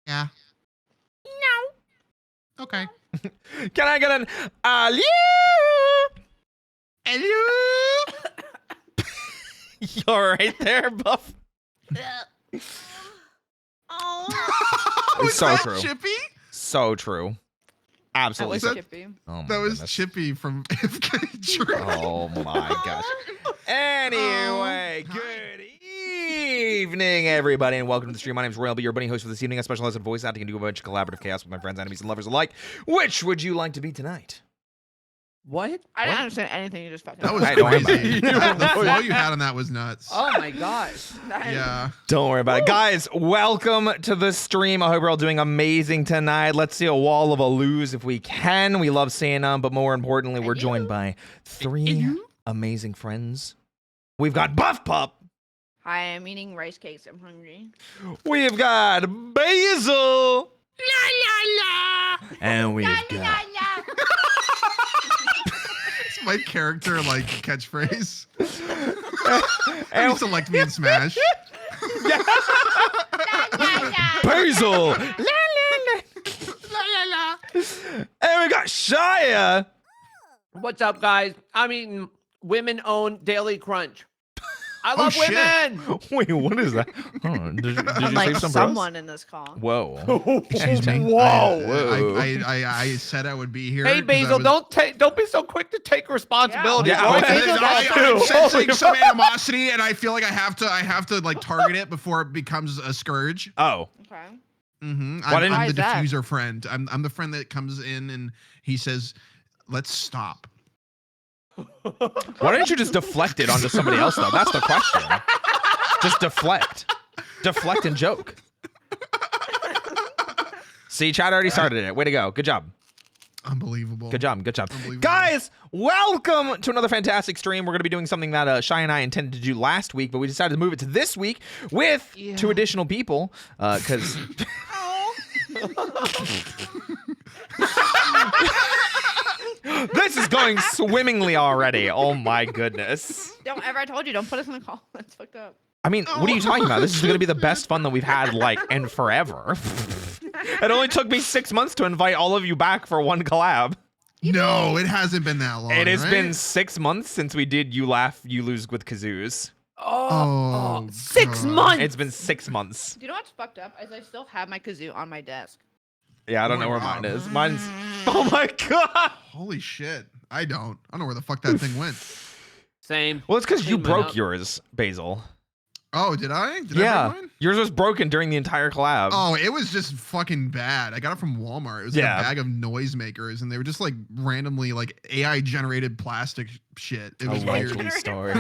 Yeah. No. Okay. Can I get an hello? Hello. You're right there, Buff. Was so that true. Chippy? So true. Absolutely. That was So Chippy. oh my That was goodness. Chippy from FK True. Oh my gosh. Anyway, good evening, everybody, and welcome to the stream. My name is Roy. I'll be your bunny host for this evening. I specialize in voice acting and do a bunch of collaborative chaos with my friends, enemies, and lovers alike. Which would you like to be tonight? What? I didn't understand anything you just fucking That was Hey, don't worry crazy. about The flow you had on that was nuts. Oh my gosh. Yeah. Don't worry about it. Guys, welcome to the stream. I hope you're all doing amazing tonight. Let's see a wall of Alus if we can. We love seeing them, but more importantly, we're joined by three amazing friends. We've got Buff Pup. Hi, I'm eating rice cakes. I'm hungry. We've got Basil. La la la. And we've got It's my character like catchphrase. I used to like me in Smash. Basil. La la la. And we got Shia. What's up, guys? I'm eating women-owned Daily Crunch. I love shit. women. Wait, what is that? Oh, did you Like say something? someone in this call. Whoa. Excuse me. Whoa. I said I would be here. Hey, 'cause I Basil, was- don't be so quick to take responsibility. Yeah. Roy. Yeah, Basil I, does I'm too. sensing some animosity, and I feel like I have to like target it before it becomes a scourge. Oh. Okay. Mm-hmm. Why didn't- I'm Why the is that? diffuser friend. I'm the friend that comes in and he says, "Let's stop." Why didn't you just deflect it onto somebody else, though? That's the question. Just deflect. Deflect and joke. See, Chad already started it. Way to go. Good job. Unbelievable. Good job. Good job. Unbelievable. Guys, welcome to another fantastic stream. We're going to be doing something that Shai and I intended to do last week, but we decided to move it to this week with two additional people because... This is going swimmingly already. Oh my goodness. Don't ever. I told you. Don't put us in the call. That's fucked up. I mean, what are you talking about? This is going to be the best fun that we've had, like, in forever. It only took me 6 months to invite all of you back for one collab. No, it hasn't been that long. It has right? been 6 months since we did You Laugh, You Lose with Kazoos. Oh, 6 God. months. It's been 6 months. Do you know what's fucked up? Is I still have my kazoo on my desk. Yeah, I don't Oh know my where God. mine is. Mine's... Oh my God. Holy shit! I don't know where the fuck that thing went. Same. Well, it's because you Clean mine broke up. yours, Basil. Oh, did I? Did I Yeah. break mine? Yours was broken during the entire collab. Oh, it was just fucking bad. I got it from Walmart. It was like Yeah. a bag of noisemakers, and they were just like randomly like AI generated plastic shit. It A was weird. likely story.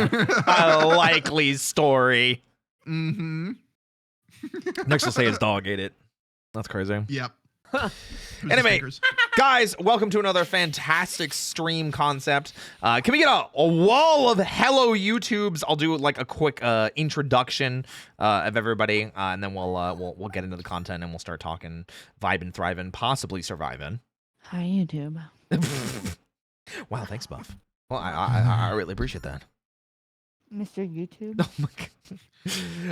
A likely story. Mm-hmm. Next, we'll say his dog ate it. That's crazy. Yep. Anyway, guys, welcome to another fantastic stream concept. Can we get a wall of hello YouTubes? I'll do like a quick introduction of everybody, and then we'll get into the content and we'll start talking, vibing, thriving, possibly surviving. Hi, YouTube. Wow, thanks, Buff. Well, I really appreciate that. Mr. YouTube. Oh my God.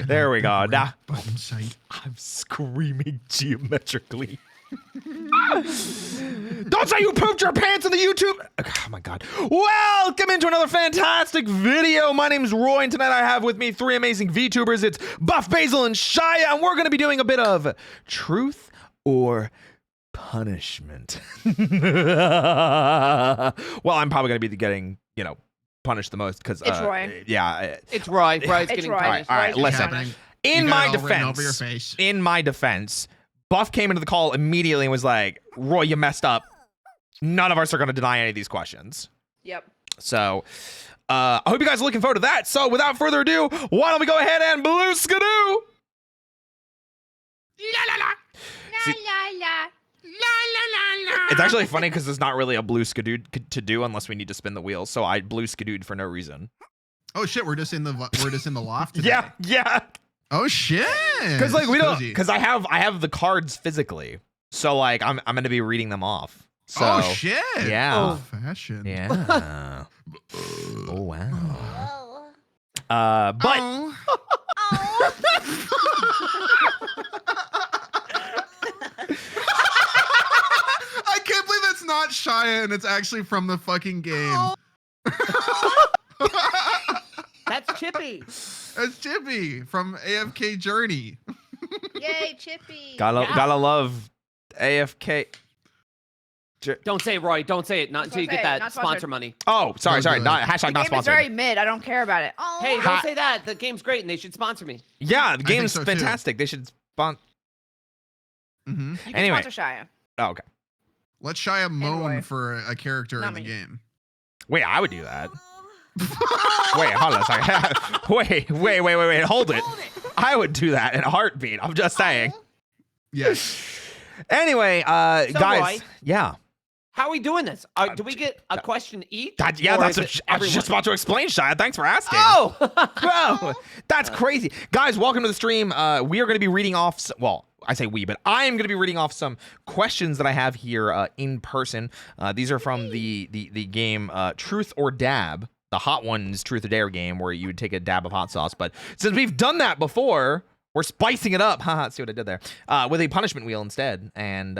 There we go. Now Button site. I'm screaming geometrically. Don't say you pooped your pants in the YouTube. Oh my God. Welcome into another fantastic video. My name's Roy, and tonight I have with me three amazing VTubers. It's Buff, Basil, and Shia, and we're going to be doing a bit of truth or punishment. Well, I'm probably going to be getting, punished the most because It's Roy. Yeah. It's Roy. Roy's It's getting Roy. punished. All right, Roy's listen. getting punished. In You my got it all written over your defense, face. in my defense, Buff came into the call immediately and was like, Roy, you messed up. None of us are going to deny any of these questions. Yep. So, I hope you guys are looking forward to that. So, without further ado, why don't we go ahead and blue skidoo? See- It's actually funny because it's not really a blue skidoo to do unless we need to spin the wheel. So I blue skidooed for no reason. Oh shit, we're just in the loft today. Yeah. Oh shit. Because like we don't, Cozy. because I have the cards physically. So like I'm going to be reading them off. So Oh shit. Yeah. Old fashioned. Yeah. Oh wow. But Oh. not Shia, and it's actually from the fucking game. That's Chippy. It's Chippy from AFK Journey. Yay, Chippy. Gotta love AFK. Don't say it, Roy. Don't say it. Not until you get that sponsor money. Oh, sorry. Not The not game is sponsored. very mid. I don't care about it. Oh. Hey, don't say that. The game's great and they should sponsor me. Yeah, the game's so, too. fantastic. They should sponsor. Mm-hmm. You can Anyway. sponsor Shia. Oh, okay. Let Shia moan Roy. for a character Not in the me. game. Wait, I would do that. Wait, hold on a second. wait. Hold it. I would do that in a heartbeat. I'm just saying. Yes. Anyway, guys. Roy, Yeah. how are we doing this? Do we get a question each? That's Or what is it I was just everyone? about to explain, Shia. Thanks for asking. Oh! Bro, that's crazy. Guys, welcome to the stream. We are going to be reading off, well, I say we, but I am going to be reading off some questions that I have here in person. These are from the game Truth or Dab. The hot one's Truth or Dare game where you would take a dab of hot sauce. But since we've done that before, we're spicing it up. Haha, see what I did there. With a punishment wheel instead. And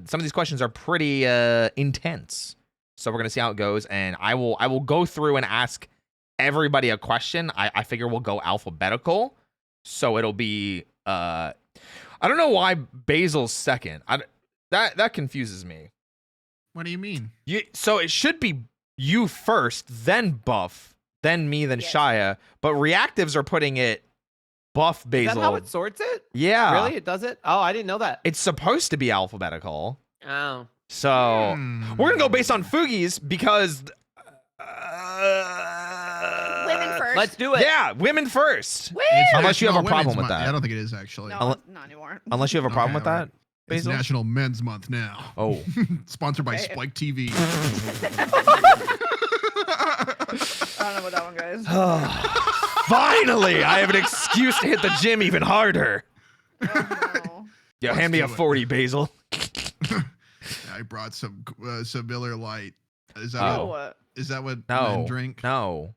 some of these questions are pretty intense. So we're going to see how it goes. And I will go through and ask everybody a question. I figure we'll go alphabetical. So it'll be... I don't know why Basil's second. That confuses me. What do you mean? So it should be you first, then Buff, then me, then Yes. Shia. But reactives are putting it Buff, Is Basil. that how it sorts it? Yeah. Really? It does it? Oh, I didn't know that. It's supposed to be alphabetical. Oh. So we're going to go based on Hmm. Foogies because... Women first. Let's do it. Yeah, women first. Woo! It's Unless you have a National problem Women's with Month. that. I don't think it is actually. No, not anymore. Unless you have a problem with Okay, that, It's Basil. National Men's Month now. Oh. Sponsored by Okay. Spike TV. I don't know about that one, guys. Finally, I have an excuse to hit the gym even harder. Oh, Yo, Let's hand me do a it. 40, Basil. I brought some Miller Lite. Is that no. Oh. what? Is that what No. men drink? No.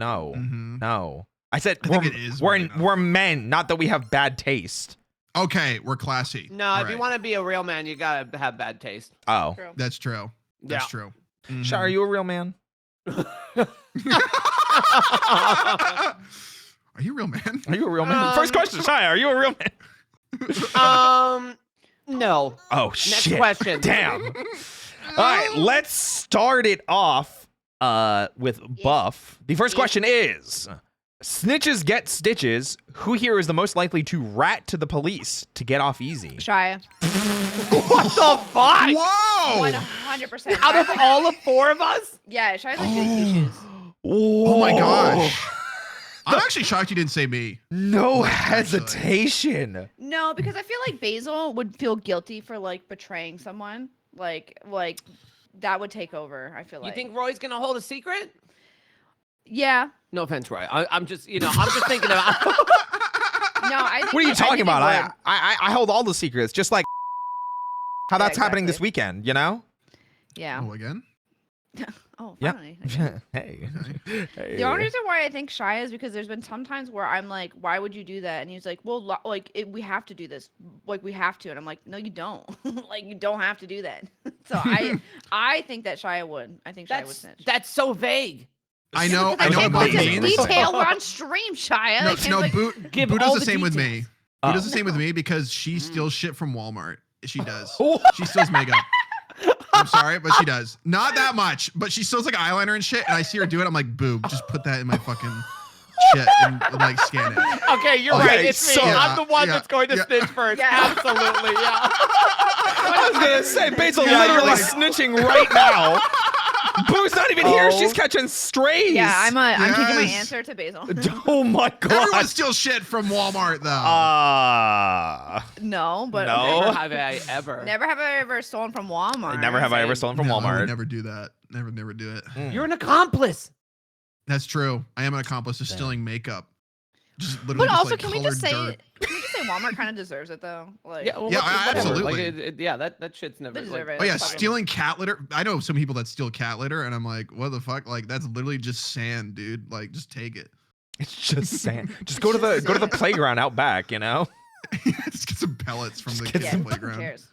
Mhm. No. I said I think it is right now. we're men, not that we have bad taste. Okay, we're classy. No, All if you right. want to be a real man, you got to have bad taste. Oh. True. That's true. That's Yeah. true. Shia, are you a real man? Are you a real man? Are you a real man? First question, Shia, are you a real man? No. Oh, Next shit. question. Damn. All right, let's start it off with Buff. The first question is, snitches get stitches. Who here is the most likely to rat to the police to get off easy? Shia. What the fuck? Whoa! 100%. Out of all of four of us? Yeah, Shia's like goody two shoes. Oh my gosh. I'm actually shocked you didn't say me. No Actually. hesitation. No, because I feel like Basil would feel guilty for like betraying someone. Like that would take over. I feel You like. think Roy's going to hold a secret? Yeah. No offense, Roy. I'm just, I'm just thinking about. No, I. Think, What are you I talking think he about? would. I hold all the secrets, just like how Yeah, that's happening this exactly. weekend, you know? Yeah. Oh, again? Oh, Yeah. finally. Hey. Hey. The only reason why I think Shia is because there's been some times where I'm like, why would you do that? And he's like, well, we have to do this. Like, we have to. And I'm like, no, you don't. Like, you don't have to do that. So I think that Shia would. I think Shia would snitch. That's so vague. I know. I I know can't what put this means. detail on stream, Shia. I can't, No, like, Give Boo all does the the same with me. details. Boo Oh. does the same with me because she steals shit from Walmart. She does. Oh. She steals makeup. I'm sorry, but she does. Not that much, but she steals like eyeliner and shit. And I see her do it. I'm like, boo, just put that in my fucking shit and like scan it. Okay, you're Okay, right. It's so- me. I'm the one Yeah, that's going to yeah. snitch first. Yeah. Absolutely, yeah. I was gonna say, Basil Yeah, literally you're right. snitching right now. Boo's not even here. Oh. She's catching strays. yeah, I'm changing my Yes. answer to Basil. Oh my Everyone god. steals shit from Walmart though. No, but No. Never have I ever. Never have I ever stolen from Walmart. Never have I ever stolen from No, I would Walmart. never do that. Never do it. You're an accomplice. That's true. I am an accomplice to stealing makeup. Just literally But just, also, like, can we just say colored dirt. Walmart kind of deserves it though? Like, Yeah, well, Yeah, whatever. absolutely. Like, yeah, that shit's never. They deserve like- it. Oh yeah, That's fucking- stealing cat litter. I know some people that steal cat litter, and I'm like, what the fuck? Like that's literally just sand, dude. Like just take it. It's just sand. Just go to the playground out back, you know? Just get some pellets from the get kids' yeah, who playground. cares?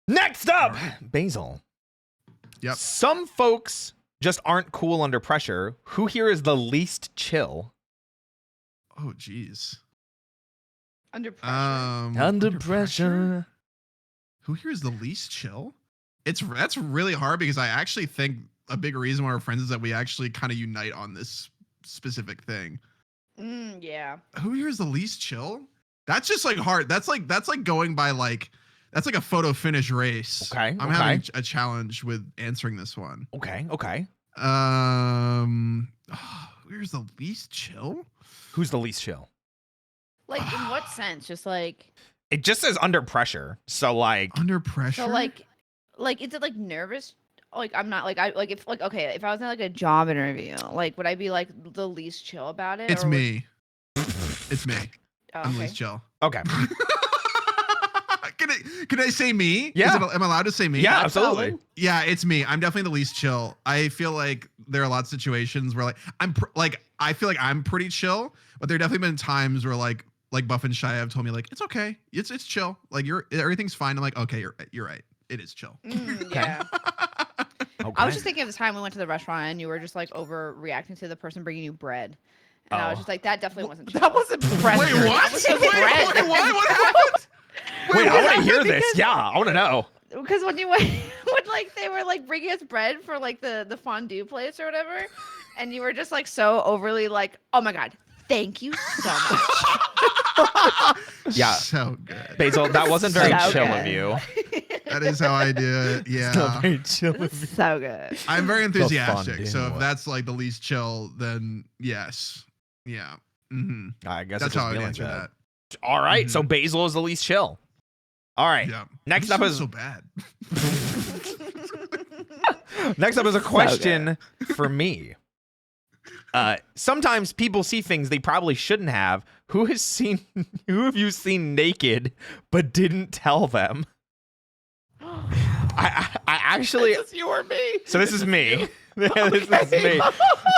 Next up, All right. Basil. Yep. Some folks just aren't cool under pressure. Who here is the least chill? Oh, geez. Under pressure. Under pressure. Who here is the least chill? That's really hard because I actually think a big reason why we're friends is that we actually kind of unite on this specific thing. Yeah. Who here is the least chill? That's just like hard. That's like going by like that's like a photo finish race. Okay, I'm having a challenge with answering this one. Okay. Where's the least chill? Who's the least chill? Like in what sense? Just like It just says under pressure. So like Under pressure. so like is it like nervous? Like I'm not like I like if like okay if I was in like a job interview like would I be like the least chill about it? It's or would- me. It's me. Oh, I'm okay. least chill. okay. Can I say me? Yeah. Am I allowed to say me? Yeah, That's absolutely. valid. Yeah, it's me. I'm definitely the least chill. I feel like there are lots of situations where like I feel like I'm pretty chill, but there have definitely been times where like Buff and Shy have told me like it's okay, it's chill, like everything's fine. I'm like okay, you're right, it is chill. Yeah. Okay. I was just thinking of the time we went to the restaurant and you were just like overreacting to the person bringing you bread. And I was Oh. just like, that definitely wasn't chill. That wasn't pressure. Wait, what? That was just bread. Wait, what happened? Wait, I what want to hear happened? this. Yeah, I want to know. Because when you went, when like they were like bringing us bread for like the fondue place or whatever, and you were just like so overly like, oh my god, thank you so much. Yeah. So good. Basil, that wasn't very So chill good. of you. That is how I do it. Yeah. very chill It's so good. I'm very enthusiastic. fondue. So if that's like the least chill, then yes. Yeah. Mm-hmm. I guess That's it just how I be would like answer that. that. All right, so Basil is the least chill. All right. Yeah. Next This up sounds is so bad. next up is a question for me. Sometimes people see things they probably shouldn't have. Who have you seen naked but didn't tell them? I actually Is this you or me? so this is me. This is me.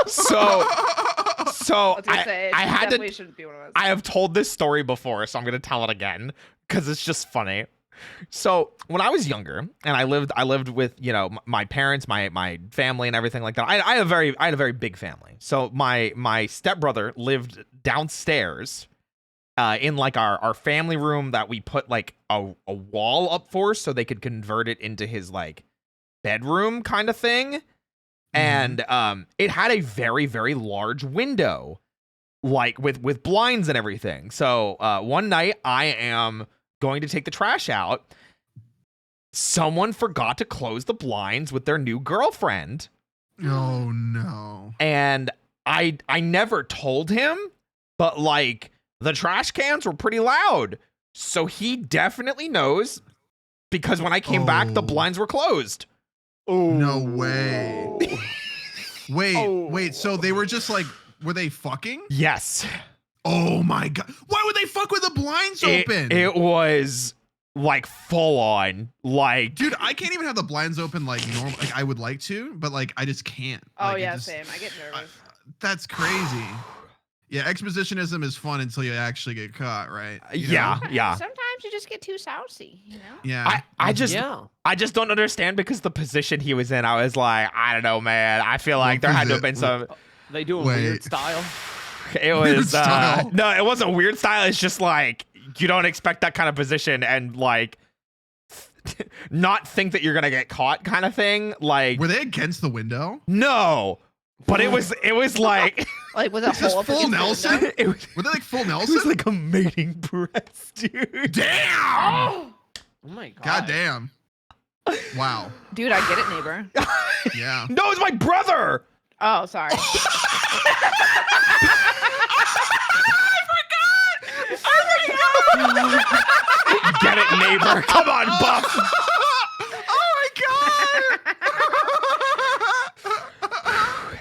So I was gonna say, I it had definitely to shouldn't be one of us. I have told this story before, so I'm gonna tell it again because it's just funny. So when I was younger and I lived with, you know, my parents, my family and everything like that. I had a very big family. So my stepbrother lived downstairs in like our family room that we put like a wall up for so they could convert it into his like bedroom kind of thing. And it had a very, very large window, like with blinds and everything. So one night I am going to take the trash out. Someone forgot to close the blinds with their new girlfriend. Oh no. And I never told him, but like the trash cans were pretty loud. So he definitely knows because when I came back, the Oh. blinds were closed. No way. Wait, Oh. wait. So they were just like, were they fucking? Yes. Oh my god. Why would they fuck with the blinds open? It was like full on. Like, Dude, I can't even have the blinds open like normal. Like I would like to, but like I just can't. Oh Like, it yeah, just- same. I get nervous. That's crazy. Yeah, expositionism is fun until you actually get caught, right? You know? yeah. Sometimes you just get too sousy, you know? Yeah. I just Yeah. I just don't understand because the position he was in, I was like, I don't know, man. I feel like there had to have been some. They do a Wait. weird style. It Weird was style. no, it wasn't weird style. It's just like you don't expect that kind of position and like not think that you're gonna get caught, kind of thing. Like Were they against the window? no, but it was like Like with a Is this hole up full against the Nelson? window. it was, Were they like full it was Nelson? like a mating breast, dude. Damn! Oh my god. God damn. Wow. Dude, I get it, neighbor. Yeah. No, it's my brother. Oh, sorry. Get it, neighbor. Come on, Buff. Oh my god!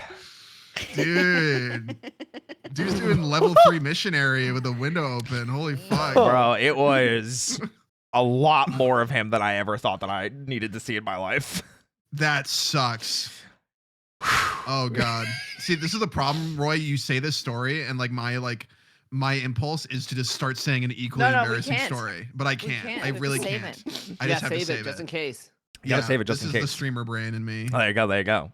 Dude. Dude's doing level 3 missionary with the window open. Holy fuck. Bro, it was a lot more of him than I ever thought that I needed to see in my life. That sucks. Oh god. See, this is the problem, Roy. You say this story, and like my impulse is to just start saying an equally No, we embarrassing can't. story, but I We can't. can't. I We have to really save can't. it. I just have to save save it just in case. You gotta save it just this in is case. the streamer brain in me. Oh, there you go. There you go.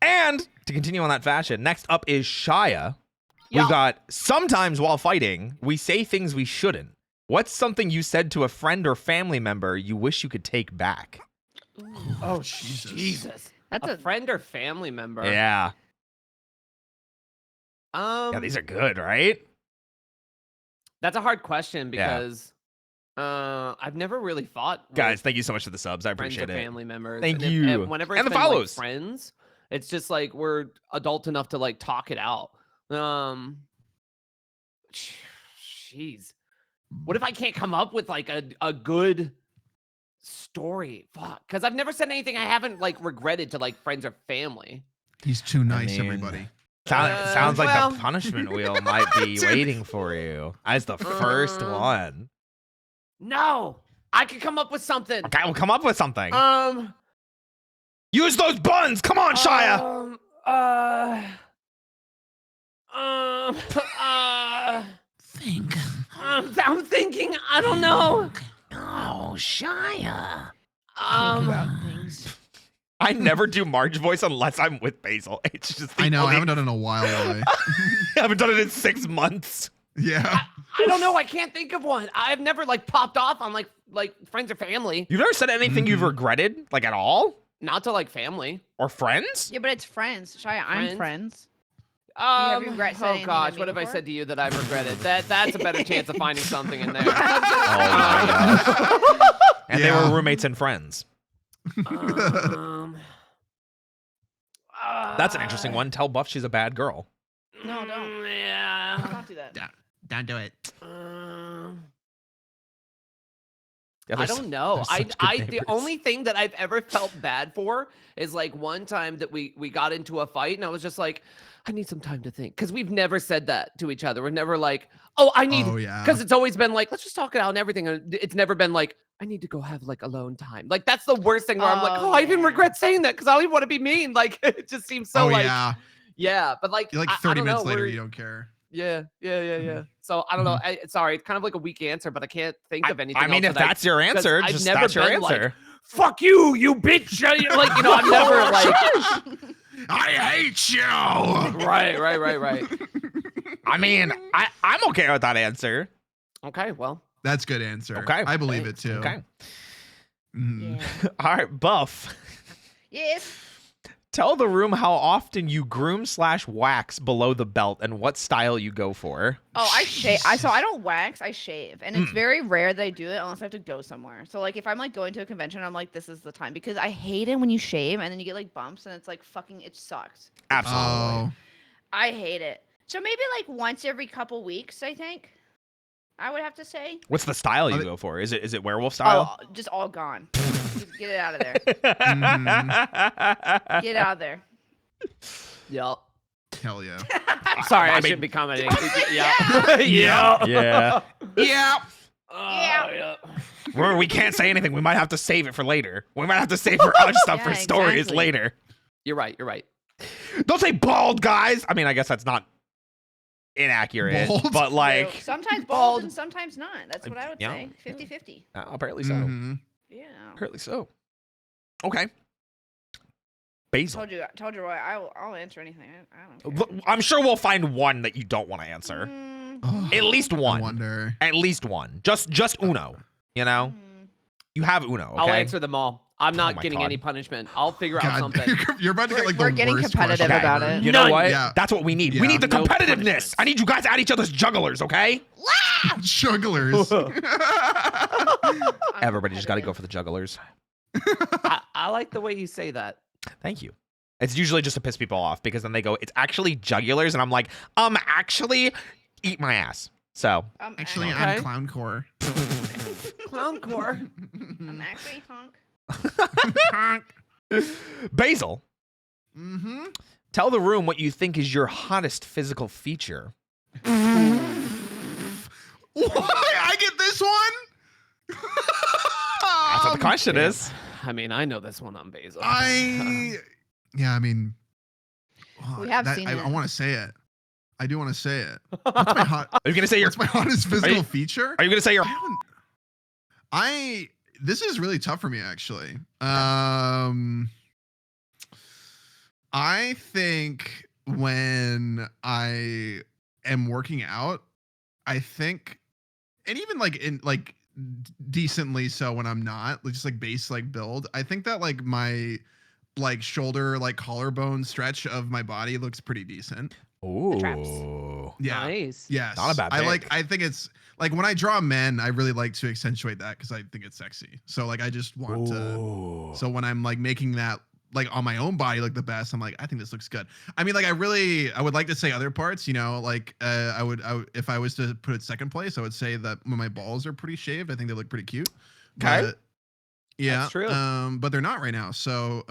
And to continue on that fashion, next up is Shia. Yo. We've got sometimes while fighting, we say things we shouldn't. What's something you said to a friend or family member you wish you could take back? Oh, Jesus. That's a a friend or family member. Yeah. Yeah, These are good, right? that's a hard question Yeah. because I've never really thought Guys, with thank you so much for the subs. I friends appreciate or it. family members. Thank and you. whenever And it's the been, like, follows. friends, it's just like we're adult enough to like talk it out. Jeez. What if I can't come up with like a good story? Fuck. Because I've never said anything I haven't like regretted to like friends or family. He's too nice, mean, everybody. Sounds like well- the punishment wheel might be waiting for you as the first one. No, I could come up with something. Okay, we'll come up with something. Um, Use those buns. Come on, Shia. Think. I'm thinking. I don't know. Oh, Shia. things. I never do Marge voice unless I'm with Basil. It's just the I know. I only- haven't done it in a while. Really. I haven't done it in 6 months. Yeah. I don't know. I can't think of one. I've never like popped off on like friends or family. You've never said anything you've regretted, like at all, Not to like family. or friends? Yeah, but it's friends. Shia, I'm friends. Um, you regret saying oh anything to gosh, me what have I before? said to you that I've regretted? That's a better chance of finding something in there. Oh my god. And they Yeah. were roommates and friends. Um, That's an interesting one. Tell Buff she's a bad girl. No, don't. Yeah. Don't do that. Don't do it. Yeah, I there's- don't know. there's such good The neighbors. only thing that I've ever felt bad for is like one time that we got into a fight and I was just like, I need some time to think, because we've never said that to each other. We're never like, oh, I need, Oh yeah. because it's always been like, let's just talk it out and everything. And it's never been like, I need to go have like alone time. Like that's the worst thing where I'm like, Oh, oh, I even yeah. regret saying that because I don't even want to be mean. Like it just seems so oh like, yeah. yeah, but like, You're like I 30 don't minutes know, later, we're- you don't care. Yeah. So I don't know. Sorry, it's kind of like a weak answer, but I can't think of anything. I mean, else if that that's your 'cause answer, I've just never that's your been like, answer. fuck you, you bitch. Like, you know, I'm never like, I hate you. right. I mean, I'm okay with that answer. Okay, well, That's a good answer. Okay. I believe it too. Okay. Mhm. Yeah. All right, Buff. Yes. Tell the room how often you groom/wax below the belt and what style you go for. Oh, I shave. So I don't wax. I shave, and it's very rare that I do it unless I have to go somewhere. So like if I'm like going to a convention, I'm like, this is the time, because I hate it when you shave and then you get like bumps and it's like fucking. It sucks. Absolutely. Oh. I hate it. So maybe like once every couple weeks, I think. I would have to say. What's the style you Are they- go for? Is it werewolf style? Oh, just all gone. Just get it out of there. Mhm. Get out of there. yeah. Hell yeah. Sorry, I mean- shouldn't be commenting. Yeah. yeah. Yeah. Yeah. Yeah. Remember, we can't say anything. We might have to save it for later. We might have to save for other stuff for Yeah, stories exactly. later. You're right. Don't say bald, guys. I mean, I guess that's not inaccurate, Bald? but like, Sometimes Bald. bald and sometimes not. That's what I would Yeah. say. 50-50. apparently so. Mhm. Yeah. Apparently so. Okay. Basil. Told you, Roy. I'll answer anything. I don't care. I'm sure we'll find one that you don't want to answer. Oh, At least I one. wonder. At least one. Just uno. You know, you have uno. Okay. I'll answer them all. I'm Oh not my getting God. any punishment. I'll figure out God, something. you're about to get like We're the getting worst competitive question about ever. it. You know None. what? Yeah. That's what we need. We Yeah. need the No competitiveness. punishments. I need you guys at each other's jugglers, okay? Jugglers. Everybody just got to go for the jugglers. I like the way you say that. Thank you. It's usually just to piss people off because then they go, it's actually jugulars. And I'm like, actually, eat my ass. So, Actually, Okay. I'm clowncore. Clowncore. I'm actually honk. Basil, Mm-hmm. tell the room what you think is your hottest physical feature. Why? I get this one? That's what the question damn. is. I mean, I know this one on Basil. Yeah, I mean, We have seen I it. want to say it. I do want to say it. What's my hot? Are you gonna say your? What's my hottest physical feature? Are you gonna say your? This is really tough for me actually. I think when I am working out, I think, and even like in like decently so when I'm not, just like base like build, I think that like my like shoulder like collarbone stretch of my body looks pretty decent. Ooh. Yeah. Nice. Yes. Not a bad I think it's like when I draw men, I really like to accentuate that because I think it's sexy. So like I just want to. So when I'm like making that like on my own body look the best, I'm like, I think this looks good. I mean, like I would like to say other parts, you know, like I would if I was to put it second place, I would say that when my balls are pretty shaved, I think they look pretty cute. Okay. But, yeah. That's true. But they're not right now. So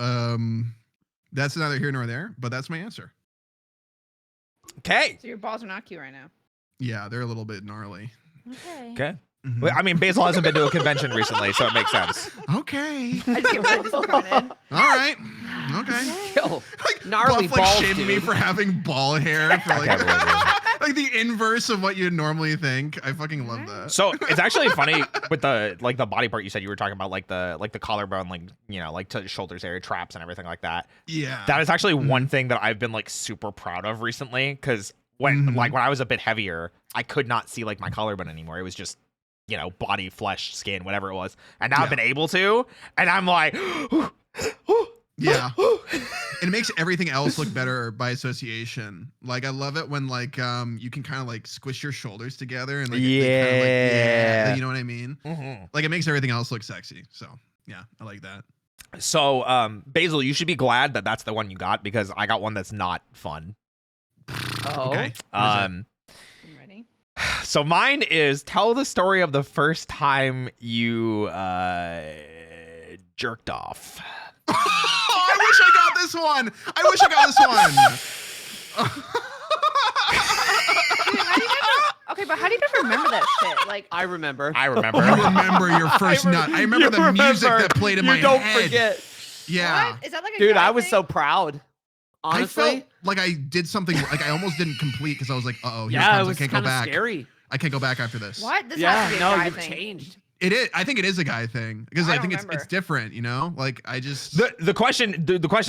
that's neither here nor there, but that's my answer. Okay. So your balls are not cute right now. Yeah, they're a little bit gnarly. Okay. Okay. Mhm. Well, I mean, Basil hasn't been to a convention recently, so it makes sense. Okay. I just get rid of this coming in. All right. Okay. Yo, Like gnarly Buff, like balls, shaming me dude. for having ball hair for I can't believe like like the inverse of what you'd normally think. I fucking love that. So it's actually funny with the like the body part you said you were talking about like the collarbone, like you know, like to the shoulders area, traps and everything like that. Yeah. That is actually one thing that I've been like super proud of recently because when like when I was a bit heavier, I could not see like my collarbone anymore. It was just, you know, body, flesh, skin, whatever it was. And now I've been able to, and I'm like, yeah. It makes everything else look better by association. Like I love it when like you can kind of like squish your shoulders together and like they kinda, like, Yeah. you know what I mean? Mhm. Like it makes everything else look sexy. So yeah, I like that. So Basil, you should be glad that that's the one you got because I got one that's not fun. Oh. Okay. I'm ready. So mine is tell the story of the first time you jerked off. Oh, I wish I got this one. I wish I got this one. Dude, how do you guys okay, but how do you guys remember that shit? Like, I remember. I remember. I remember your first nut. I remember the music that played in my You don't head. forget. Yeah. what? Is that like a Dude, guy I was thing? so proud. Honestly. I felt like I did something like I almost didn't complete because I was like, uh-oh, here Yeah, it comes. was I can't go kind of back. scary. I can't go back after this. What? This has Yeah, to be a no, guy you've thing. changed. It is. I think it is a guy thing because I I don't think remember. it's different. You know, like I just The question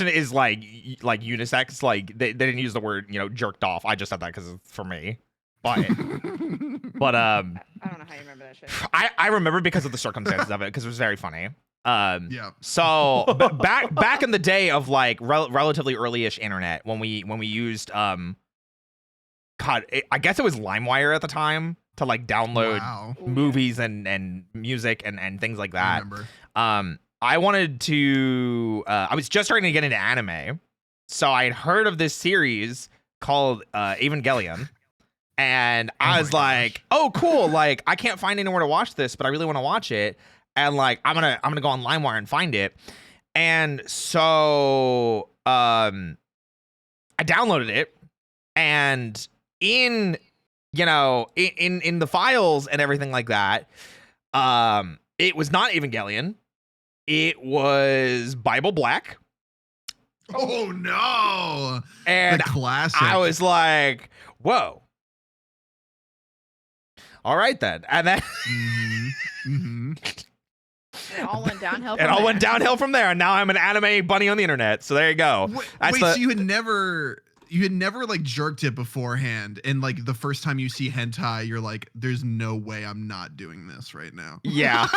is like unisex. Like they didn't use the word, you know, jerked off. I just said that because it's for me. But I don't know how you remember that shit. I remember because of the circumstances of it because it was very funny. yeah. So back in the day of like relatively early-ish internet when we used God, I guess it was LimeWire at the time to like download Wow. movies and music and things like I that. remember. I wanted to I was just starting to get into anime, so I had heard of this series called Evangelion. And I was like, oh, cool. Like, I can't find anywhere to watch this, but I really want to watch it. And like, I'm gonna go on LimeWire and find it. And so I downloaded it, and in the files and everything like that, it was not Evangelion. It was Bible Black. Oh no! And the classic. I was like, whoa. All right then. And then It all went downhill. it all went downhill from there. And now I'm an anime bunny on the internet. So there you go. Wait, so you had never like jerked it beforehand, and like the first time you see hentai, you're like, "There's no way I'm not doing this right now." Yeah.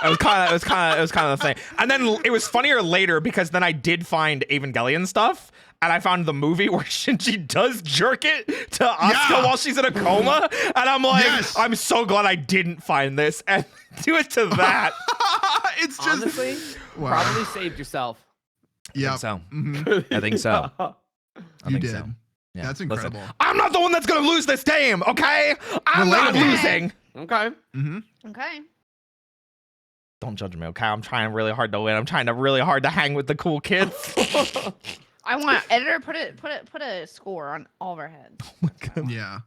It was kind of the thing. And then it was funnier later because then I did find Evangelion stuff. And I found the movie where Shinji does jerk it to Asuka while she's in a coma. And I'm like, I'm so glad I didn't find this and do it to that. It's just Honestly, probably saved yourself. Yeah. So. Mhm. I think so. You did. So. Yeah. That's Listen, incredible. I'm not the one that's going to lose this game, okay? I'm not Relatable. losing. Okay. Mm-hmm. Okay. Don't judge me, okay? I'm trying really hard to win. I'm trying really hard to hang with the cool kids. I want editor put a score on all of our heads. Yeah.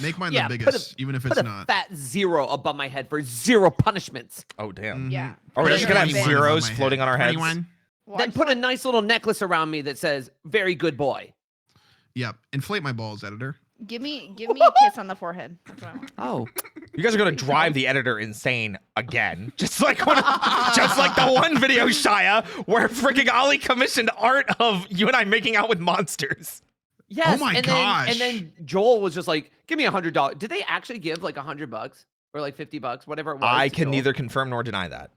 Make mine Yeah, the put biggest, even if Put it's a not. fat 0 above my head for 0 punishments. Oh, damn. Mhm. Yeah. Are we Put just it going to on have my head. zeros On my floating head. on our heads? 21. Well, I Then just put a want- nice little necklace around me that says, very good boy. Yep. Inflate my balls, editor. Give me a kiss on the forehead. That's what I want. Oh, You guys are gonna drive the editor insane again, just like the one video, Shia, where freaking Ollie commissioned art of you and I making out with monsters. yes. my and gosh. Then, and then Joel was just like, "Give me $100." Did they actually give like $100 or like $50, whatever it was? I to can Joel? neither confirm nor deny that.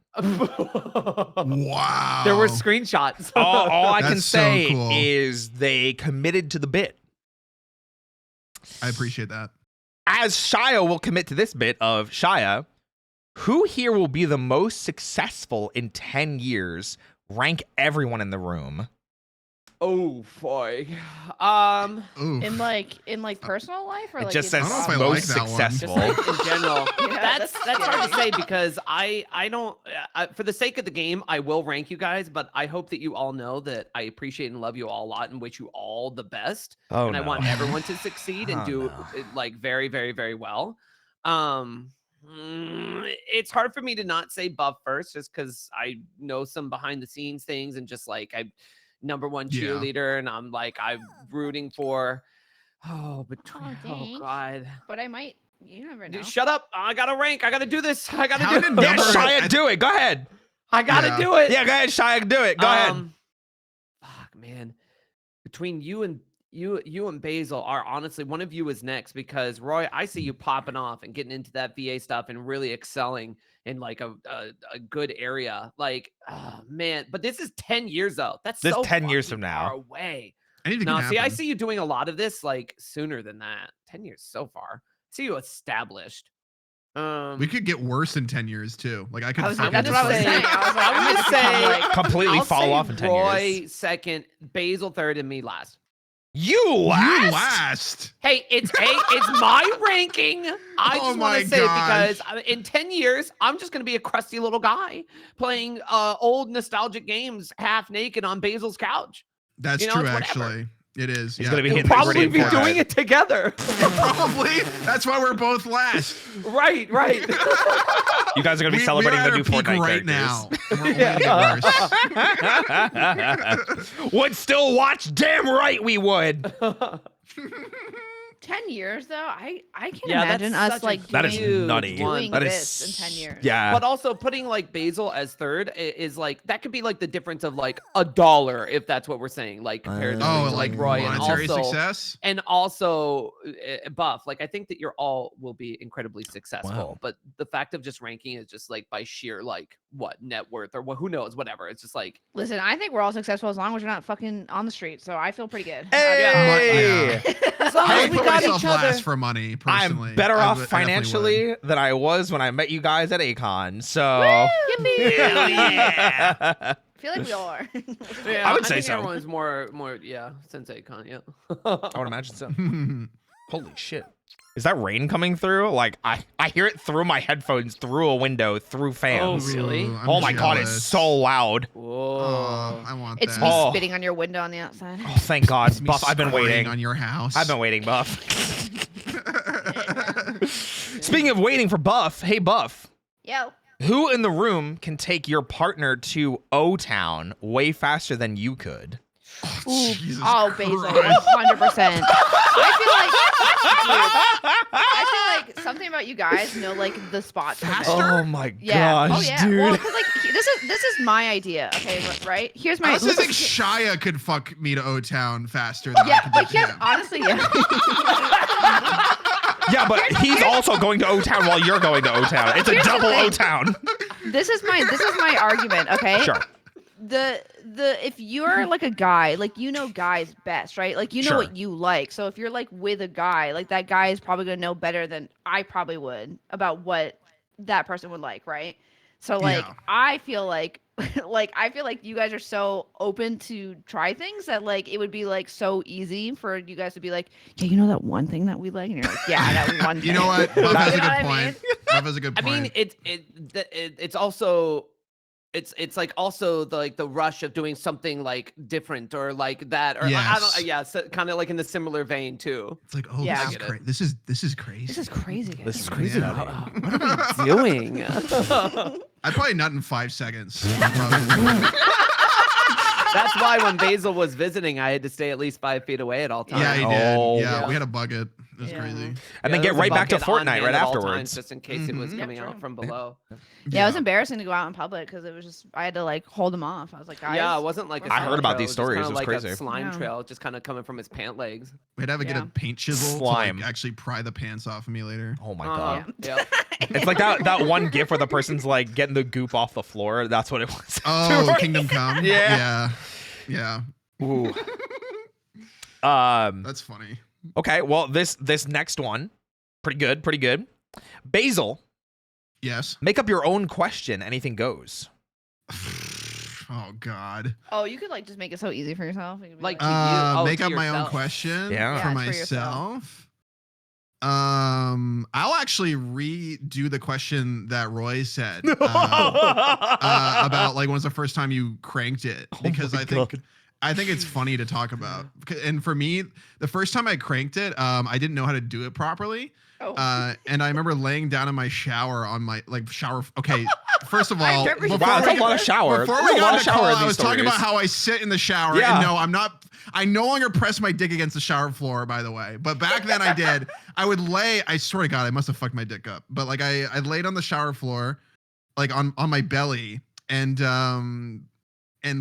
Wow. There were screenshots. All I can That's so say cool. is they committed to the bit. I appreciate that. As Shia will commit to this bit of Shia, who here will be the most successful in 10 years? Rank everyone in the room. Oh boy. Oof. In like personal life or It like just in says I don't know if I job? like most that one. successful. Just like in general. Yeah, that's that's hard to scary. say because I don't for the sake of the game I will rank you guys, but I hope that you all know that I appreciate and love you all a lot and wish you all the best. Oh, and I no. want everyone to succeed and Oh, do no. it, like very, very, very well. It's hard for me to not say Buff first, just because I know some behind the scenes things and just like I'm #1 Yeah. cheerleader, and I'm rooting for. Oh, but oh thanks. god. But I might. You never know. Shut up! I gotta rank. I gotta do this. I gotta How do did it. Yeah, Number- Shia, do it. Go ahead. I gotta Yeah. do it. Yeah, go ahead, Shia, do it. Go ahead. Fuck, man. Between you and Basil are honestly one of you is next because Roy, I see you popping off and getting into that VA stuff and really excelling in like a good area. Like, oh man, but this is 10 years though. That's This so 10 years fucking from now. far away. Anything No, can see, I happen. see you doing a lot of this like sooner than that. 10 years so far. I see you established. We could get worse in 10 years too. Like I could. I was- fucking that's what I was just, saying. I was like, I I would might say become, like, Completely I'll fall say off in 10 Roy years. second, Basil third, and me last. You You last? last. Hey, it's my ranking. I Oh just want my to say it because gosh. in 10 years, I'm just going to be a crusty little guy playing old nostalgic games half naked on Basil's couch. That's You know, true, it's whatever. actually. It is. He's yeah. gonna be We'll hitting probably Gritty be and doing Fortnite. it together. Probably. That's why we're both last. right. You guys are gonna be We celebrating are the at new our peak Fortnite right characters. now. We're only getting worse. Would still watch. Damn right we would. 10 years though, I can't Yeah, that's imagine us such a like That is doing, nutty. doing That is this in 10 years. Yeah. But also putting like Basil as third is like that could be like the difference of like $1 if that's what we're saying, like comparatively Oh, to like Roy and monetary also success. Buff. Like I think that you're all will be incredibly successful, Wow. but the fact of just ranking is just like by sheer like what net worth or what who knows whatever. It's just like Listen, I think we're all successful as long as we're not fucking on the street. So I feel pretty good. Hey! as long I as would we put got myself each other. last for money. Personally, I'm better I off would- I definitely would. financially than I was when I met you guys at Akon. So Yippee! Hell yeah. I feel like we all are. Yeah, I would say think so. Everyone's more yeah, Sensei Con, yeah. I would imagine so. Holy shit. Is that rain coming through? Like I hear it through my headphones, through a window, through fans. Oh, really? Ooh, I'm Oh my god, it's jealous. so loud. Whoa. Oh, I want It's that. me Oh. spitting on your window on the outside. Oh, thank God. It's me Buff, I've been spraying waiting. on your house. I've been waiting, Buff. Speaking of waiting for Buff, hey Buff, Yo. who in the room can take your partner to O-Town way faster than you could? Ooh, Jesus oh, Basil, Christ. 100%. I feel like something about you guys know like the spots. for Faster? men. Oh my Yeah. gosh, Oh yeah. dude. Well, 'cause, like this is my idea. Okay, right? Here's my. I also think Shia could fuck me to O-Town faster than I Yeah, could but do here, him. honestly, yeah. Yeah, but he's also going to O-Town while you're going to O-Town. It's a Here's the double thing. O-Town. This is my argument. Okay. Sure. The if you're like a guy, like you know guys best, right? Like you know Sure. what you like. So if you're like with a guy, like that guy is probably gonna know better than I probably would about what that person would like, right? So like Yeah. I feel like I feel like you guys are so open to try things that like it would be like so easy for you guys to be like, yeah, you know that one thing that we like, and you're like, yeah, that one thing. You know what? Buff has a You know good what I point. Buff has a good I point. mean, it's also it's like also the rush of doing something like different or like that or I Yes. don't yeah, so kind of like in the similar vein too. It's like, oh, Yeah. this I is get it. crazy. This is crazy. This is crazy. Guys. This is crazy. crazy. Yeah. What are we doing? I probably nut in 5 seconds. That's why when Basil was visiting, I had to stay at least 5 feet away at all times. Yeah, he did. Oh. Yeah, we had a bucket. It was Yeah. crazy. And then get there was a right back to bucket on Fortnite hand right at all times, afterwards. just in case it was Mhm. coming Yeah, out true. from below. Yeah, it was embarrassing to go out in public because it was just I had to like hold him off. I was like, guys. Yeah, it wasn't like a I slime heard about trail, these it was just stories, kinda it was like crazy. a slime Yeah. trail, just kind of coming from his pant legs. We'd have to get Yeah. a paint chisel Slime. to like actually pry the pants off of me later. Oh my Uh-huh. god. Yeah. It's like that one gif where the person's like getting the goop off the floor. That's what it was. Oh, Kingdom Come. Yeah. Yeah. Ooh. That's funny. Okay, well this next one, pretty good. Basil, Yes. make up your own question. Anything goes. Oh God. Oh, you could like just make it so easy for yourself. You could be Like, to you- oh, Make to up my own yourself. question Yeah. for Yeah, for yourself. myself. I'll actually redo the question that Roy said about like when was the first time you cranked it, because I think it's funny to talk about. And for me, the first time I cranked it, I didn't know how to do it properly. Oh. And I remember laying down in my shower on my like shower. Okay, first of I all, remember you- Wow, we that's a lot of shower. before There's we a lot got of to call, shower in I these was talking about stories. how I sit in the shower. Yeah. And no, I'm not. I no longer press my dick against the shower floor, by the way. But back then I did. I would lay. I swear to God, I must have fucked my dick up. But like I laid on the shower floor, like on my belly, and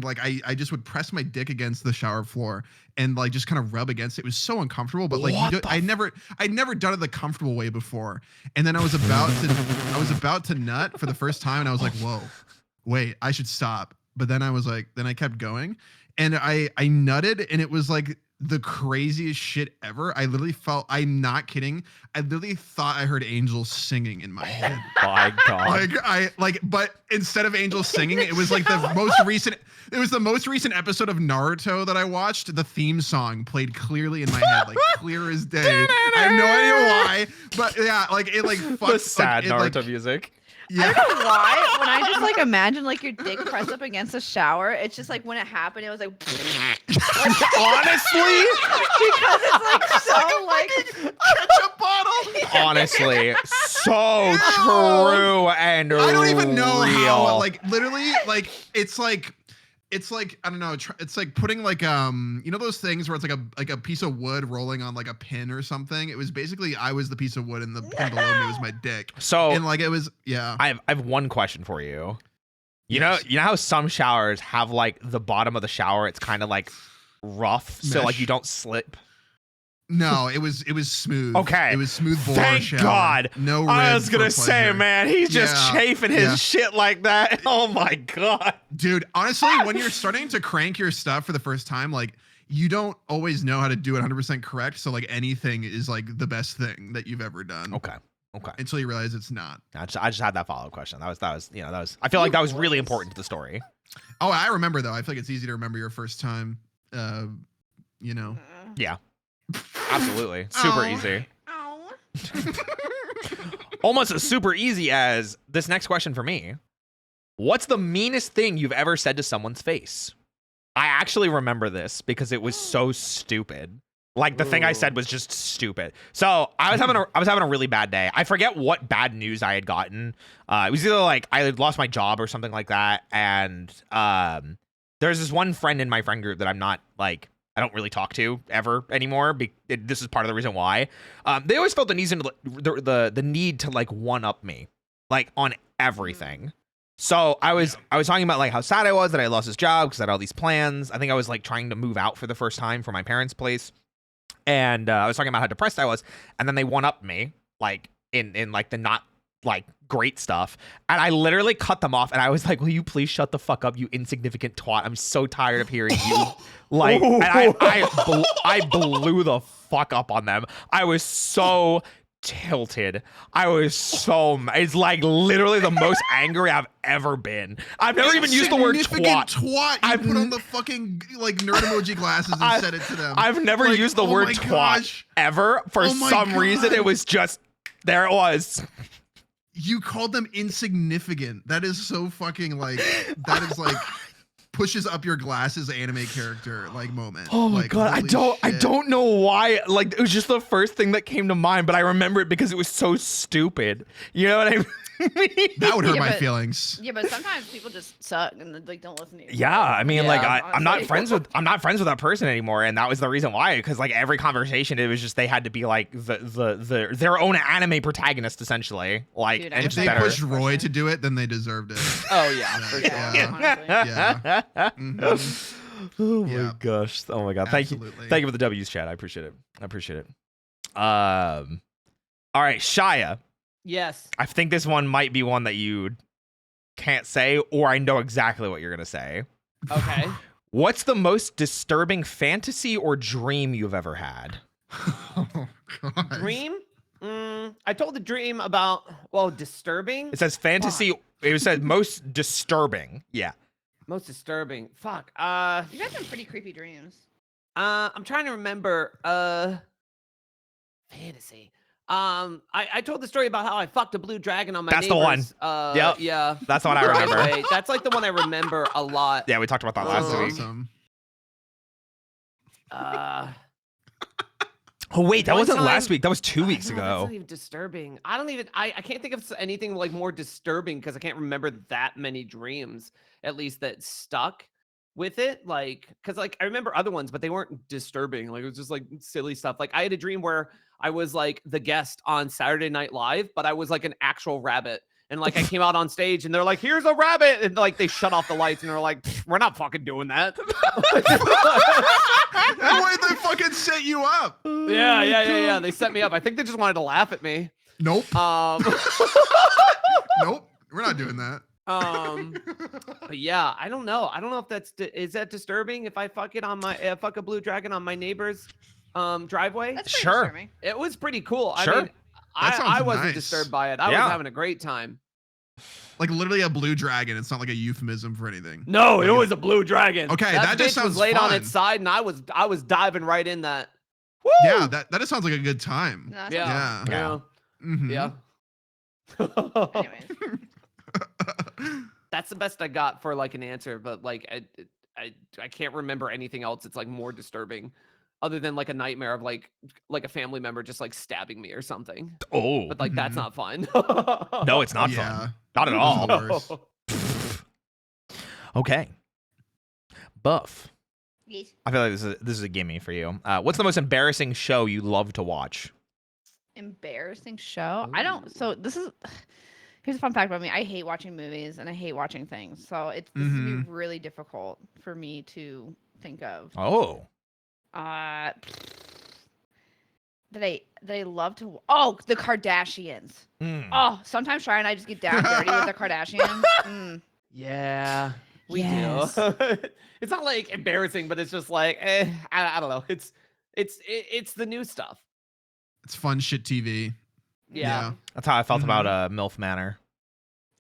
like I just would press my dick against the shower floor and like just kind of rub against it. It was so uncomfortable, but like I'd never done it the comfortable way before. And then I was about to nut for the first time, and I was like, whoa, wait, I should stop. But then I kept going, and I nutted, and it was like the craziest shit ever. I literally felt, I'm not kidding, I literally thought I heard angels singing in my head. My god. But instead of angels singing, it was like the most recent episode of Naruto that I watched. The theme song played clearly in my head, like clear as day. I have no idea why, but yeah, like it like The sad Naruto music. I don't know why. When I just like imagine like your dick pressed up against the shower, it's just like when it happened, it was like Honestly, because it's like so like ketchup bottle. honestly, so true and I don't even know real. how. Like literally, like it's like I don't know. It's like putting like you know those things where it's like a piece of wood rolling on like a pin or something. It was basically I was the piece of wood and the pin below me was my dick. So And like it was I have one question for you. You Yes. know how some showers have like the bottom of the shower, it's kind of like rough, so like Mesh. you don't slip. No, it was smooth. Okay. It was smooth bore Thank shower. God. No I rib was gonna for say, pleasure. man, he's just Yeah. chafing his Yeah. shit like that. Oh my god. Dude, honestly, when you're starting to crank your stuff for the first time, like you don't always know how to do it 100% correct. So like anything is like the best thing that you've ever done Okay. until you realize it's not. I just had that follow-up question. That was I feel like that was really important to the story. Oh, I remember though. I feel like it's easy to remember your first time. You know. Yeah. Absolutely. Super Oh. easy. Ow. Almost as super easy as this next question for me. What's the meanest thing you've ever said to someone's face? I actually remember this because it was so stupid. Like the thing I said was just stupid. So I was having a really bad day. I forget what bad news I had gotten. It was either like I had lost my job or something like that. And there's this one friend in my friend group that I'm not like I don't really talk to ever anymore. This is part of the reason why. They always felt the need to like one up me, like on everything. So I was talking about like how sad I was that I lost this job because I had all these plans. I think I was like trying to move out for the first time from my parents' place, and I was talking about how depressed I was. And then they one up me like in like the not like great stuff, and I literally cut them off. And I was like, "Will you please shut the fuck up, you insignificant twat? I'm so tired of hearing you." Like, and I blew the fuck up on them. I was so tilted. I was so it's like literally the most angry I've ever been. I've never even used the word Insignificant twat. You put on the fucking like nerd emoji glasses and said it to them. I've never Like, used the oh word my twat gosh. ever. For Oh my some reason, God. it was just there. It was. You called them insignificant. That is so fucking like that is like pushes up your glasses anime character like moment. Oh my Like, god, holy I shit. don't know why. Like it was just the first thing that came to mind, but I remember it because it was so stupid. You know what I mean? That would hurt Yeah, my but- feelings. Yeah, but sometimes people just suck and like don't listen to you. Yeah, I mean, like Yeah, I'm not honestly. friends with that person anymore, and that was the reason why. Because like every conversation, it was just they had to be like their own anime protagonist essentially. Like Dude, and I If just they better. pushed Roy to do it, then they deserved it. Oh yeah, for sure. Yeah, honestly. Mhm. Oh my Yeah. gosh! Oh my god! Thank you for the W's, chat. I appreciate it. All right, Shia. Yes. I think this one might be one that you can't say, or I know exactly what you're gonna say. Okay. What's the most disturbing fantasy or dream you've ever had? Oh, gosh. Dream? I told the dream about, disturbing. It says fantasy. It says most disturbing. Yeah. Most disturbing. Fuck. You got some pretty creepy dreams. I'm trying to remember. Fantasy. I told the story about how I fucked a blue dragon on my That's the one. neighbor's, Yep. Yeah. That's the one I remember. driveway. That's like the one I remember a lot. Yeah, we talked about that last That's week. awesome. Oh wait, that One wasn't last time- week. That was 2 weeks That's ago. not even disturbing. I can't think of anything like more disturbing because I can't remember that many dreams, at least that stuck with it. Like, because like I remember other ones, but they weren't disturbing. Like it was just like silly stuff. Like I had a dream where I was like the guest on Saturday Night Live, but I was like an actual rabbit. And like I came out on stage and they're like, here's a rabbit. And like they shut off the lights and they're like, we're not fucking doing that. Why they fucking set you up? Yeah. They set me up. I think they just wanted to laugh at me. Nope. Um, Nope. We're not doing that. but yeah, I don't know. I don't know if is that disturbing if I fuck a blue dragon on my neighbor's driveway. That's pretty Sure. disturbing. It was pretty cool. Sure. I mean, That sounds I wasn't nice. disturbed by it. I Yeah. was having a great time. Like literally a blue dragon. It's not like a euphemism for anything. No, it was a blue dragon. Okay, that that just bitch was sounds laid on fun. its side, and I was diving right in that. Woo! Yeah, that just sounds like a good time. No, that's Yeah. Yeah. Yeah. Mhm. Yeah. Anyways. That's the best I got for like an answer, but like I can't remember anything else. It's like more disturbing, other than like a nightmare of like a family member just like stabbing me or something. Oh. But like that's Mhm. not fun. No, it's not Yeah. fun. Not at Those all. are the worst. Okay. Buff. Yes. I feel like this is a gimme for you. What's the most embarrassing show you love to watch? Embarrassing show. I don't. So this is. Here's a fun fact about me. I hate watching movies and I hate watching things. So this would be really difficult for me to think of. Oh. That I love to. Oh, the Kardashians. Mm. Oh, sometimes Shai and I just get down dirty with the Kardashians. Yeah, we Yes. do. It's not like embarrassing, but it's just like I don't know. It's the new stuff. It's fun shit TV. Yeah. That's how I felt Mhm. about MILF Manor.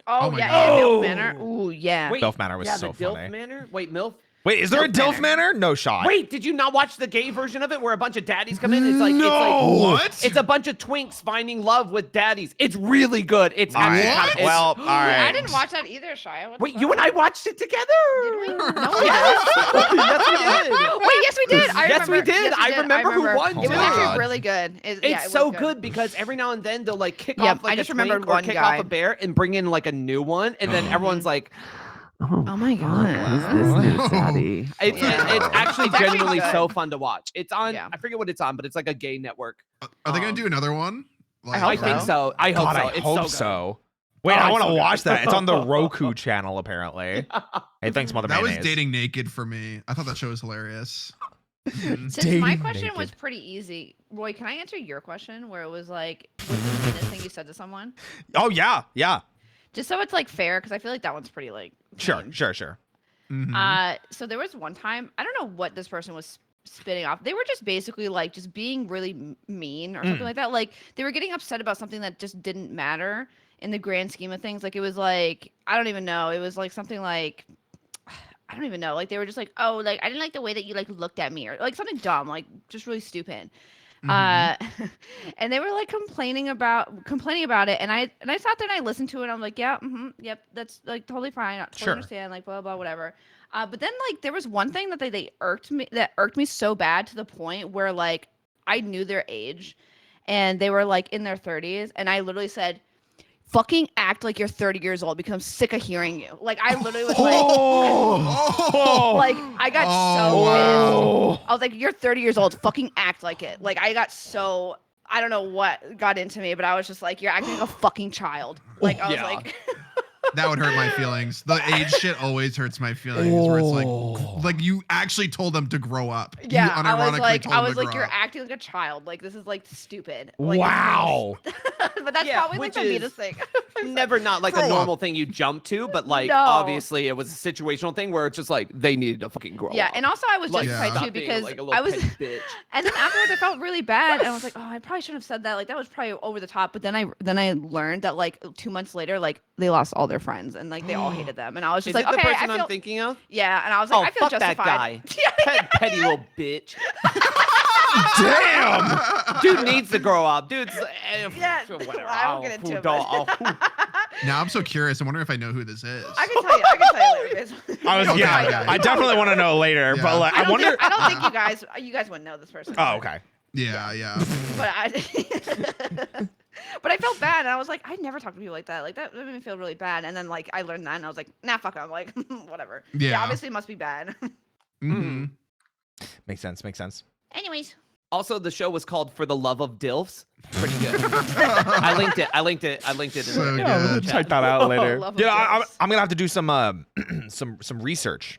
Oh, Oh my yeah, God. yeah, Oh! MILF Manor. Ooh, yeah. Wait, MILF Manor was yeah, so the funny. Dilf Manor. Wait, MILF. Wait, is there a Dilf DILF Manor. Manor? No shot. Wait, did you not watch the gay version of it where a bunch of daddies come in? No! What? It's a bunch of twinks finding love with daddies. It's really good. It's All right. actually kinda- Well, all Wait, right. I didn't watch that either, Shia. What the Wait, fuck? you and I watched it together. Did we? No, Yes. Yes, we did. Wait, yes, we did. I Yes, we remember. did. Yes, we I did. remember who won, It was too. actually God. really good. It's Yeah, it was so good because every now and then they'll like kick Yep, off like I just a remembered twink or one kick guy. off a bear and bring in like a new one, and then everyone's like, Oh my god. new daddy? It's Yeah. it's actually It's actually genuinely good. so fun to watch. It's on. Yeah. I forget what it's on, but it's like a gay network. Are they gonna do another one? I hope I think so. so. I hope God, so. I It's hope so. Good. so. Wait, Oh, I it's want so to good. watch that. It's on the Roku channel, apparently. Hey, thanks, Mother That was Mayonnaise. Dating Naked for me. I thought that show was hilarious. Mhm. Since my Dating question was naked. pretty easy, Roy, can I answer your question where it was like, what's the meanest thing you said to someone? Oh, yeah. Yeah. Just so it's like fair, because I feel like that one's pretty like. Sure, mean. sure. Mhm. So there was one time, I don't know what this person was spitting off. They were just basically like just being really mean or something like that. Like they were getting upset about something that just didn't matter in the grand scheme of things. Like it was like, I don't even know. It was like something like, I don't even know. Like they were just like, oh, like I didn't like the way that you like looked at me or like something dumb, like just really stupid. Mhm. And they were like complaining about it, and I sat there and I listened to it. And I'm like, yeah, yep, that's like totally fine. I totally Sure. understand, like blah blah whatever. But then like there was one thing that they irked me so bad to the point where like I knew their age, and they were like in their 30s, and I literally said, fucking act like you're 30 years old because I'm sick of hearing you. Like I literally was like I got so pissed. I was like, you're 30 years old, fucking act like it. Like I got so, I don't know what got into me, but I was just like, you're acting like a fucking child. Like I was like that would hurt my feelings. The age shit always hurts my feelings. Where it's like you actually told them to grow up. Yeah, you I was like, you're up. acting like a child. Like this is like stupid. Like, Wow. But that's probably like the meanest thing. Never not like a normal thing you jump to, but like obviously it was a situational thing where it's just like they needed to fucking grow up. Yeah, and also I was justified too because I was bitch. And then afterwards I felt really bad and I was like, oh, I probably shouldn't have said that. Like that was probably over the top. But then I learned that like 2 months later, like they lost all their friends and like they all hated them. And I was just like, okay, the person I'm thinking of? Yeah, and I was like, I feel fuck justified. That guy. Petty little bitch. Damn. Dude needs to grow up. Dude's whatever. I won't get into it. Now I'm so curious. I wonder if I know who this is. I can tell you later, guys. I definitely want to know later, but like, I wonder. I don't think you guys wouldn't know this person. Oh, okay. Yeah. But I felt bad, and I was like, I never talk to people like that. Like that made me feel really bad. And then like I learned that, and I was like, nah, fuck it. I'm like, whatever. Yeah, obviously it must be bad. Mm-hmm. Makes sense. Anyways. Also, the show was called For the Love of Dilfs. Pretty good. I linked it. So We'll good. check that out later. I'm gonna have to do some research.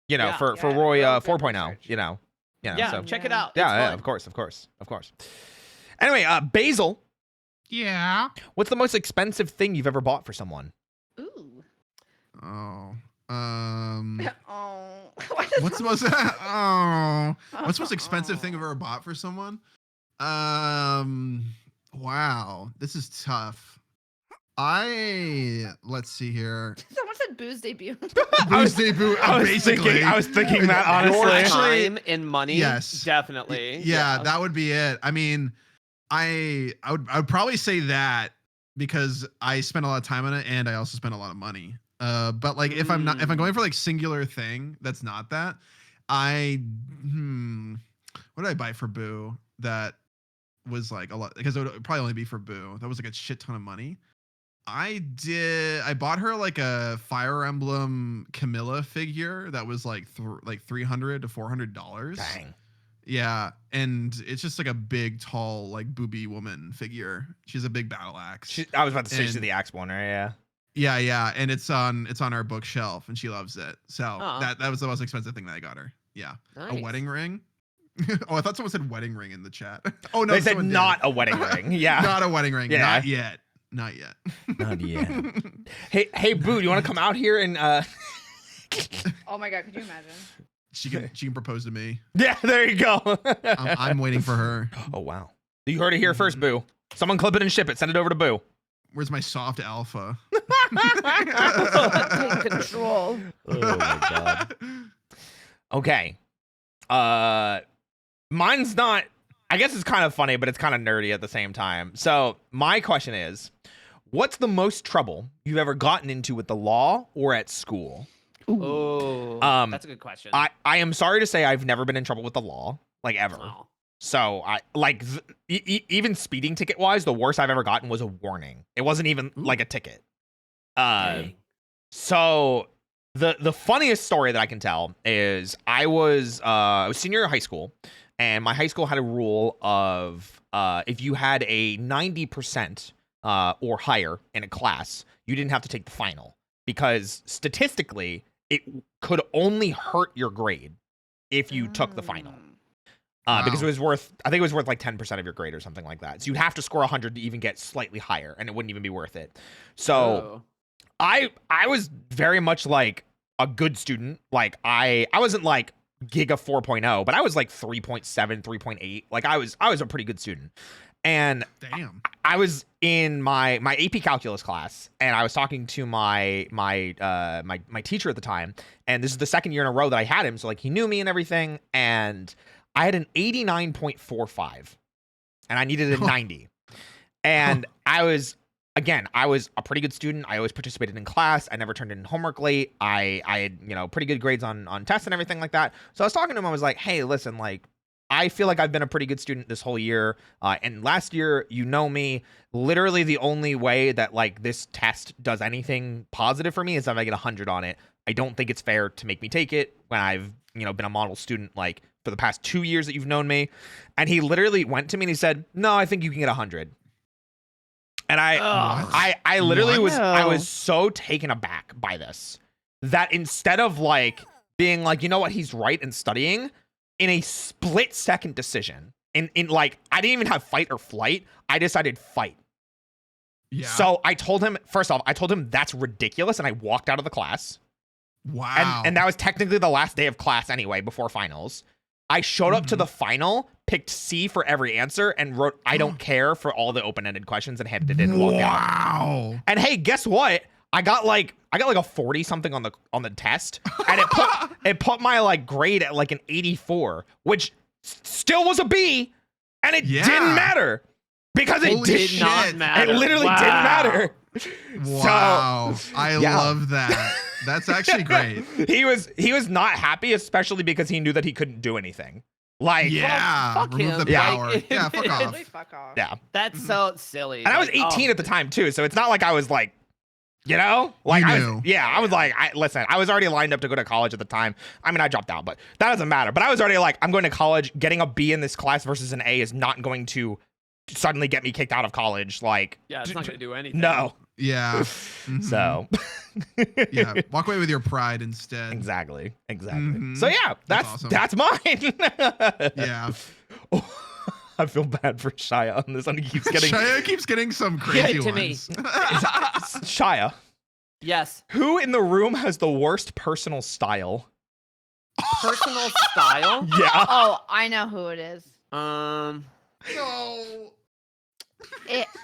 You know, for Yeah, Roy real good 4.0. research. You know. Yeah, So check it out. yeah, It's fun. of course. Anyway, Basil, Yeah. what's the most expensive thing you've ever bought for someone? Ooh. Oh. Oh. What's the most what's the most expensive thing I've ever bought for someone? Wow, this is tough. Let's see here. Someone said booze debut. Booze debut. I was thinking that honestly. Your Actually, time and money. yes. Definitely. Yeah, that would be it. I mean, I would probably say that because I spent a lot of time on it and I also spent a lot of money. But like if I'm going for like singular thing that's not that, what did I buy for Boo that was like a lot, because it would probably only be for Boo. That was like a shit ton of money. I bought her like a Fire Emblem Camilla figure that was like $300 to $400. Dang. Yeah, and it's just like a big, tall, like booby woman figure. She's a big battle axe. I was about to say she's And- the axe one, right? Yeah. Yeah, and it's on our bookshelf, and she loves it. So Aw. that was the most expensive thing that I got her. Yeah, a Nice. wedding ring. Oh, I thought someone said wedding ring in the chat. Oh no, They said someone did. not a wedding ring. Yeah. Not a wedding ring. Yeah. Not yet. Not yet. Not yet. Hey, Boo, do you want to come out here and Oh my god, could you imagine? She can propose to me. Yeah, there you go. I'm waiting for her. Oh wow. You heard it here first, Boo. Someone clip it and ship it. Send it over to Boo. Where's my soft alpha? Take control. Oh my god. Okay. Mine's not, I guess it's kind of funny, but it's kind of nerdy at the same time. So my question is, what's the most trouble you've ever gotten into with the law or at school? Oh, that's a good question. I am sorry to say I've never been in trouble with the law, like ever. Oh. So I like even speeding ticket wise, the worst I've ever gotten was a warning. It wasn't even like a ticket. Dang. So the funniest story that I can tell is I was senior year of high school, and my high school had a rule of if you had a 90% or higher in a class, you didn't have to take the final, because statistically it could only hurt your grade if you took the final. Because it was worth, I think it was worth like 10% of your grade or something like that. So you'd have to score 100 to even get slightly higher, and it wouldn't even be worth it. So I was very much like a good student. Like I wasn't like Giga 4.0, but I was like 3.7, 3.8. Like I was a pretty good student. And Damn. I was in my AP calculus class, and I was talking to my teacher at the time, and this is the second year in a row that I had him, so like he knew me and everything, and I had an 89.45, and I needed a 90. And I was a pretty good student. I always participated in class. I never turned in homework late. I had, pretty good grades on tests and everything like that. So I was talking to him. I was like, hey, listen, like, I feel like I've been a pretty good student this whole year. And last year, you know me, literally the only way that like this test does anything positive for me is if I get 100 on it. I don't think it's fair to make me take it when I've, you know, been a model student like for the past 2 years that you've known me. And he literally went to me and he said, "No, I think you can get 100." And I literally I was so taken aback by this that instead of like being like, you know what, he's right in studying, in a split-second decision, in like I didn't even have fight or flight, I decided fight. Yeah. So I told him, first off, I told him that's ridiculous, and I walked out of the class. Wow. And that was technically the last day of class anyway, before finals. I showed up to the final, picked C for every answer, and wrote "I don't care" for all the open-ended questions and handed it in and walked out. Wow. And hey, guess what? I got like a 40 something on the test, and it put my like grade at like an 84, which still was a B, and it didn't matter because it did not matter. It literally didn't matter. Wow. So, I love that. That's actually great. He was not happy, especially because he knew that he couldn't do anything. Like, fuck remove him. the power. Yeah, fuck off. Really fuck off. Yeah. That's so silly. And I was 18 at the time too, so it's not like I was like, you know, like I was like, listen, I was already lined up to go to college at the time. I mean, I dropped out, but that doesn't matter. But I was already like, I'm going to college. Getting a B in this class versus an A is not going to suddenly get me kicked out of college. Like, yeah, it's not gonna do anything. No. Yeah. So yeah, walk away with your pride instead. Exactly. So yeah, that's mine. Yeah. I feel bad for Shia on this one. He keeps getting Shia keeps getting some crazy to ones. me. Shia, Yes. who in the room has the worst personal style? Personal style? Yeah. Oh, I know who it is. No.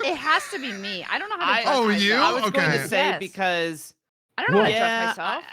It has to be me. I don't know how to dress Oh, myself. you? I was going Okay. to say Yes. because I don't know how to yeah, dress myself.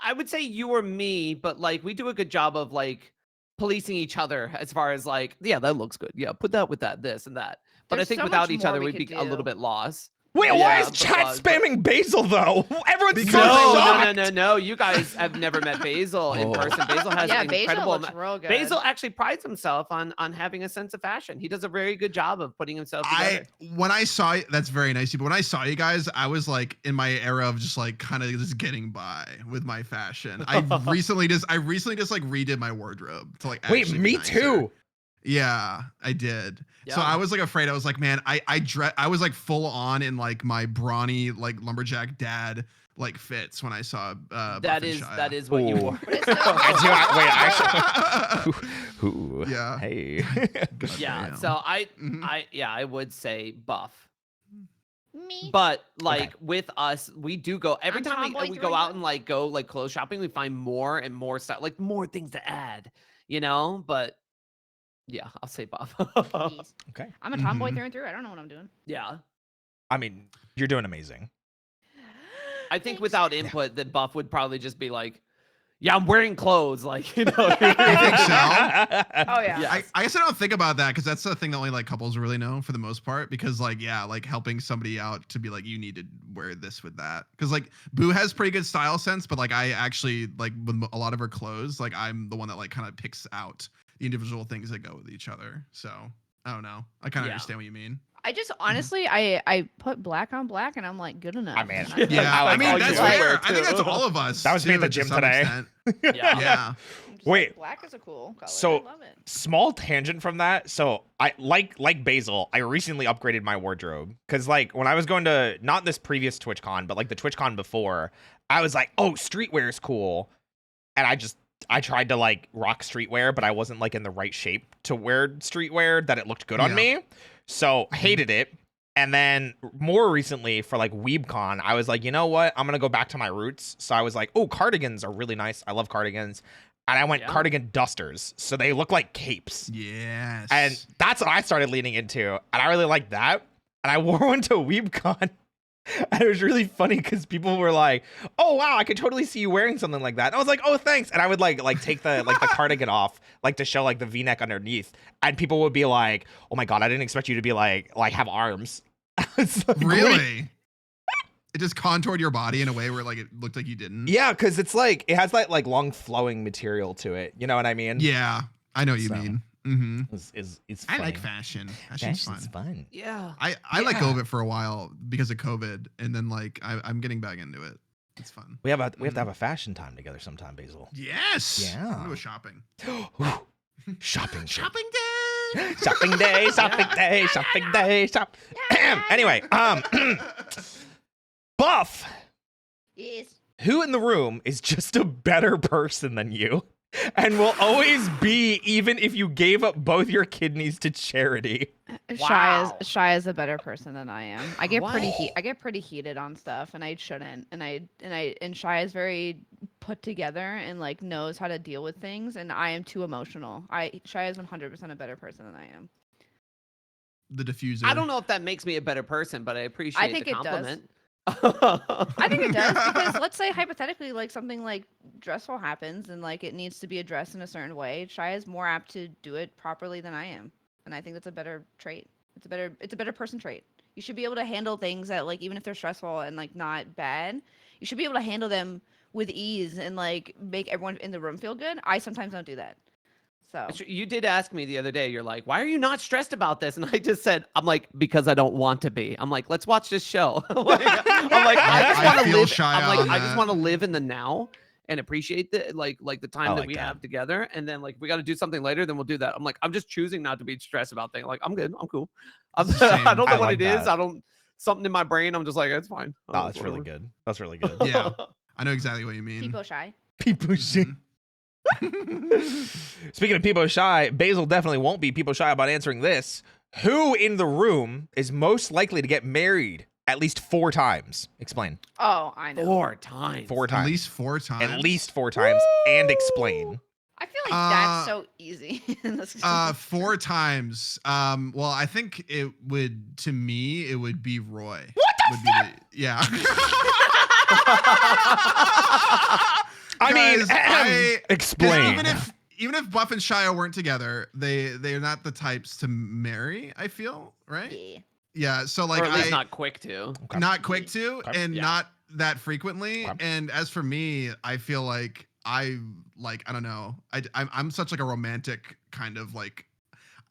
I would say you or me, but like we do a good job of like policing each other as far as like, yeah, that looks good. Yeah, put that with that, this and that. But There's I think so without much each more other, we we'd be could a little do. bit lost. Wait, why Yeah, is but chat like- spamming Basil though? Everyone's Because- so No, shocked. no. You guys have never met Basil in person. Basil has Yeah, an Basil incredible. looks real good. Basil actually prides himself on having a sense of fashion. He does a very good job of putting himself together. When I saw it, that's very nice. But when I saw you guys, I was like in my era of just like kind of just getting by with my fashion. I recently just like redid my wardrobe to like. Wait, actually be me nicer. too. Yeah, I did. So Yeah. I was like afraid. I was like, man, I was like full on in like my brawny like lumberjack dad like fits when I saw That is what you Ooh. wore. Ooh. Yeah. Hey. Yeah. Damn. So Mhm. I would say buff. Me. But like with us, we do go every I'm time tomboy we go throwing out up. and like go like clothes shopping, we find more and more stuff, like more things to add, you know. But yeah, I'll say buff. Jeez. Okay. I'm a tomboy Mhm. through and through. I don't know what I'm doing. Yeah, I mean, you're doing amazing. I think Thanks. without input, that buff would probably just be like, yeah, I'm wearing clothes, like you know. You think so? Oh yeah. Yeah. I guess I don't think about that because that's the thing that only like couples really know for the most part. Because like like helping somebody out to be like you need to wear this with that. Because like Boo has pretty good style sense, but like I actually like with a lot of her clothes, like I'm the one that like kind of picks out the individual things that go with each other. So I don't know. I kind of Yeah. understand what you mean. I just honestly, I put black on black, and I'm like good enough. I mean, And I'm Yeah, I I like mean all that's you wear fair. I too. think that's all of us. That was me at too, the to gym some today. extent. Yeah. Yeah. just Wait. like, black is a cool color. So- I love it. Small tangent from that. So I like Basil, I recently upgraded my wardrobe because like when I was going to not this previous TwitchCon, but like the TwitchCon before, I was like, oh, streetwear is cool, and I tried to like rock streetwear, but I wasn't like in the right shape to wear streetwear that it looked good on Yeah. me, so I hated it. And then more recently for like WeebCon, I was like, you know what? I'm gonna go back to my roots. So I was like, oh, cardigans are really nice. I love cardigans. And I went Yeah. cardigan dusters. So they look like capes. Yes. And that's what I started leaning into. And I really liked that. And I wore one to WeebCon. And it was really funny because people were like, oh wow, I could totally see you wearing something like that. And I was like, oh thanks. And I would like take the the cardigan off, like to show like the V-neck underneath. And people would be like, oh my god, I didn't expect you to be like have arms. It's like, what do you- really, it just contoured your body in a way where like it looked like you didn't. Yeah, because it's like it has that like long flowing material to it. You know what I mean? Yeah. I know what you So, mean. Mm-hmm. It's I funny. like fashion. Fashion's Fashion's fun. fun. Yeah. I let go of it for a while because of COVID, and then like I'm getting back into it. It's fun. We have to have a fashion time together sometime, Basil. Yes. Yeah. I'm go shopping. Shopping. Shopping day. Shopping day. Shopping day. Shopping day. Shop. Anyway, Buff. Yes. Who in the room is just a better person than you and will always be even if you gave up both your kidneys to charity? Wow. Shy is a better person than I am. I get What? I get pretty heated on stuff, and I shouldn't. And Shy is very put together and like knows how to deal with things, and I am too emotional. Shy is 100% a better person than I am. The diffuser. I don't know if that makes me a better person, but I appreciate think the it does. compliment. I think it does because let's say hypothetically like something like stressful happens and like it needs to be addressed in a certain way. Shy is more apt to do it properly than I am, and I think that's a better trait. It's a better person trait. You should be able to handle things that like even if they're stressful and like not bad, you should be able to handle them with ease and like make everyone in the room feel good. I sometimes don't do that. So You did ask me the other day, you're like, why are you not stressed about this? And I just said, I'm like, because I don't want to be. I'm like, let's watch this show. I'm like, I just I want to feel live. shy I'm like, on I just that. want to live in the now and appreciate the the time that like we that. have together. And then like, we got to do something later, then we'll do that. I'm like, I'm just choosing not to be stressed about things. Like, I'm good. I'm cool. Same. I don't know I what like it is. that. I don't, something in my brain. I'm just like, it's fine. Oh, that's really good. That's really good. Yeah. I know exactly what you mean. people shy. People shy. Speaking of people shy, Basil definitely won't be people shy about answering this. Who in the room is most likely to get married at least 4 times? Explain. Oh, I know. 4 times. 4 At times. least 4 times. At least 4 times. And explain. I feel like that's so easy. 4 times. Well, I think it would be Roy. What the fuck? Yeah. I mean, Guys, explain. even if Buff and Shia weren't together, they're not the types to marry, I feel, right? Yeah. Yeah, so like or at least not quick to. Okay. not quick to Okay. and Yeah. not that frequently. Okay. And as for me, I feel like I don't know. I'm such like a romantic kind of like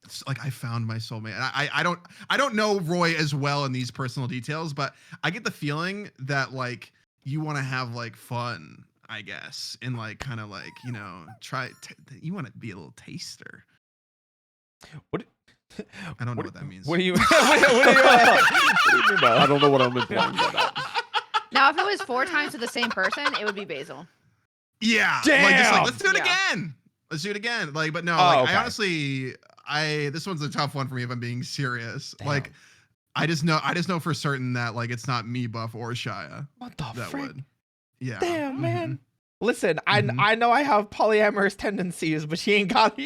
it's like I found my soulmate. And I don't know Roy as well in these personal details, but I get the feeling that like you want to have like fun, I guess, and like kind of like, you know, you want to be a little taster. What? I don't know what that means. What do you? what do you mean by I don't know what I'm implying by that. Now, if it was 4 times to the same person, it would be Basil. Yeah. Like, just Damn! like, let's do it Yeah. again. Let's do it again. Like, but no, Oh, like, okay. I honestly, this one's a tough one for me if I'm being serious. Damn. Like, I just know for certain that like it's not me, Buff, or Shia What the that frick? would. Yeah. Damn, Mhm. man. Listen, Mhm. I know I have polyamorous tendencies, but she ain't got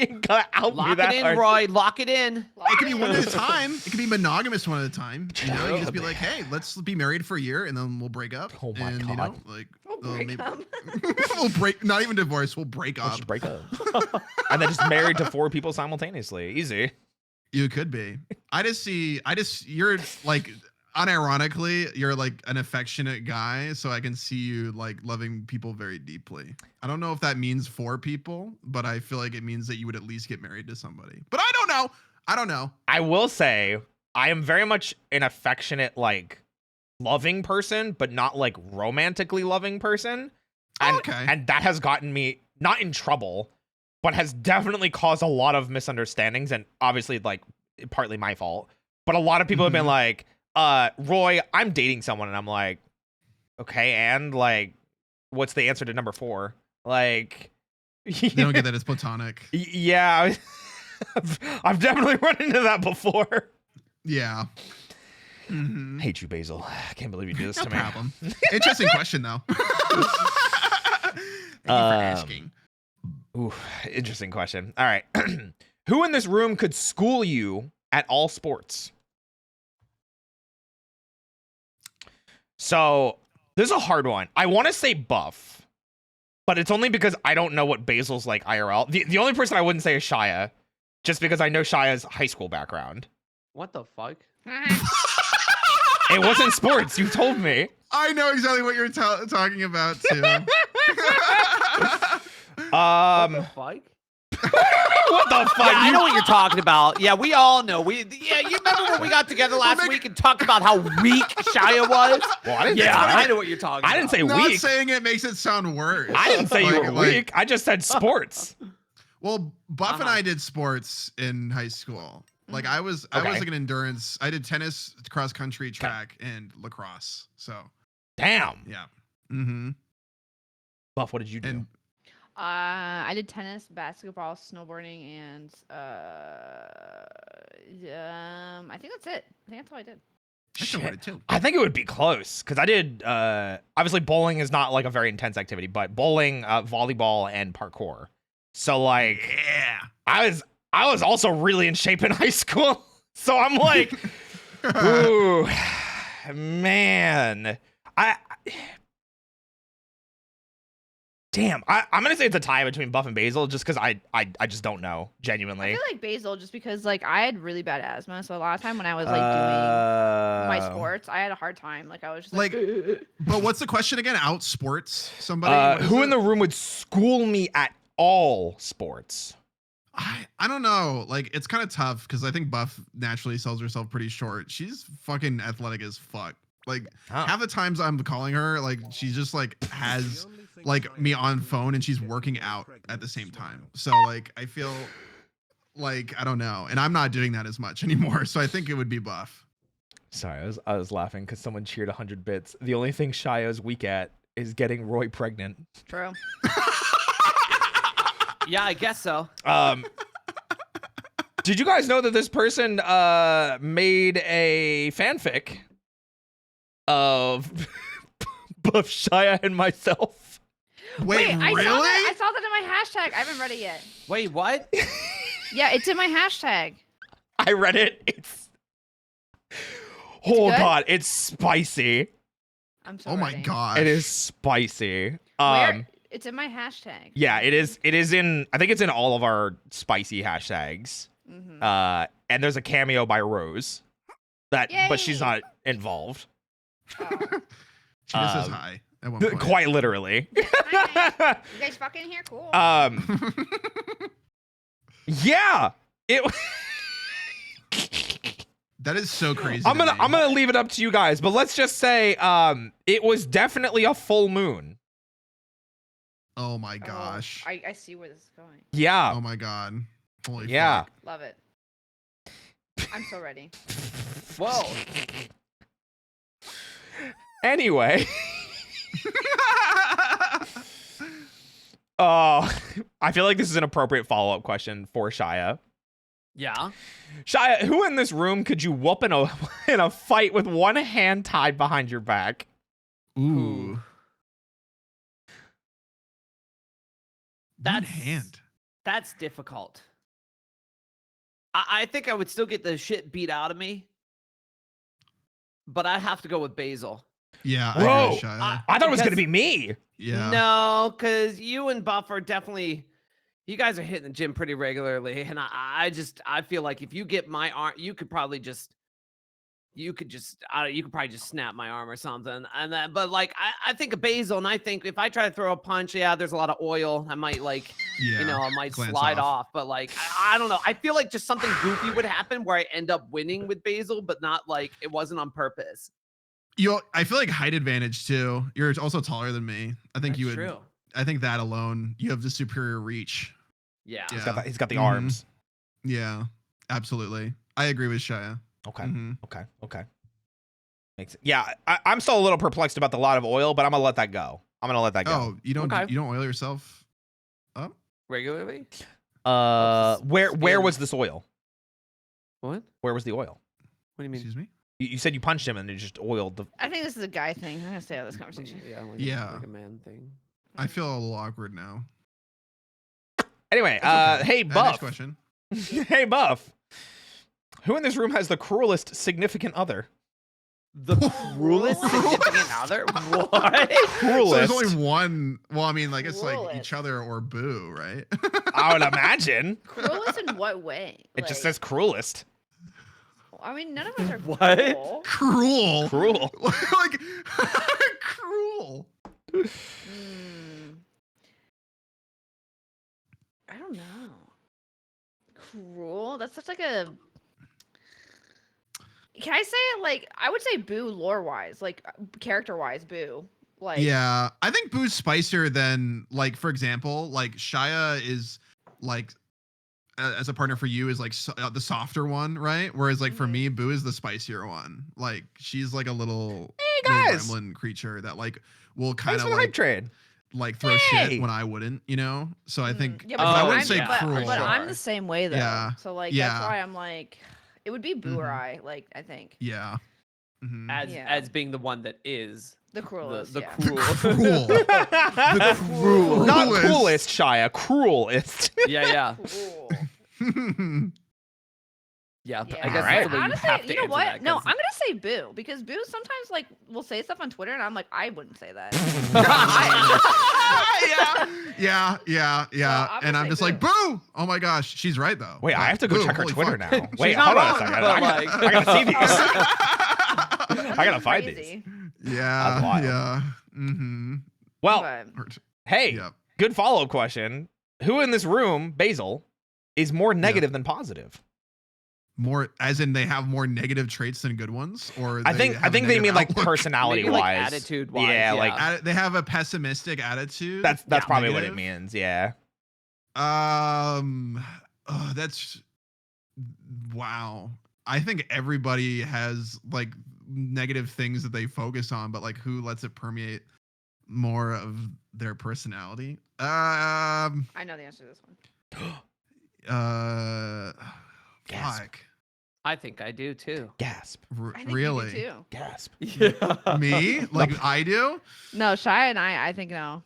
out me Lock that it in, hard. Roy. Lock it in. It could be one at a time. It could be monogamous one at a time. You know, you Oh, just be man. like, hey, let's be married for a year and then we'll break up. Oh my and, You know, God. like We'll maybe- break up. we'll break. Not even divorce. We'll break Let's up. just break up. And then just married to 4 people simultaneously. Easy. You could be. You're like, unironically, you're like an affectionate guy, so I can see you like loving people very deeply. I don't know if that means 4 people, but I feel like it means that you would at least get married to somebody. But I don't know. I will say I am very much an affectionate, like, loving person, but not like romantically loving person. And, Okay. and that has gotten me not in trouble, but has definitely caused a lot of misunderstandings, and obviously like partly my fault. But a lot of people have been like, Roy, I'm dating someone, and I'm like, okay, and like, what's the answer to number 4? Like, They don't get that it's platonic. yeah, I've definitely run into that before. Yeah. Mhm. Hate you, Basil. I can't believe you do this No to me. problem. Interesting question though. Thank you for asking. Ooh, interesting question. All right. Who in this room could school you at all sports? So this is a hard one. I want to say Buff, but it's only because I don't know what Basil's like IRL. The only person I wouldn't say is Shia, just because I know Shia's high school background. What the fuck? It wasn't sports. You told me. I know exactly what you're talking about too. What the fuck? What the fuck? Yeah, I know what you're talking about. Yeah, we all know. You remember when we got together last week and talked about how weak Shia was? Well, I didn't Yeah, say I know what you're talking about. I didn't say Not weak. saying it makes it sound worse. I didn't say you were weak. I just said sports. Well, Buff and I did sports in high school. Like I was like an endurance. I did tennis, cross country, track, and lacrosse. So Damn. yeah. Mm-hmm. Buff, what did you do? And I did tennis, basketball, snowboarding, and I think that's it. I think that's all I did. I snowboarded too. I think it would be close because I did. Obviously, bowling is not like a very intense activity, but bowling, volleyball, and parkour. So like, Yeah. I was also really in shape in high school. So I'm like, ooh, man, damn, I'm gonna say it's a tie between Buff and Basil just because I just don't know I genuinely. feel like Basil just because like I had really bad asthma, so a lot of time when I was like doing my sports, I had a hard time. Like I was just like But what's the question again? Out sports somebody? What is Who it? in the room would school me at all sports? I don't know. Like it's kind of tough because I think Buff naturally sells herself pretty short. She's fucking athletic as fuck. Like half the times I'm calling her, like she just like has like me on phone and she's working out at the same time. So like I feel like I don't know, and I'm not doing that as much anymore. So I think it would be Buff. Sorry, I was laughing because someone cheered 100 bits. The only thing Shia's weak at is getting Roy pregnant. true. Yeah, I guess so. Did you guys know that this person made a fanfic of both Shia and myself? Wait, I really? saw that in my hashtag. I haven't read it yet. Wait, what? Yeah, it's in my hashtag. I read it. Oh good? god, it's spicy. I'm so Oh my ready. gosh. It is spicy. Where? It's in my hashtag. Yeah, it is in, I think it's in all of our spicy hashtags. Mm-hmm. And there's a cameo by Rose. But she's Yay! not involved. Oh. She just says hi at one point. Quite literally. Hi. You guys fucking here? Cool. Yeah. It That is so crazy. I'm gonna leave it up to you guys, but let's just say it was definitely a full moon. Oh my gosh. I see where this is going. Yeah. Oh my god. Holy Yeah. fuck. Love it. I'm so ready. Whoa. Anyway. I feel like this is an appropriate follow-up question for Shia. Yeah. Shia, who in this room could you whoop in a fight with one hand tied behind your back? Ooh. One That's hand. That's difficult. I think I would still get the shit beat out of me, but I'd have to go with Basil. Yeah. Whoa. I agree, Shia. I thought it was Because- gonna be me. Yeah. No, because you and Buff are definitely, you guys are hitting the gym pretty regularly, and I feel like if you get my arm, you could probably just snap my arm or something. And then, but like I think of Basil, and I think if I try to throw a punch, yeah, there's a lot of oil. I might like, Yeah. I might glance slide off. off. But like, I don't know. I feel like just something goofy would happen where I end up winning with Basil, but not like it wasn't on purpose. I feel like height advantage too. You're also taller than me. I think That's you would. true. I think that alone, you have the superior reach. Yeah. Yeah. He's got the Mhm. arms. Yeah. Absolutely. I agree with Shia. Okay. Mhm. Okay. Makes it. Yeah, I'm still a little perplexed about the lot of oil, but I'm gonna let that go. Oh, you don't Okay. you don't oil yourself up? Regularly? Where was this oil? What? Where was the oil? What do you mean? Excuse me? You said you punched him and it just oiled the. I think this is a guy thing. I'm gonna stay out of this conversation. Yeah. Like a man thing. I feel a little awkward now. Anyway, It's okay. hey Next Buff. question. Hey Buff. Who in this room has the cruelest significant other? The cruelest significant other? What? So Cruelest. there's only one. Well, I mean, like it's like Cruelest. each other or boo, right? I would imagine. Cruelest in what way? It just Like, says cruelest. I mean, none of us are What? cruel. Cruel. Cruel. Like cruel. Hmm. I don't know. cruel. That's such like a. Can I say it like I would say Boo lore wise, like character wise, Boo. Like Yeah, I think Boo's spicier than like, for example, like Shia is like as a partner for you is like the softer one, right? Whereas like for me, Boo is the spicier one. Like she's like a little, little gremlin creature that like will kind of like trade. Like throw shit when I wouldn't, you know. So I think yeah, but I wouldn't say but, cruel. But I'm the same way though. Yeah. So like that's why I'm like, it would be Boo or I. Like I think. Yeah. Mm-hmm. As being the one that is the cruelest. The cruel. Cruel. The cruel. Not coolest, Shia. Cruelest. Yeah. Cool. Yeah, Yeah. I guess Right. that's the way Honestly, you have to you know answer what? that, No, 'cause- I'm gonna say Boo because Boo sometimes like will say stuff on Twitter and I'm like, I wouldn't say that. yeah. I'm And gonna I'm say just Boo. like, Boo! Oh my gosh, she's right though. Wait, I Like, have to go Boo, check her holy Twitter fuck. now. Wait, not hold on a wrong, second. but, I gotta see these. I gotta find Crazy. these. Yeah. That's wild. Yeah. Mm-hmm. Well, But- hey, Yep. good follow-up question. Who in this room, Basil, is more negative than positive? More as in they have more negative traits than good ones, or I they think have a they negative mean like outlook? personality Maybe, like, wise, attitude-wise, Yeah, yeah. like They have a pessimistic attitude. that's probably what it Negative? means. Yeah. That's wow. I think everybody has like negative things that they focus on, but like who lets it permeate more of their personality? I know the answer to this one. Gasp. Fuck. I think I do too. Gasp. I think Really? you do too. Gasp. Yeah. Me? Like I do? No, Shia and I think no.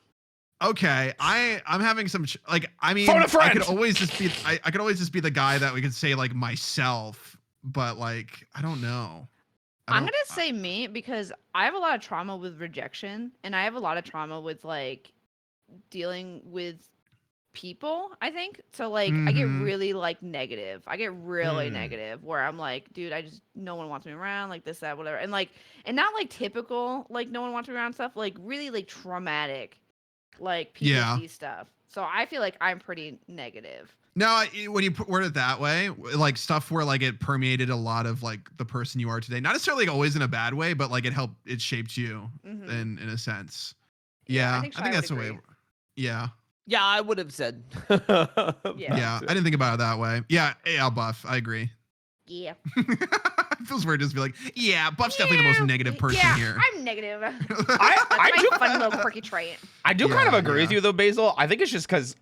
Okay, I'm having some like I mean Phone a I friend! could always just be I could always just be the guy that we could say like myself, but like I don't know. I'm gonna say me because I have a lot of trauma with rejection, and I have a lot of trauma with like dealing with people. I think so. Like I get Mhm. really like negative. I get really Mm. negative where I'm like, dude, no one wants me around. Like this, that, whatever, and not like typical like no one wants me around stuff. Like really like traumatic, like PTSD Yeah. stuff. So I feel like I'm pretty negative. No, when you word it that way, like stuff where like it permeated a lot of like the person you are today. Not necessarily like, always in a bad way, but like it shaped you Mhm. in a sense. Yeah, Yeah, I think I think Shia that's the would way. agree. Yeah, Yeah, I would have said. yeah. I didn't think about it that way. Yeah, Buff. I agree. Yeah. It feels weird just to be like, yeah, Buff's definitely the most negative person yeah, here. I'm negative. That's I my do fun little quirky trait. I do kind of Yeah, agree with yeah. you though, Basil. I think it's just because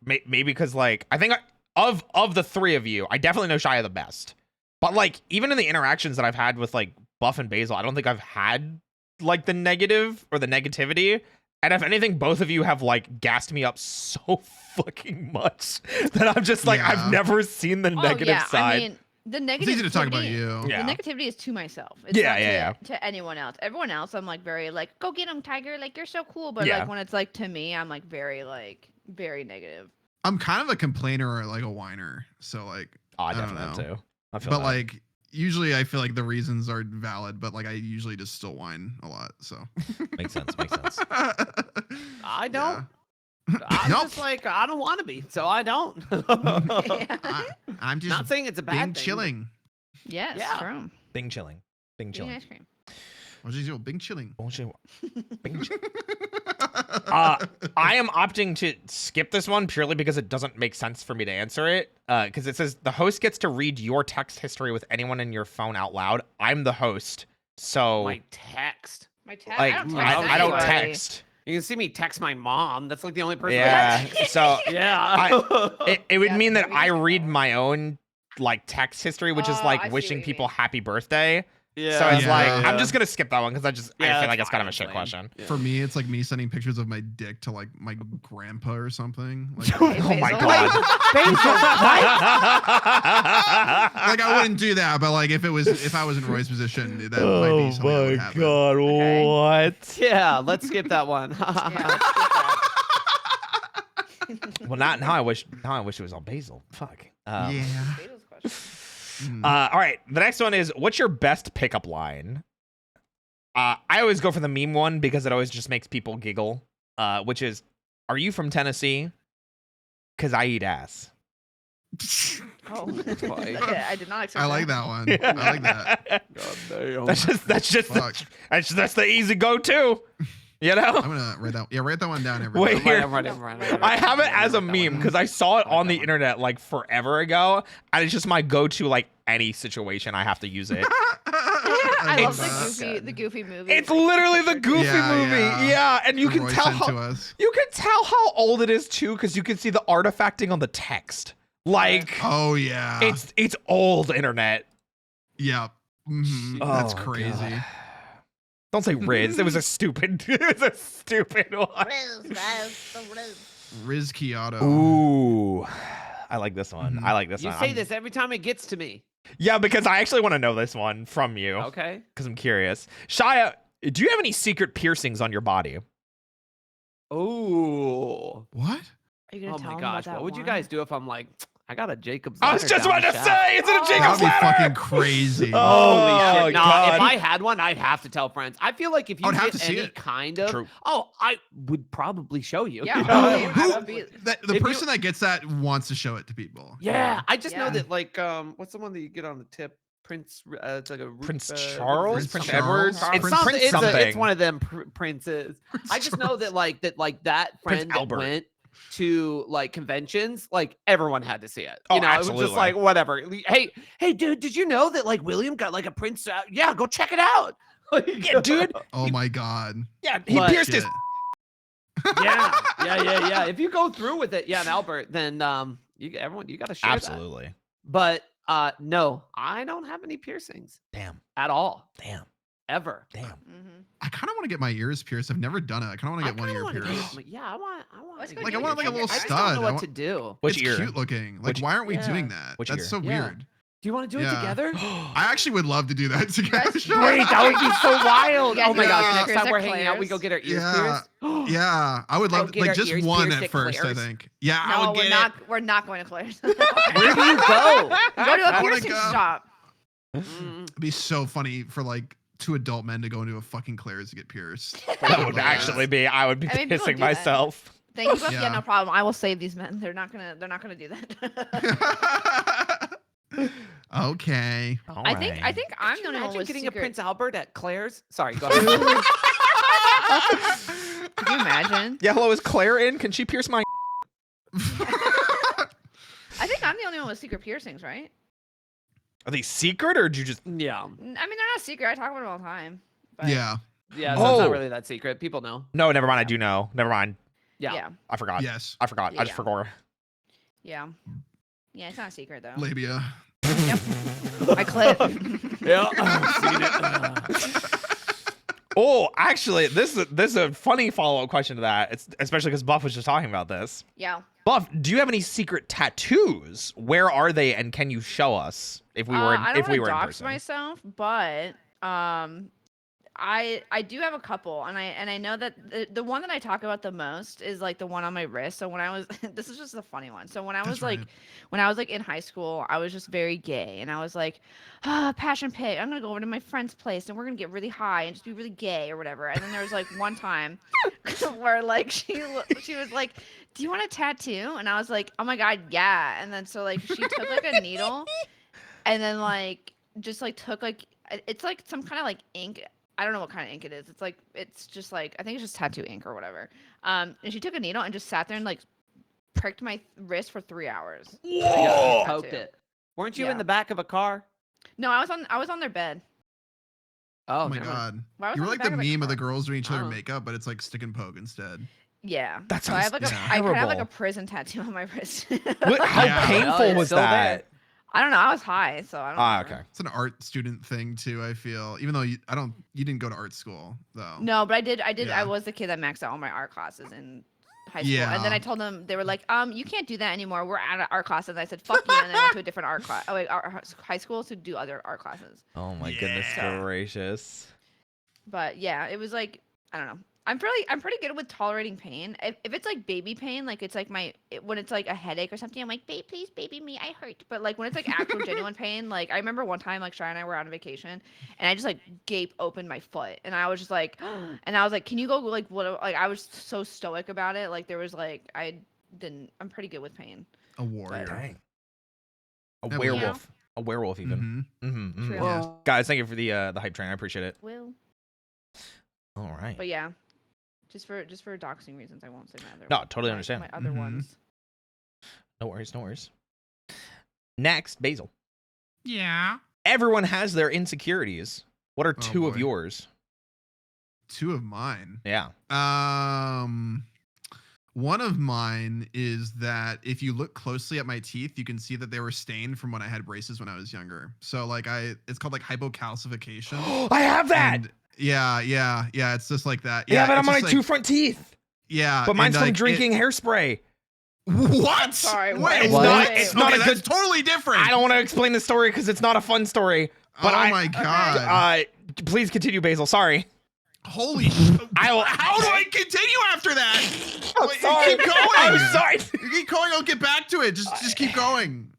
maybe because like I think of the three of you, I definitely know Shia the best. But like even in the interactions that I've had with like Buff and Basil, I don't think I've had like the negative or the negativity. And if anything, both of you have like gassed me up so fucking much that I'm just like Yeah. I've never seen the negative yeah, side. I mean, the negativity. It's easy to talk about you. Yeah. The negativity is to myself. It's Yeah, not yeah, to anyone else. Everyone else, I'm like very like, go get him, Tiger. Like you're so cool. But Yeah. like when it's like to me, I'm like very negative. I'm kind of a complainer or like a whiner. So like, Oh, I don't definitely am know. too. I feel but that. like usually I feel like the reasons are valid, but like I usually just still whine a lot. So makes sense. I don't. Yeah. I'm Nope. just like I don't want to be, so I don't. I'm just Not saying it's a bad being thing. chilling. Yes, Yeah. true. Bing chilling. Bing Eating chilling. ice cream. What's your being chilling? Bing chilling. I am opting to skip this one purely because it doesn't make sense for me to answer it. Because it says the host gets to read your text history with anyone in your phone out loud. I'm the host, so My text. My tab. like I don't anybody. text. You can see me text my mom. That's like the only person. Yeah, so Yeah. it would Yeah, mean that we I don't read know. my own like text history, which is Oh, I like see what wishing you people mean. happy birthday. Yeah. So it's like yeah. I'm just gonna skip that one because I Yeah, feel like that's it's kind of fine, a shit lame. question. Yeah. For me, it's like me sending pictures of my dick to like my grandpa or something. Like, Oh my Basil. god. like I wouldn't do that, but like if I was in Roy's position, that might Oh be something that would happen. Okay. what? Yeah, let's skip that one. Yeah, let's skip that. Well, now I wish it was on Basil. Fuck. Yeah. Basil's question. All right. The next one is, what's your best pickup line? I always go for the meme one because it always just makes people giggle. Which is, are you from Tennessee? Cause I eat ass. Oh, Funny. okay, I did not expect I like that one. I like that. God damn. That's just Fuck. that's the easy go-to. You know? I'm gonna write that. Yeah, write that one down. Wait, Everybody. here. I'm running. I have it as a That meme one. because I saw it I like on the that one. internet like forever ago, and it's just my go-to like any situation I have to use it. I love that. the goofy movie. It's literally the Goofy Yeah, movie, yeah. yeah, and you That can Roy tell sent how to us. old it is too, because you can see the artifacting on the text. Like Oh yeah. it's old internet. Yeah. Mhm. Oh, That's God. crazy. Don't say Riz. It was a stupid. It was a stupid one. Riz Chiato. Ooh, I like this one. Mhm. I like this You one. say this every time it gets to me. Yeah, because I actually want to know this one from you. Okay. Because I'm curious. Shia, do you have any secret piercings on your body? Oh. What? Are you gonna Oh tell my him gosh. about that What would you one? guys do if I'm like, I got a Jacob's I was ladder just down about the to shaft? say, is it a Oh. Jacob's That'd be ladder? fucking crazy. Holy Oh, shit. Nah, God. if I had one, I'd have to tell friends. I feel like if you I would have get to see any it. kind of True. oh, I would probably show you. Yeah, You know? I Who- would be- the If you- person that gets that wants to show it to people. Yeah, I just know Yeah. that like what's the one that you get on the tip? Prince it's like a Prince what is it? Charles? Prince Prince Charles? Edward? Prince- It's Prince it's something. one of them princes. I just know that that Prince friend that Albert. went to like conventions, like everyone had to see it. Oh, You know, it was absolutely. just like whatever. Hey, dude, did you know that like William got like a prince? Yeah, go check it out. Like, Yeah, dude. Oh my god. Yeah, he But- pierced his. Shit. yeah. If you go through with it, yeah, and Albert, then you got to share that. Absolutely. But no, I don't have any piercings Damn. at all, Damn. ever. Damn. Mhm. I kind of want to get my ears pierced. I've never done it. I kind of want to get one kinda ear wanna pierced. get- yeah, I want. Let's to go get Like, I get want your like a little finger- I just don't stud. know I what want- to do. Which it's ear? cute looking. Like, Which- why aren't we yeah. doing that? Which That's ear? so Yeah. weird. Do you want to do it Yeah. together? I actually would love to do that together. guys- Great, that would be so wild. You guys Oh my get gosh, ears next pierced time at we're hanging out, we Claire's? go get our ears Yeah. pierced. Yeah, I would Go love get like our just ears one pierced at at first. Claire's. I think. Yeah, I No, would get we're not going to Claire's. Where do you go? Go to a I wanna piercing go. shop. Mm. It'd be so funny for like two adult men to go into a fucking Claire's to get pierced. That would Like, actually be. I would be I mean, people pissing do that. myself. Thank you, Buff. Yeah, Yeah. no problem. I will save these men. They're not gonna do that. Okay. I think I'm the only one Imagine with getting secret. a Prince Albert at Claire's. Sorry, go ahead. Can you imagine? Yeah, hello, is Claire in? Can she pierce my? I think I'm the only one with secret piercings, right? Are they secret or did you just? Yeah, I mean, they're not secret. I talk about it all the time. But Yeah. yeah. So it's Oh. not really that secret. People know. No, never mind. I do know. Never mind. Yeah. Yeah. I forgot. Yes. I forgot. I just Yeah. forgot. Yeah. Yeah, it's not a secret though. Labia. Yep. I clip. Yeah. Seen it. Oh, actually, this is a funny follow-up question to that. It's especially because Buff was just talking about this. Yeah. Buff, do you have any secret tattoos? Where are they, and can you show us if we were in, I don't if we wanna were in dox person? myself, but I do have a couple, and I know that the one that I talk about the most is like the one on my wrist. So when I was this is just a funny one. So when I was That's like when I was like in high school, I was just very gay, and I was like, passion pig. I'm gonna go over to my friend's place, and we're gonna get really high and just be really gay or whatever. And then there was like one time where like she was like, "Do you want a tattoo?" And I was like, "Oh my god, yeah!" And then so like she took like a needle, and then like just like took like it's like some kind of like ink. I don't know what kind of ink it is. It's just like I think it's just tattoo ink or whatever. And she took a needle and just sat there and like pricked my wrist for 3 hours. Whoa! Poked it. Weren't you Yeah. in the back of a car? No, I was on their bed. Oh my never mind. god. Why was You I were on like the back of meme of the car? girls doing each other Oh. makeup, but it's like stick and poke instead. Yeah. That So I have sounds like I kind of have like a terrible. prison tattoo on my wrist. How Yeah. painful it's was still that? there. I don't know. I was high, so I don't. Ah, remember. okay. It's an art student thing too, I feel. Even though you didn't go to art school though. No, but I did. Yeah. I was the kid that maxed out all my art classes in high school. Yeah. And then I told them, they were like, you can't do that anymore. We're out of art classes. And I said, fuck you. And then I went to a different art class. Oh wait, high school to do other art classes. Oh my goodness Yeah. gracious. But yeah, it was like, I don't know. I'm pretty good with tolerating pain. If it's like baby pain, like it's like when it's like a headache or something, I'm like, babe, please baby me, I hurt. But like when it's like actual genuine pain, like I remember one time like Shai and I were on vacation and I just like gape opened my foot and I was just like, and I was like, can you go like what? Like I was so stoic about it. Like there was like I'm pretty good with pain. A warrior. Dang. A Yeah, werewolf. A werewolf even. Mhm. True. Yeah. Guys, thank you for the hype train. I appreciate it. Will. All right. But yeah, just for doxing reasons, I won't say my other. No, totally my- understand. My other Mhm. ones. No worries. No worries. Next, Basil. Yeah. Everyone has their insecurities. What are Oh, two of boy. yours? Two of mine. Yeah. One of mine is that if you look closely at my teeth, you can see that they were stained from when I had braces when I was younger. So like it's called like hypocalcification. I have that. And yeah. It's just like that. Yeah, but it's I'm on my just two like- front teeth. Yeah, But mine's and, from like, drinking hairspray. What? I'm sorry, Wait, what? it's What? not. It's not okay, a that's good- totally different. I don't want to explain the story because it's not a fun story. But oh I- my god! Please continue, Basil. Sorry. Holy! How do I continue after that? I'm Wait, sorry. Keep going. I'm sorry. You keep going. I'll get back to it. Just keep going.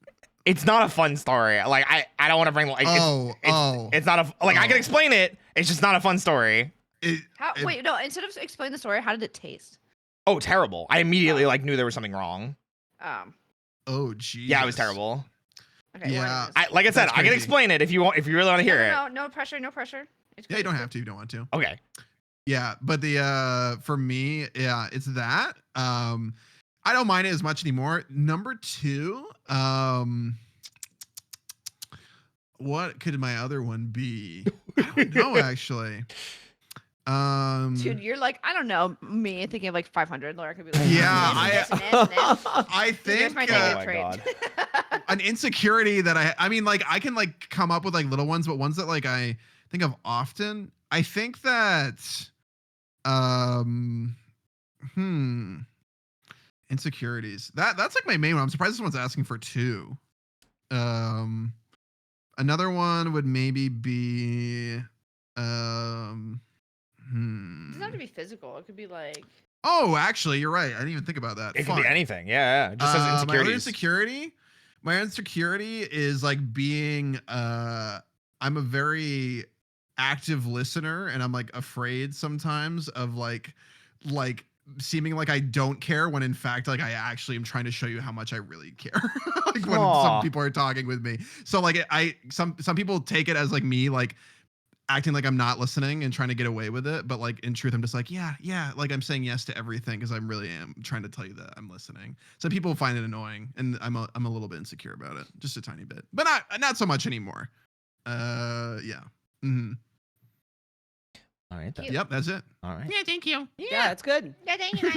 It's not a fun story. Like I don't want to bring like it's not a like I can explain it. It's just not a fun story. Wait, no. Instead of explain the story, how did it taste? Oh, terrible. I immediately like knew there was something wrong. Oh, geez. Yeah, it was terrible. Okay. Yeah. Like I said, That's I can crazy. explain it if you really want to hear it. No pressure. No pressure. Yeah, you don't have to. You don't want to. Okay. Yeah, but the for me, yeah, it's that. I don't mind it as much anymore. Number two, what could my other one be? I don't know actually. Dude, you're like, I don't know, me thinking of like 500. Laura could be like, Yeah, this. I Dude, there's think my Oh negative my trait. an insecurity that I mean, like I can like come up with like little ones, but ones that like I think of often. I think that, insecurities. That's like my main one. I'm surprised this one's asking for two. Another one would maybe be, It doesn't have to be physical. It could be like. Oh, actually, you're right. I didn't even think about that. It could be Fuck. anything. Yeah. It just says My other insecurities. my insecurity is like being I'm a very active listener, and I'm like afraid sometimes of like seeming like I don't care when in fact like I actually am trying to show you how much I really care. Like when Aw. some people are talking with me. So like some people take it as like me like acting like I'm not listening and trying to get away with it, but like in truth I'm just like yeah, like I'm saying yes to everything because I really am trying to tell you that I'm listening. Some people find it annoying, and I'm a little bit insecure about it, just a tiny bit, but not so much anymore. Yeah. Mm-hmm. All right. Then. Cute. Yep, that's it. All right. Yeah, thank you. Yeah, it's good. Yeah, thank you.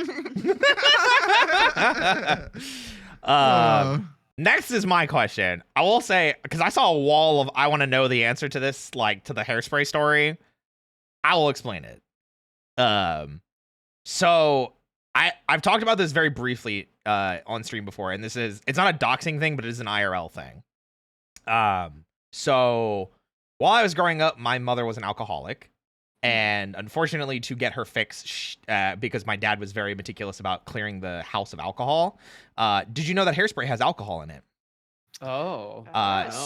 Next is my question. I will say, because I saw a wall of I want to know the answer to this, like to the hairspray story. I will explain it. So I've talked about this very briefly on stream before, and it's not a doxing thing, but it is an IRL thing. So while I was growing up, my mother was an alcoholic. And unfortunately, to get her fix, because my dad was very meticulous about clearing the house of alcohol. Did you know that hairspray has alcohol in it? Oh.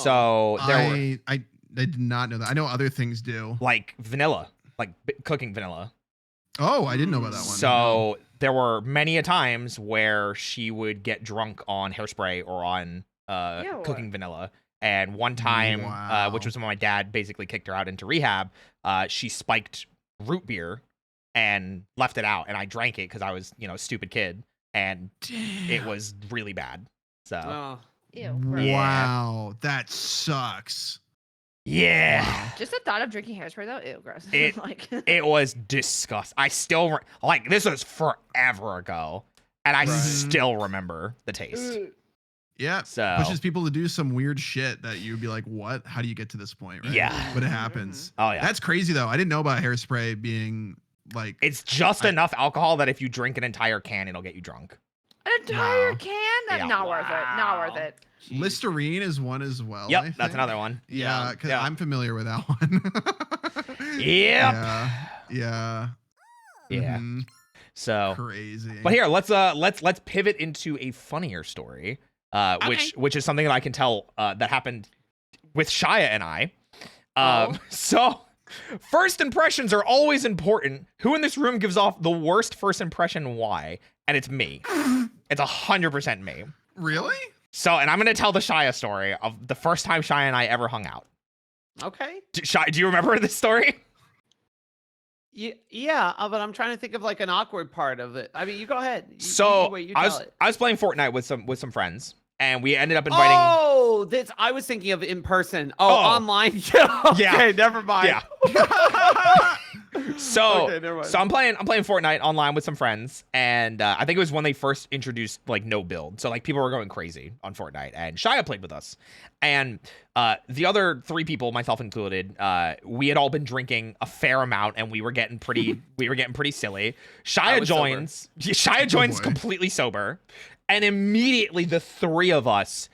So there were I did not know that. I know other things do. like vanilla, like cooking vanilla. Oh, I didn't know about that one. So there were many a times where she would get drunk on hairspray or on Ew. cooking vanilla. And one time, Wow. which was when my dad basically kicked her out into rehab, she spiked root beer and left it out. And I drank it because I was, a stupid kid. And it was really bad. So, Oh. Ew. gross. Wow, that sucks. yeah. Wow. Just the thought of drinking hairspray though, ew, gross. It- like. It was disgusting. I still, like, this was forever ago. And I Right. still remember the taste. Yeah, So, pushes people to do some weird shit that you'd be like, what? How do you get to this point? Right? Yeah. But it happens. oh, yeah. That's crazy though. I didn't know about hairspray being like It's just enough alcohol that if you drink an entire can, it'll get you drunk. An entire Wow. can? That's Yeah. not worth it. Not worth Wow. it. Listerine is one as well. Yep, I that's think. another one. Yeah, because Yeah. I'm familiar with that one. Yep. Yeah. Yeah. Mhm. So, Crazy. but here, let's pivot into a funnier story, which is something that I can tell that happened with Shia and I. So, first impressions are always important. Who in this room gives off the worst first impression? Why? And it's me. It's 100% me. Really? So, and I'm gonna tell the Shia story of the first time Shia and I ever hung out. Okay. Shia, do you remember this story? Yeah, but I'm trying to think of like an awkward part of it. I mean, you go ahead. So wait, you I tell was it. I was playing Fortnite with some friends, and we ended up inviting. Oh, this I was thinking of in person. Oh, Oh. online. Okay, never mind. Yeah. So Okay, never mind. so I'm playing Fortnite online with some friends, and I think it was when they first introduced like no build. So like people were going crazy on Fortnite, and Shia played with us, and the other 3 people, myself included, we had all been drinking a fair amount, and we were getting pretty silly. Shia joins boy. completely sober, and immediately the 3 of us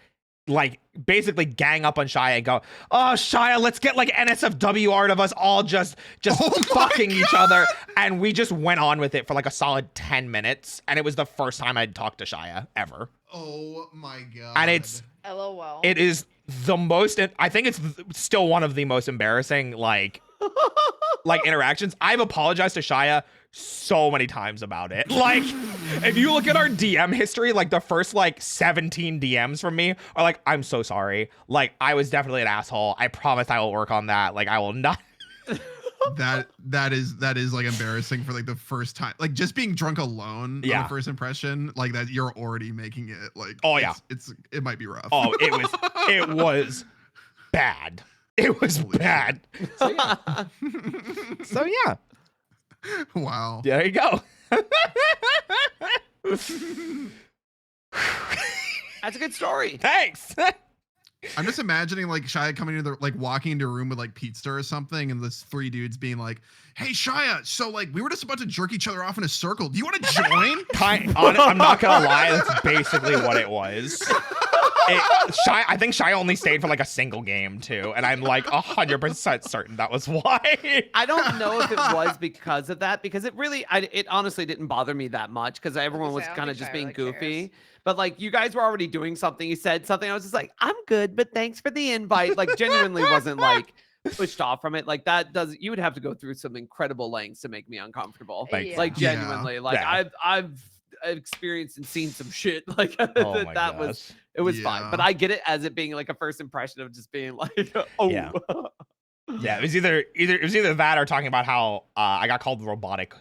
like basically gang up on Shia and go, "Oh, Shia, let's get like NSFW art of us all just fucking each other." And we just went on with it for like a solid 10 minutes, and it was the first time I'd talked to Shia ever. Oh my god. And it is the most, I think it's still one of the most embarrassing like interactions. I've apologized to Shia so many times about it. Like, if you look at our DM history, like the first like 17 DMs from me are like, "I'm so sorry. Like, I was definitely an asshole. I promise I will work on that. Like, I will not." that is like embarrassing for like the first time, like just being drunk alone on Yeah. the first impression, like that you're already making it like, Oh, yeah. it might be rough. Oh, it was bad. It was Holy bad. So yeah. So yeah. Wow. There you go. That's a good story. Thanks. I'm just imagining like Shia coming into like walking into a room with like pizza or something, and this 3 dudes being like, "Hey Shia, so like we were just about to jerk each other off in a circle. Do you want to join?" I'm not gonna lie, that's basically what it was. I think Shia only stayed for like a single game too, and I'm like 100% certain that was why. I don't know if it was because of that, because it honestly didn't bother me that much because everyone was I don't kind of think just Shia being really goofy. cares. But like you guys were already doing something. You said something. I was just like, I'm good, but thanks for the invite. Like genuinely wasn't like pushed off from it. Like you would have to go through some incredible lengths to make me uncomfortable. Thanks. Like Yeah. genuinely. Like Yeah. I've experienced and seen some shit. Like Oh my that was it was fine. Yeah. But I get it as it being like a first impression of just being like, oh Yeah. Yeah, it was either that or talking about how I got called robotic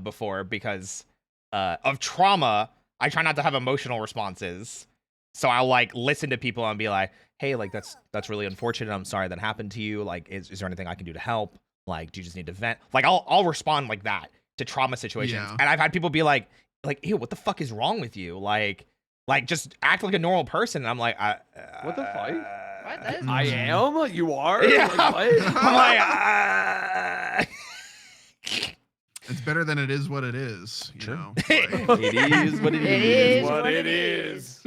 before because of trauma. I try not to have emotional responses, so I'll like listen to people and be like, "Hey, like that's really unfortunate. I'm sorry that happened to you. Like, is there anything I can do to help? Like, do you just need to vent?" Like, I'll respond like that to trauma situations, Yeah. and I've had people be like, "Ew, what the fuck is wrong with you? Like just act like a normal person." And I'm like, What the fuck? What? That is I am? You are? Yeah. Like, what? I'm like, It's better than it is what it is, you Sure. know. It is what it It is. is what it is.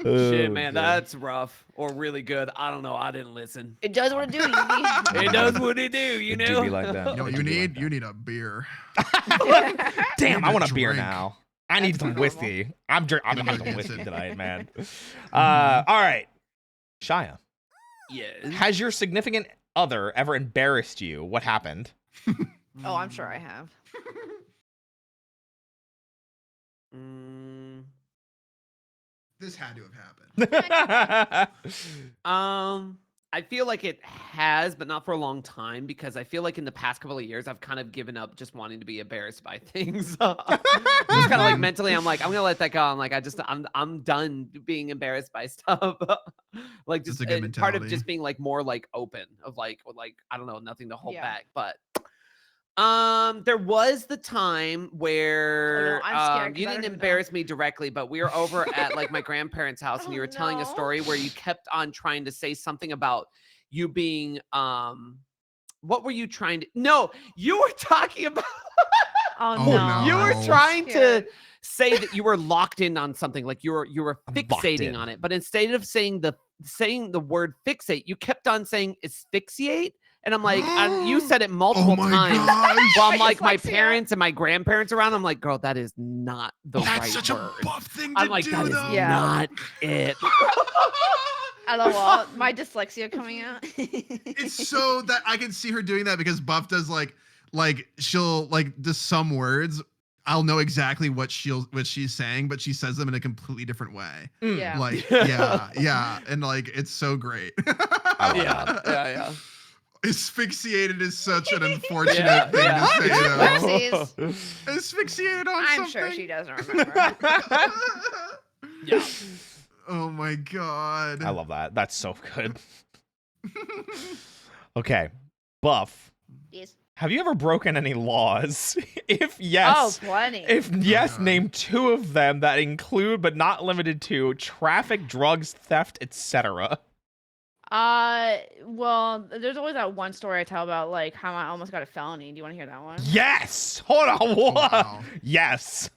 Shit, man, God. that's rough or really good. I don't know. I didn't listen. It does what it do. You It does what it do, you It know? do be like that. You know what It you do be like need? that. You need a beer. Damn, I need want to a beer drink. now. I need That's some normal. whiskey. I'm drinking some Yes. whiskey tonight, man. All right, Shia, Yes. has your significant other ever embarrassed you? What happened? Oh, I'm sure I have. Mm, This had to have happened. I feel like it has, but not for a long time because I feel like in the past couple of years I've kind of given up just wanting to be embarrassed by things. Just kind of like mentally, I'm like, I'm gonna let that go. I'm like, I'm done being embarrassed by stuff. Like That's just a good part of mentality. just being like more like open of like I don't know, nothing to hold Yeah. back. But there was the time where I'm scared 'cause I you don't didn't even know. embarrass me directly, but we were over at like my grandparents' house and you Oh, were telling a no. story where you kept on trying to say something about you being what were you trying to no, you were talking about Oh, Oh, no. you were No. trying to Scared. say that you were locked in on something, like you were Locked in. fixating on it, but instead of saying the word fixate, you kept on saying asphyxiate, and I'm like, you said it multiple Oh my times. gosh. Well, I'm My like my dyslexia. parents and my grandparents around. I'm like, girl, that is not the That's right such word. a buff thing to I'm like, do, that is though. Yeah. not it. LOL. My dyslexia coming out. It's so that I can see her doing that because Buff does like she'll like just some words. I'll know exactly what she's saying, but she says them in a completely different way. Yeah. Like, yeah, and like it's so great. I love Yeah, that. yeah. Asphyxiated is such an unfortunate Yeah, thing yeah. to say. Though. Mercies. Asphyxiated on I'm something. sure she doesn't remember. Yeah. Oh my god. I love that. That's so good. Okay, Buff. Yes. Have you ever broken any laws? If yes, Oh, plenty. if yes, God. name 2 of them that include but not limited to traffic, drugs, theft, etc. Well, there's always that one story I tell about like how I almost got a felony. Do you want to hear that one? Yes. Hold on. What? Wow. Yes.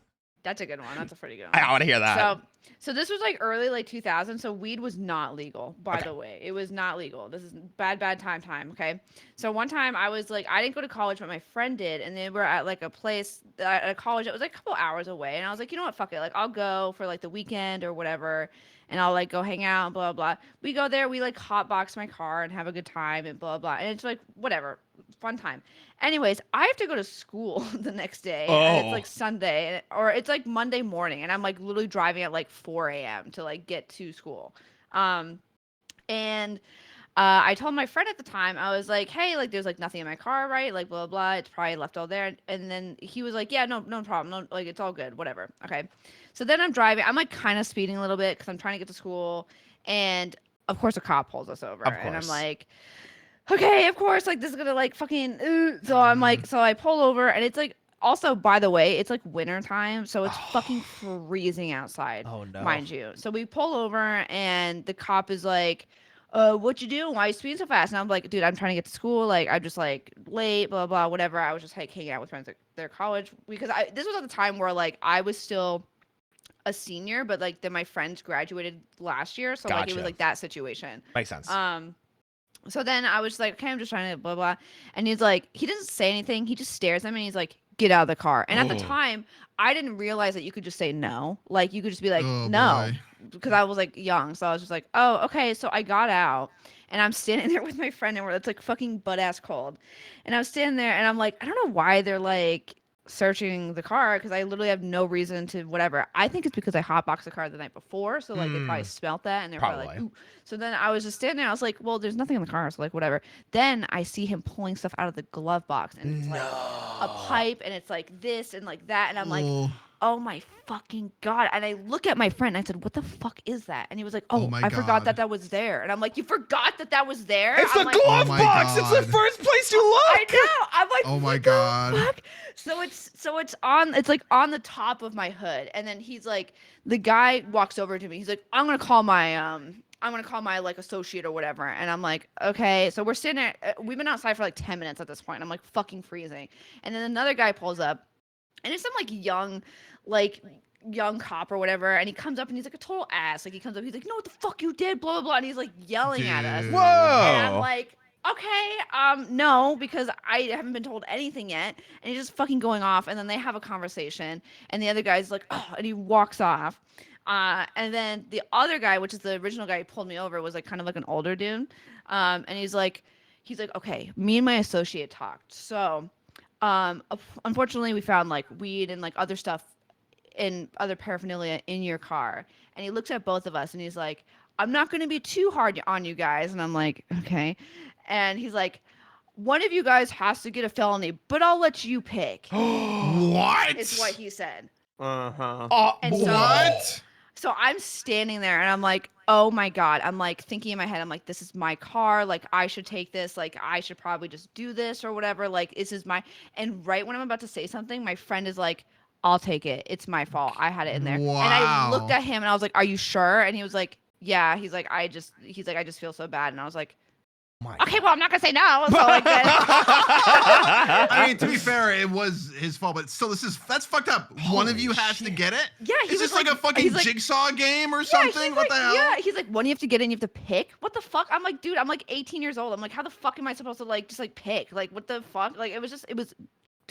That's a good one. That's a pretty good one. I want to hear that. So this was like early like 2000. So weed was not legal, by the way. It was not legal. This is bad time. Okay. So one time I was like, I didn't go to college, but my friend did, and they were at like a place at a college that was like a couple hours away, and I was like, you know what, fuck it, like I'll go for like the weekend or whatever, and I'll like go hang out and blah blah. We go there, we like hotbox my car and have a good time and blah blah, and it's like whatever, fun time. Anyways, I have to go to school the next day, and it's like Sunday, or it's like Monday morning, and I'm like literally driving at like 4 a.m. to like get to school. And I told my friend at the time, I was like, hey, like there's like nothing in my car, right? Like blah blah, it's probably left all there. And then he was like, yeah, no problem, no, like it's all good, whatever. Okay. So then I'm driving, I'm like kind of speeding a little bit because I'm trying to get to school, and of course a cop pulls us over, and I'm like, okay, of course, like this is gonna like fucking. So I'm like, so I pull over, and it's like, also by the way, it's like winter time, so it's fucking freezing outside. Oh no. Mind you. So we pull over, and the cop is like, what you doing? Why you speeding so fast? And I'm like, dude, I'm trying to get to school. Like, I'm just like late, blah blah, whatever. I was just like hanging out with friends at their college because this was at the time where like I was still a senior, but like then my friends graduated last year, so like it was Gotcha. like that situation. Makes sense. So then I was like, okay, I'm just trying to blah blah, and he's like, he doesn't say anything, he just stares at me, and he's like, get out of the car. And at the time, I didn't realize that you could just say no, like you could just be like, no, because I was like young, so I was just like, oh, okay. So I got out, and I'm standing there with my friend, and it's like fucking butt ass cold, and I'm standing there, and I'm like, I don't know why they're like searching the car, because I literally have no reason to whatever. I think it's because I hotboxed the car the night before, so like they probably smelt that, and they're probably like, ooh. So then I was just standing there, I was like, well, there's nothing in the car, so like whatever. Then I see him pulling stuff out of the glove box, and it's like a pipe, and it's like this and like that, and I'm like, oh my fucking god. And I look at my friend, and I said, what the fuck is that? And he was like, oh I forgot that was there. And I'm like, you forgot that was there? It's I'm the like, glove box. It's the first place you look. I know. I'm like, oh my what god. the fuck? So it's like on the top of my hood, and then he's like, the guy walks over to me. He's like, I'm gonna call my like associate or whatever. And I'm like, okay. So we're sitting there. We've been outside for like 10 minutes at this point. I'm like fucking freezing. And then another guy pulls up, and it's some like young cop or whatever, and he comes up and he's like a total ass. Like he comes up, he's like, no, what the fuck you did, blah blah blah, and he's like yelling at us. Dude. Whoa. And I'm like, okay, no, because I haven't been told anything yet. And he's just fucking going off, and then they have a conversation, and the other guy's like, oh, and he walks off. And then the other guy, which is the original guy who pulled me over, was like kind of like an older dude. And he's like, okay, me and my associate talked. So, unfortunately, we found like weed and like other stuff and other paraphernalia in your car. And he looks at both of us, and he's like, I'm not going to be too hard on you guys. And I'm like, okay. And he's like, one of you guys has to get a felony, but I'll let you pick. What? Is what he said. Uh-huh. And so- What? So I'm standing there, and I'm like, oh my god. I'm like thinking in my head, I'm like, this is my car. Like I should take this. Like I should probably just do this or whatever. Like this is my. And right when I'm about to say something, my friend is like, I'll take it. It's my fault. I had it in there. And I looked at him, and I was like, are you sure? And he was like, yeah. He's like, I just feel so bad. And I was like, okay, well, I'm not gonna say no. So like then, I mean, to be fair, it was his fault, but still, that's fucked up. One of you has to get it. yeah, he Is was this like a fucking like, jigsaw game or yeah, something? he's What like, the hell? Yeah, he's like, one you have to get in, you have to pick. What the fuck? I'm like, dude, I'm like 18 years old. I'm like, how the fuck am I supposed to like just like pick? Like, what the fuck? Like, it was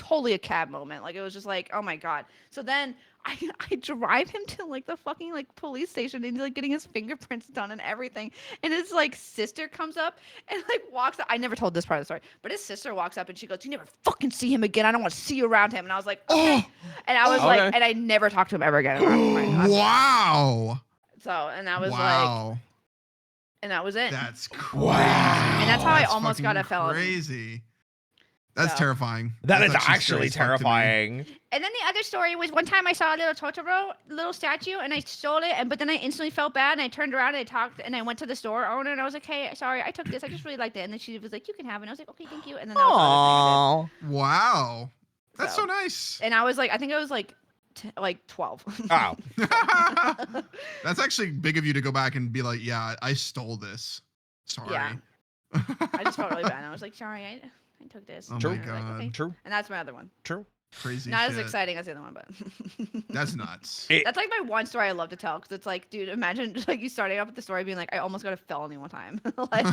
totally a cab moment. Like it was just like, oh my god. So then I drive him to like the fucking like police station and he's like getting his fingerprints done and everything. And his like sister comes up and like walks up. I never told this part of the story, but his sister walks up and she goes, "You never fucking see him again. I don't want to see you around him." And I was like, okay. And I was like, and I never talked to him ever again. Wow. So and I was like, Wow. and that was it. That's crazy. Wow. And that's how I That's almost got a fucking felony. Crazy. That's So. terrifying. That is That's actually scary as fuck to me. terrifying. And then the other story was one time I saw a little Totoro, little statue, and I stole it. But then I instantly felt bad, and I turned around and I talked, and I went to the store owner, and I was like, "Hey, sorry, I took this. I just really liked it." And then she was like, "You can have it." And I was like, "Okay, thank you." And then that was the other thing I did. Aww. Wow. That's so So. nice. And I was like, I think I was like, 12. Oh. That's actually big of you to go back and be like, yeah, I stole this. Sorry. Yeah. I just felt really bad. And I was like, "Sorry, I took this." Oh And my I was like, God. "Okay." True. And that's my other one. True. Crazy Not shit. as exciting as the other one, but That's nuts. that's like my one story I love to tell because it's like, dude, imagine just like you starting off with the story being like, "I almost got a felony one time." Like,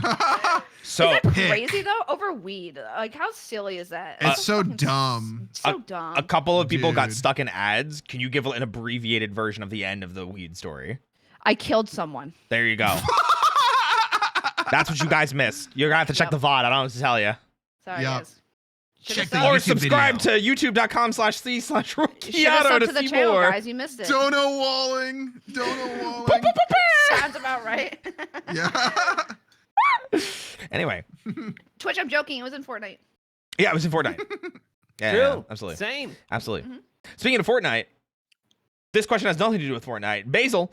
So is that crazy though? Over weed, like how silly is that? It's so fucking dumb. So dumb. a couple of people got Dude. stuck in ads. Can you give an abbreviated version of the end of the weed story? I killed someone. There you go. That's what you guys missed. You're gonna have to check the VOD. I don't know what to tell you. Sorry, Yep. guys. Check Should've the subbed- Or YouTube subscribe video. to youtube.com/c/Chiato You should have subbed to to the see channel, more. guys. You missed it. Dono walling. Dono walling. Sounds about right. Yeah. Anyway, Twitch, I'm joking. It was in Fortnite. yeah, it was in Fortnite. Yeah, True. yeah, absolutely. Same. Absolutely. Mhm. Speaking of Fortnite, this question has nothing to do with Fortnite. Basil,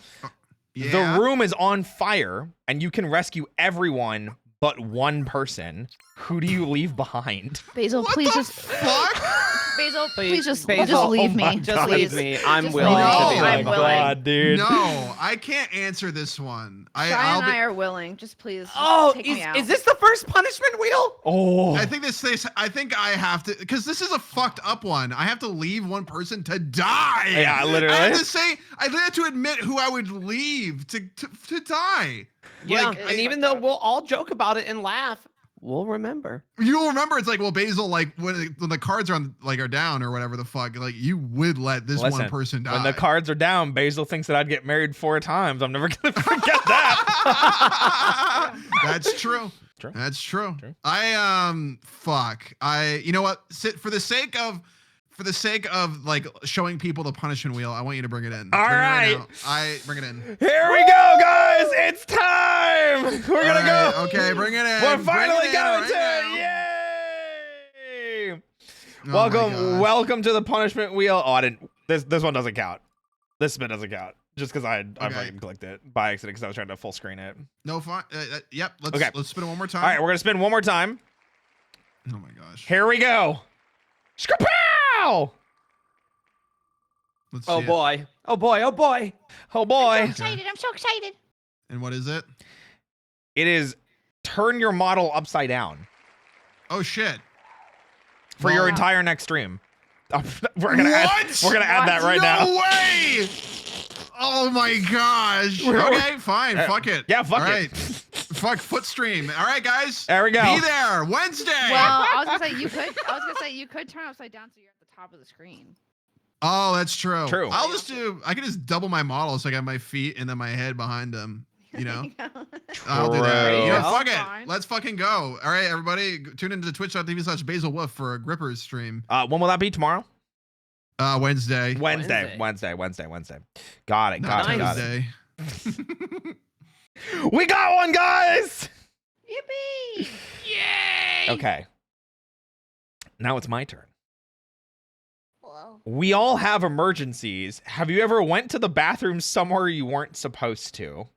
Yeah. the room is on fire, and you can rescue everyone but one person. Who do you leave behind? Basil, What please the just. fuck? Basil, please just Basil, leave oh my me. Just please. leave me. I'm Just willing leave to me. be I'm like, willing. dude. No, I can't answer this one. Shy I'll and be, I are willing. Just please. Oh, take me out. is this the first punishment wheel? Oh, I think I think I have to, because this is a fucked up one. I have to leave one person to die. Yeah, literally. I have to say, I have to admit who I would leave to die. Yeah, Like, and even though we'll all joke about it and laugh, we'll remember. You'll remember, it's like, well, Basil, like when the cards are on, like are down or whatever the fuck, like you would let this one Listen, person die. when the cards are down, Basil thinks that I'd get married 4 times. I'm never gonna forget that. That's true. True. That's true. True. You know what? For the sake of like showing people the punishment wheel, I want you to bring it in. All Bring it right. now. I bring it in. Here we go, guys. It's time. We're gonna All right, go. okay, bring it in. We're Bring finally it in going right to now. Yay! Oh my gosh. Welcome to the punishment wheel. Oh, I didn't. This one doesn't count. This bit doesn't count. Just because I Okay. fucking clicked it by accident because I was trying to full screen it. No fun. Yep. Let's Okay. let's spin it one more time. All right, we're gonna spin one more time. Oh my gosh. Here we go. Skapow! Let's Oh see it. boy. Oh boy. Oh boy. Oh boy. I'm so excited. And what is it? It is turn your model upside down Oh shit. for your Well, entire next stream. We're gonna add that right now. No way! Oh my gosh. Okay, fine. Fuck it. Yeah, fuck All it. right. Fuck foot stream. All right, guys. There we go. Be there Wednesday. Well, I was gonna say you could turn upside down so you're at the top of the screen. Oh, that's true. True. I can just double my model so I got my feet and then my head behind them. You know? There I'll do that. True. You know, Yeah. fuck it. Fine. Let's fucking go. All right, everybody. Tune into twitch.tv/BasilWolf for a Grippers stream. When will that be? Tomorrow? Wednesday. Wednesday. Got it. Not Got it. Tuesday. We got one, guys. Yippee! Okay. Now it's my turn. Hello. We all have emergencies. Have you ever went to the bathroom somewhere you weren't supposed to?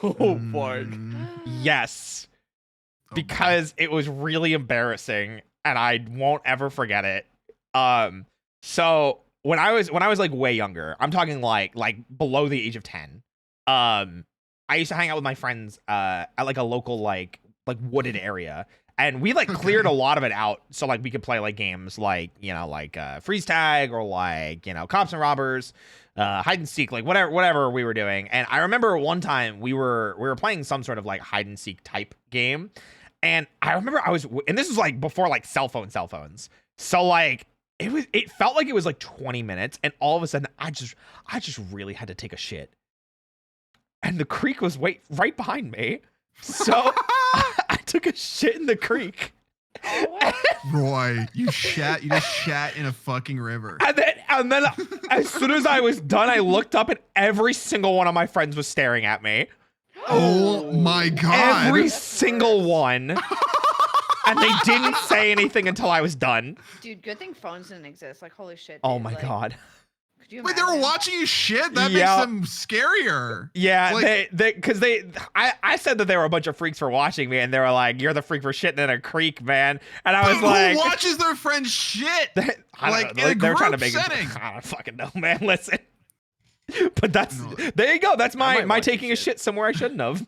Oh boy. Yes. Oh, Because it was really embarrassing and I won't ever forget it. So when I was like way younger, I'm talking like below the age of 10. I used to hang out with my friends at like a local like wooded area. And we like cleared a lot of it out so like we could play like games like, you know, like freeze tag or like, you know, cops and robbers, hide and seek, like whatever we were doing. And I remember one time we were playing some sort of like hide and seek type game. And I remember and this was like before like cell phones. So like It felt like it was like 20 minutes, and all of a sudden I just really had to take a shit. And the creek was right behind me. So I took a shit in the creek. Roy, you just shat in a fucking river. And then as soon as I was done, I looked up and every single one of my friends was staring at me. Oh my god. Every single one. And they didn't say anything until I was done. Dude, good thing phones didn't exist. Like, holy shit. Oh dude. my Like, god. Could you Wait, they were imagine? watching you shit? That Yeah. makes them scarier. Yeah, Like- I said that they were a bunch of freaks for watching me, and they were like, "You're the freak for shitting in a creek, man." And I was like, who watches their friends shit? I Like, don't know. in a They were trying to group make setting. it. I don't fucking know, man. Listen, but that's No. there you go. That's I my might watch taking a this shit. shit somewhere I shouldn't have.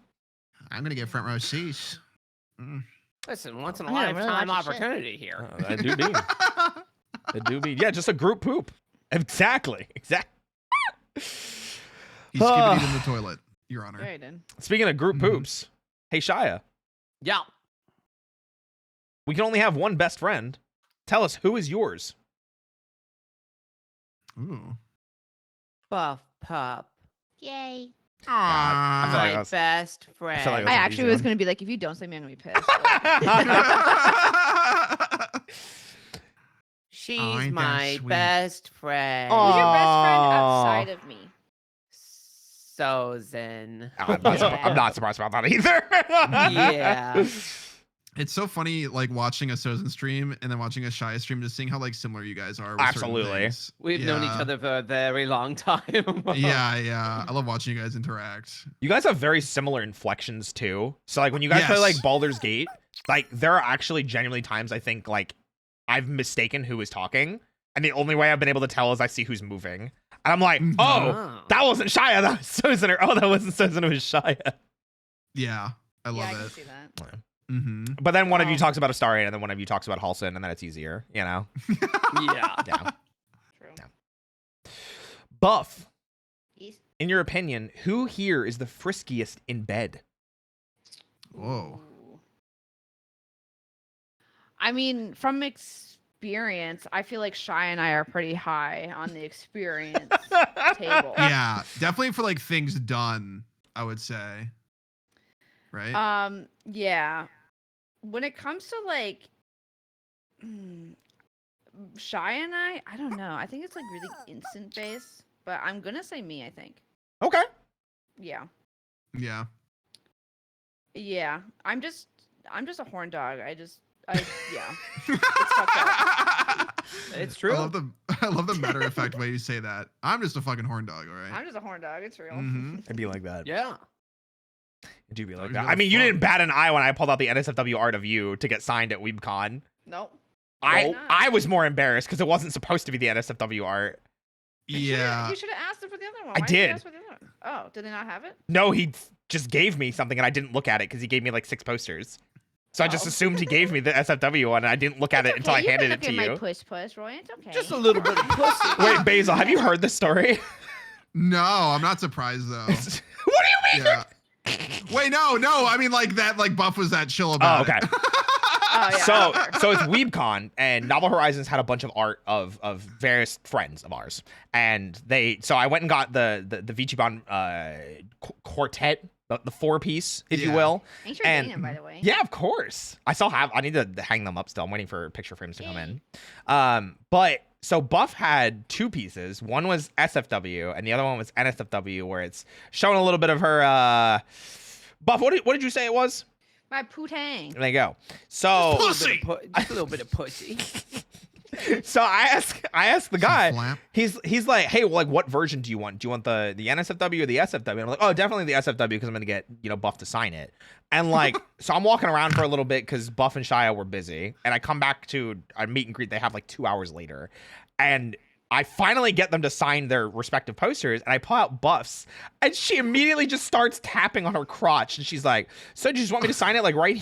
I'm gonna get front row seats. Mm. Listen, once in a I'm gonna really lifetime watch your shit. opportunity here. That do be. That do be. Yeah, just a group poop. Exactly. He's skipping in the toilet, Your Honor. Yeah, you did. Speaking of group Mhm. poops, hey Shia, Yeah. we can only have one best friend. Tell us, who is yours? Ooh. Buff pup. Yay. I feel like My that's- best friend. like I that's an actually easy was one. going to be like, if you don't say me, I'm going to be pissed. She's Oh, ain't that my sweet. best friend. Aw. Who's your best friend Aw. outside of me? Susan. I'm not surprised about that either. Yeah. It's so funny, like watching a Sozin stream and then watching a Shia stream, just seeing how like similar you guys are. With certain Absolutely. things. We've known each Yeah. other for a very long time. Yeah. I love watching you guys interact. You guys have very similar inflections too. So like when you guys play Yes. like Baldur's Gate, like there are actually genuinely times I think like I've mistaken who is talking, and the only way I've been able to tell is I see who's moving. And I'm like, Mhm. oh, that wasn't Shia, that was Sozin, or oh, that wasn't Sozin, it was Shia. Yeah, I Yeah, I love can it. see that. Mm-hmm. But then one of you Wow. talks about Astarion, and then one of you talks about Halsin, and then it's easier, you know? Yeah. Yeah. True. Yeah. Buff, Yes. in your opinion, who here is the friskiest in bed? Whoa. Ooh. I mean, from experience, I feel like Shy and I are pretty high on the experience table. Yeah, definitely for like things done, I would say. Right? Yeah. When it comes to like Shy and I don't know. I think it's like really instant based, but I'm gonna say me, I think. Okay. Yeah. Yeah. Yeah. I'm just a horn dog. Yeah. fucked up. It's true. I love the matter of fact way you say that. I'm just a fucking horn dog, all right? I'm just a horn dog. It's real. Mhm. It'd be like that. Yeah. It do be like Dog's that. got I mean, you fun. didn't bat an eye when I pulled out the NSFW art of you to get signed at WeebCon. Nope. I not? I was more embarrassed because it wasn't supposed to be the NSFW art. Yeah. You should have asked them for the other one. I Why didn't you did. ask for the other one? Oh, did they not have it? No, he just gave me something and I didn't look at it because he gave me like 6 posters. So I just Oh. assumed he gave me the SFW one and I didn't look at it until I handed it to My you. push, Roy. It's okay. Just a little bit of pussy. Wait, Basil, have you heard this story? No, I'm not surprised though. what do you mean? Yeah. Wait, no. I mean, like that. Like Buff was that chill Oh, about okay. it. Oh, yeah. So it's WeebCon, and Novel Horizons had a bunch of art of various friends of ours, and so I went and got the Vichiban quartet, the 4-piece, if you Yeah. will. Thanks for and- getting them, by the way. Yeah, of course. I need to hang them up still. I'm waiting for picture frames to come Yay. in. But so Buff had 2 pieces. One was SFW, and the other one was NSFW, where it's showing a little bit of her. Buff, what did you say it was? My poo-tang. There you go. So Just a little bit of pussy. so I asked the guy. Flap. He's like, hey, well, like, what version do you want? Do you want the NSFW or the SFW? And I'm like, oh, definitely the SFW because I'm gonna get Buff to sign it. And like, so I'm walking around for a little bit because Buff and Shia were busy, and I come back to a meet and greet they have like 2 hours later, and I finally get them to sign their respective posters, and I pull out Buff's, and she immediately just starts tapping on her crotch, and she's like, so do you just want me to sign it like right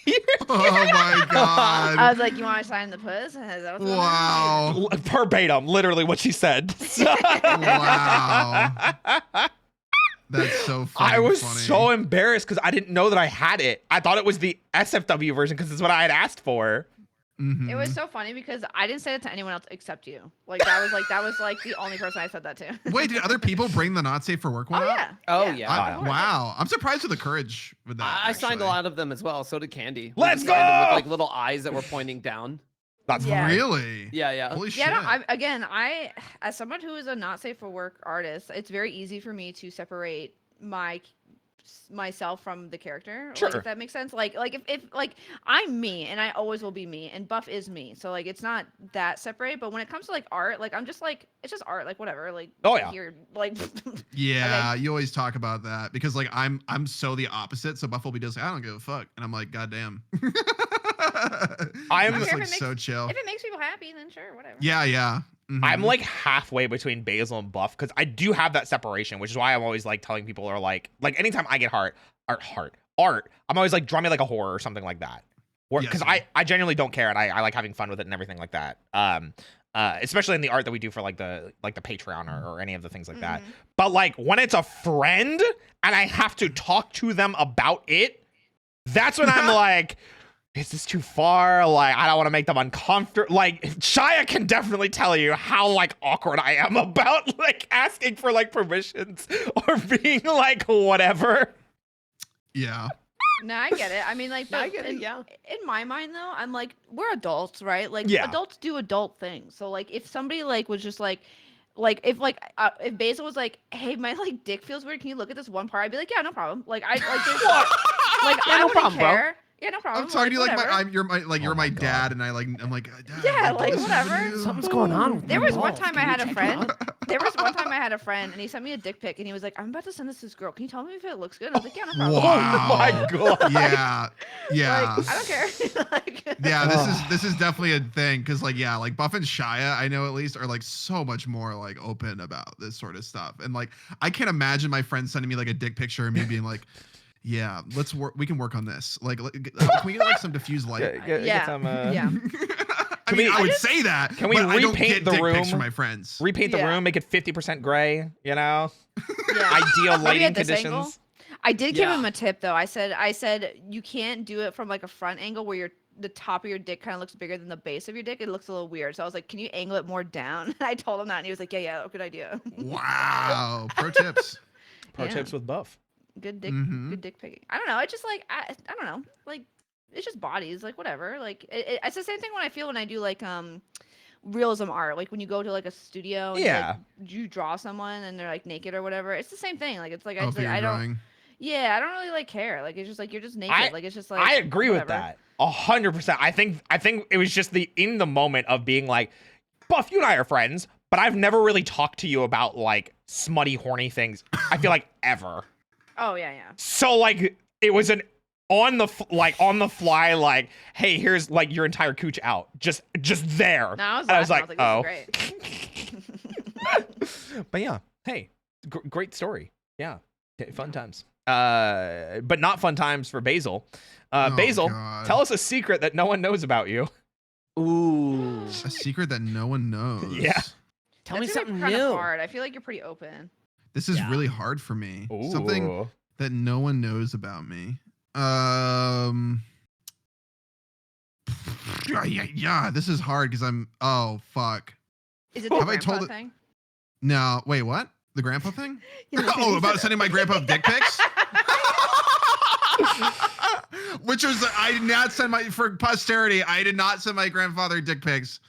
here? Oh my I god. was like, you want to sign the puss? Is that what's going on? Wow. Verbatim, literally what she said. Wow. That's so funny. I was so embarrassed because I didn't know that I had it. I thought it was the SFW version because it's what I had asked for. It was so funny because I didn't say it to anyone else except you. Like that was like the only person I said that to. Wait, did other people bring the not safe for work one Oh up? yeah. Oh, yeah. Wow, I'm surprised with the courage with that. I signed a actually. lot of them as well. So did Candy. We Let's just signed them go! with like little eyes that were pointing down. That's Yeah. Really? Yeah. Holy Yeah, shit. no, I as someone who is a not safe for work artist, it's very easy for me to separate myself from the character. Sure. Like, if that makes sense. Like if like I'm me and I always will be me and Buff is me. So like it's not that separate, but when it comes to like art, like I'm just like it's just art, like whatever. Like Oh, yeah. here like Yeah, you always talk about that because like I'm so the opposite. So Buff will be just like, I don't give a fuck, and I'm like, God damn. I'm just Okay, like if it so makes- chill. if it makes people happy, then sure, whatever. Yeah. Mhm. I'm like halfway between Basil and Buff because I do have that separation, which is why I'm always like telling people are like anytime I get art, I'm always like draw me like a horror or something like that. Because Yeah, I genuinely don't care and I like having fun with it and everything like that. Especially in the art that we do for like the Patreon or any of the things like that. But like when it's a friend and I have to talk to them about it, that's when I'm like, is this too far? Like, I don't want to make them uncomfortable. Like, Shia can definitely tell you how like awkward I am about like asking for like permissions or being like whatever. Yeah. No, I get it. I mean, like, No, I but get it, yeah. In my mind, though, I'm like, we're adults, right? Like, Yeah. adults do adult things. So, like, if somebody like was just like if Basil was like, hey, my like dick feels weird, can you look at this one part? I'd be like, yeah, no problem. Like, I like, there's, like, Yeah, I no wouldn't problem, bro. care. Yeah, no problem. I'm talking to you like whatever. you're Oh my my God. dad, and I'm like, Dad, Yeah, what like, is with whatever. you?" Something's going on. With There my was one balls. time Can I you had a check it friend. out? There was one time I had a friend, and he sent me a dick pic, and he was like, I'm about to send this to this girl. Can you tell me if it looks good? I was like, yeah, no problem. Wow. Oh my God. Yeah. Like, I don't care. Like, Yeah, this is definitely a thing because like like Buff and Shia, I know at least are like so much more like open about this sort of stuff, and like I can't imagine my friend sending me like a dick picture and me being like, yeah, let's work. We can work on this. Like, can we get like some diffuse light? yeah. Some, Yeah. I mean, we- I would say that. Can we but I don't repaint get the dick pics room? from my friends? Repaint the Yeah. room, make it 50% gray, you know? Yeah. Ideal Maybe lighting at this angle? conditions. I did give Yeah. him a tip though. I said you can't do it from like a front angle where the top of your dick kind of looks bigger than the base of your dick. It looks a little weird. So I was like, can you angle it more down? I told him that, and he was like, yeah, good idea. Wow. Pro tips. Pro Yeah. tips with Buff. Good dick, Mhm. good dick picking. I don't know. It's just like I don't know. Like it's just bodies. Like whatever. Like it's the same thing when I feel when I do like realism art. Like when you go to like a studio. And Yeah. you draw someone and they're like naked or whatever. It's the same thing. Like it's like Oh, I, for like, your I don't. drawing. Yeah, I don't really like care. Like it's just like you're just naked. Like it's just like I agree with whatever. that 100%. I think it was just in the moment of being like, Buff, you and I are friends, but I've never really talked to you about like smutty, horny things. I feel like ever. Oh yeah, yeah. So like it was an on the fly like, hey, here's like your entire cooch out, just there. No, I was, And I was laughing. like, This is oh. great. But yeah, hey, great story. Yeah, fun times. But not fun times for Basil. Oh, Basil, God. tell us a secret that no one knows about you. Ooh. A secret that no one knows. Yeah. Tell me That's gonna something be kind new. of hard. I feel like you're pretty open. This is Yeah. really hard for me. Something Ooh. that no one knows about me. Yeah, this is hard because oh fuck. Is it the Have I grandpa told it- thing? No, wait, what? The grandpa thing? Yeah, the thing Oh, you about said- sending my grandpa dick pics? Which was I did not send my for posterity. I did not send my grandfather dick pics.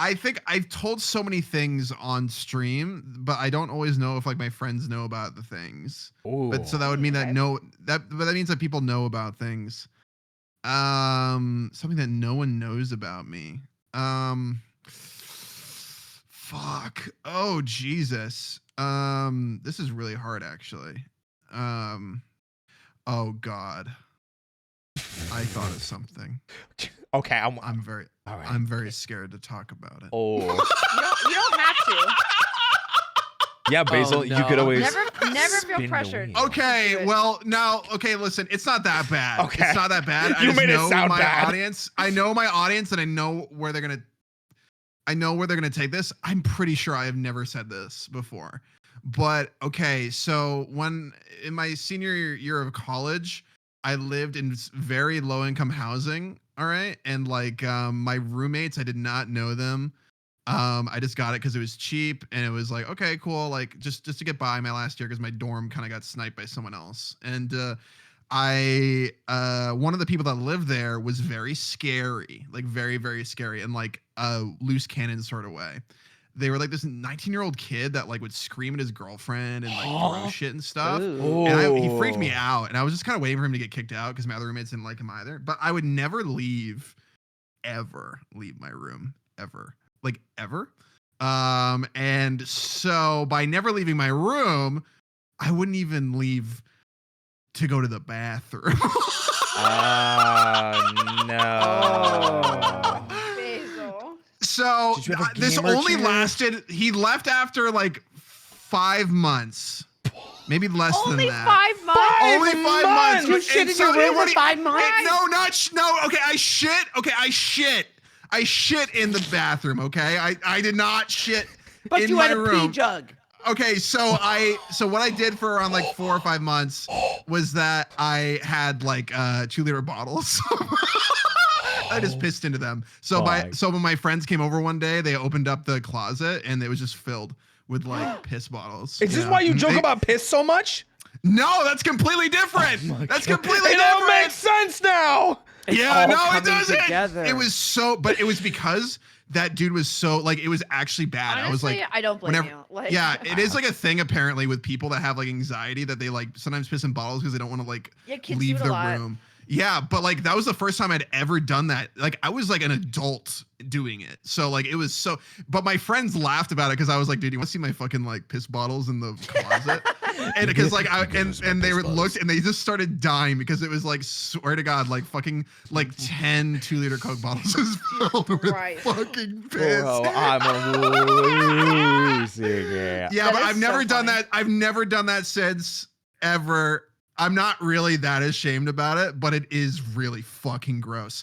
I think I've told so many things on stream, but I don't always know if like my friends know about the things. Ooh. But so that would mean that Okay. but that means that people know about things. Something that no one knows about me. Fuck. Oh Jesus. This is really hard actually. Oh God. I thought of something. Okay, I'm all right. very scared to talk about it. Oh. You don't have to. Yeah, Basil, you could no. always Never feel spin the pressured. wheel. Okay, Do it. well now, okay, listen, it's not that bad. Okay. It's not that bad. I You just made it know sound my bad. audience. I know my audience, and I know where they're gonna take this. I'm pretty sure I have never said this before, but okay. So when in my senior year of college, I lived in very low income housing. All right. And like my roommates, I did not know them. I just got it because it was cheap and it was like, okay, cool. Like just to get by my last year because my dorm kind of got sniped by someone else. And I one of the people that lived there was very scary, like very, very scary in like a loose cannon sort of way. They were like this 19-year-old kid that like would scream at his girlfriend and like throw shit and stuff. Ooh. And he freaked me out. And I was just kind of waiting for him to get kicked out because my other roommates didn't like him either. But I would never ever leave my room, ever. Like ever. And so by never leaving my room, I wouldn't even leave to go to the bathroom. No. Basil. So Did you have a this gamer only chair? lasted, he left after like 5 months. Maybe less Only than that. 5 months. Only 5 months. You And shit in so your room for everybody- 5 months? No. Okay, I shit. Okay, I shit in the bathroom. Okay, I did not shit But in you my had a room. pee jug. Okay, so what I did for around like 4 or 5 months was that I had like 2-liter bottles. I just pissed into them. So when my friends came over one day, they opened up the closet and it was just filled with like piss bottles. Is this why you joke about piss so much? No, that's completely different. That's completely It all different. makes sense now. Yeah, all no, it coming doesn't. together. It was so, but it was because that dude was so like it was actually bad. Honestly, I was like, I don't blame whenever- you. Like, yeah, it is like a thing apparently with people that have like anxiety that they like sometimes piss in bottles because they don't want to like Yeah, kids do leave it a their lot. room. Yeah, but like that was the first time I'd ever done that. Like I was like an adult doing it. So like it was so but my friends laughed about it because I was like, dude, you want to see my fucking like piss bottles in the closet? And because like and they looked and they just started dying because it was like swear to God, like fucking like 10 2-liter Coke bottles is filled with Christ. fucking piss. Bro, I'm losing it. Yeah, That but is I've so never done funny. that. I've never done that since ever. I'm not really that ashamed about it, but it is really fucking gross.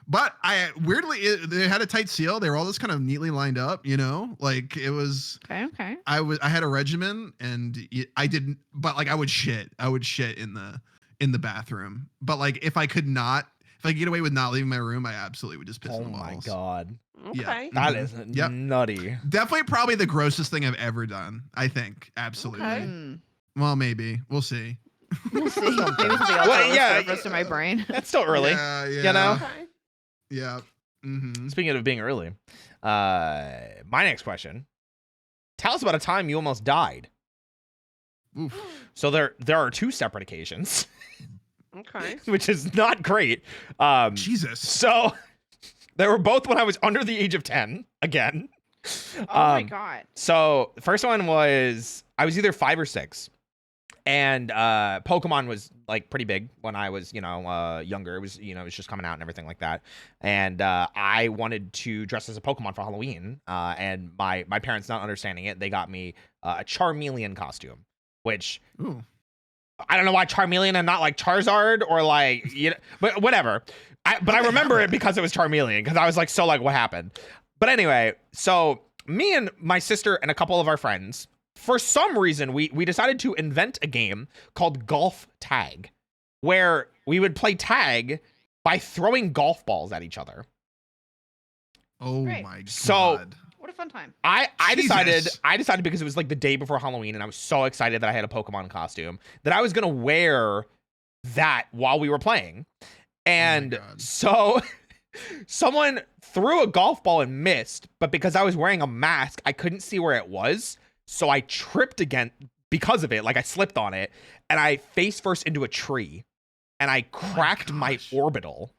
But I weirdly they had a tight seal. They were all just kind of neatly lined up, you know? Like it was Okay. I had a regimen and I didn't but like I would shit in the bathroom. But like if I could get away with not leaving my room, I absolutely would just piss Oh in the my bottles. God. Okay. That Mhm. is Yep. nutty. Definitely probably the grossest thing I've ever done, I think. Absolutely. Okay. Mm. Well, maybe. We'll see. We'll see. Maybe something else Well, will yeah, surface in my brain. That's still early. Yeah, yeah. You know? Okay. Yeah. Mm-hmm. Speaking of being early, my next question. Tell us about a time you almost died. Oof. So there are 2 separate occasions, Okay. which is not great. Jesus. So they were both when I was under the age of 10 again. Oh my God. So the first one was I was either 5 or 6. And Pokemon was like pretty big when I was, younger. It was, it was just coming out and everything like that. And I wanted to dress as a Pokemon for Halloween. And my parents not understanding it, they got me a Charmeleon costume, which Ooh. I don't know why Charmeleon and not like Charizard or like, but whatever. But I remember it because it was Charmeleon because I was like, so like what happened? But anyway, so me and my sister and a couple of our friends, for some reason, we decided to invent a game called Golf Tag, where we would play tag by throwing golf balls at each other. Oh Great. my God. So- What a fun time. I Jesus. decided because it was like the day before Halloween and I was so excited that I had a Pokemon costume that I was gonna wear that while we were playing. And God. so someone threw a golf ball and missed, but because I was wearing a mask, I couldn't see where it was. So I tripped again because of it. Like I slipped on it and I face first into a tree and I cracked my gosh. orbital.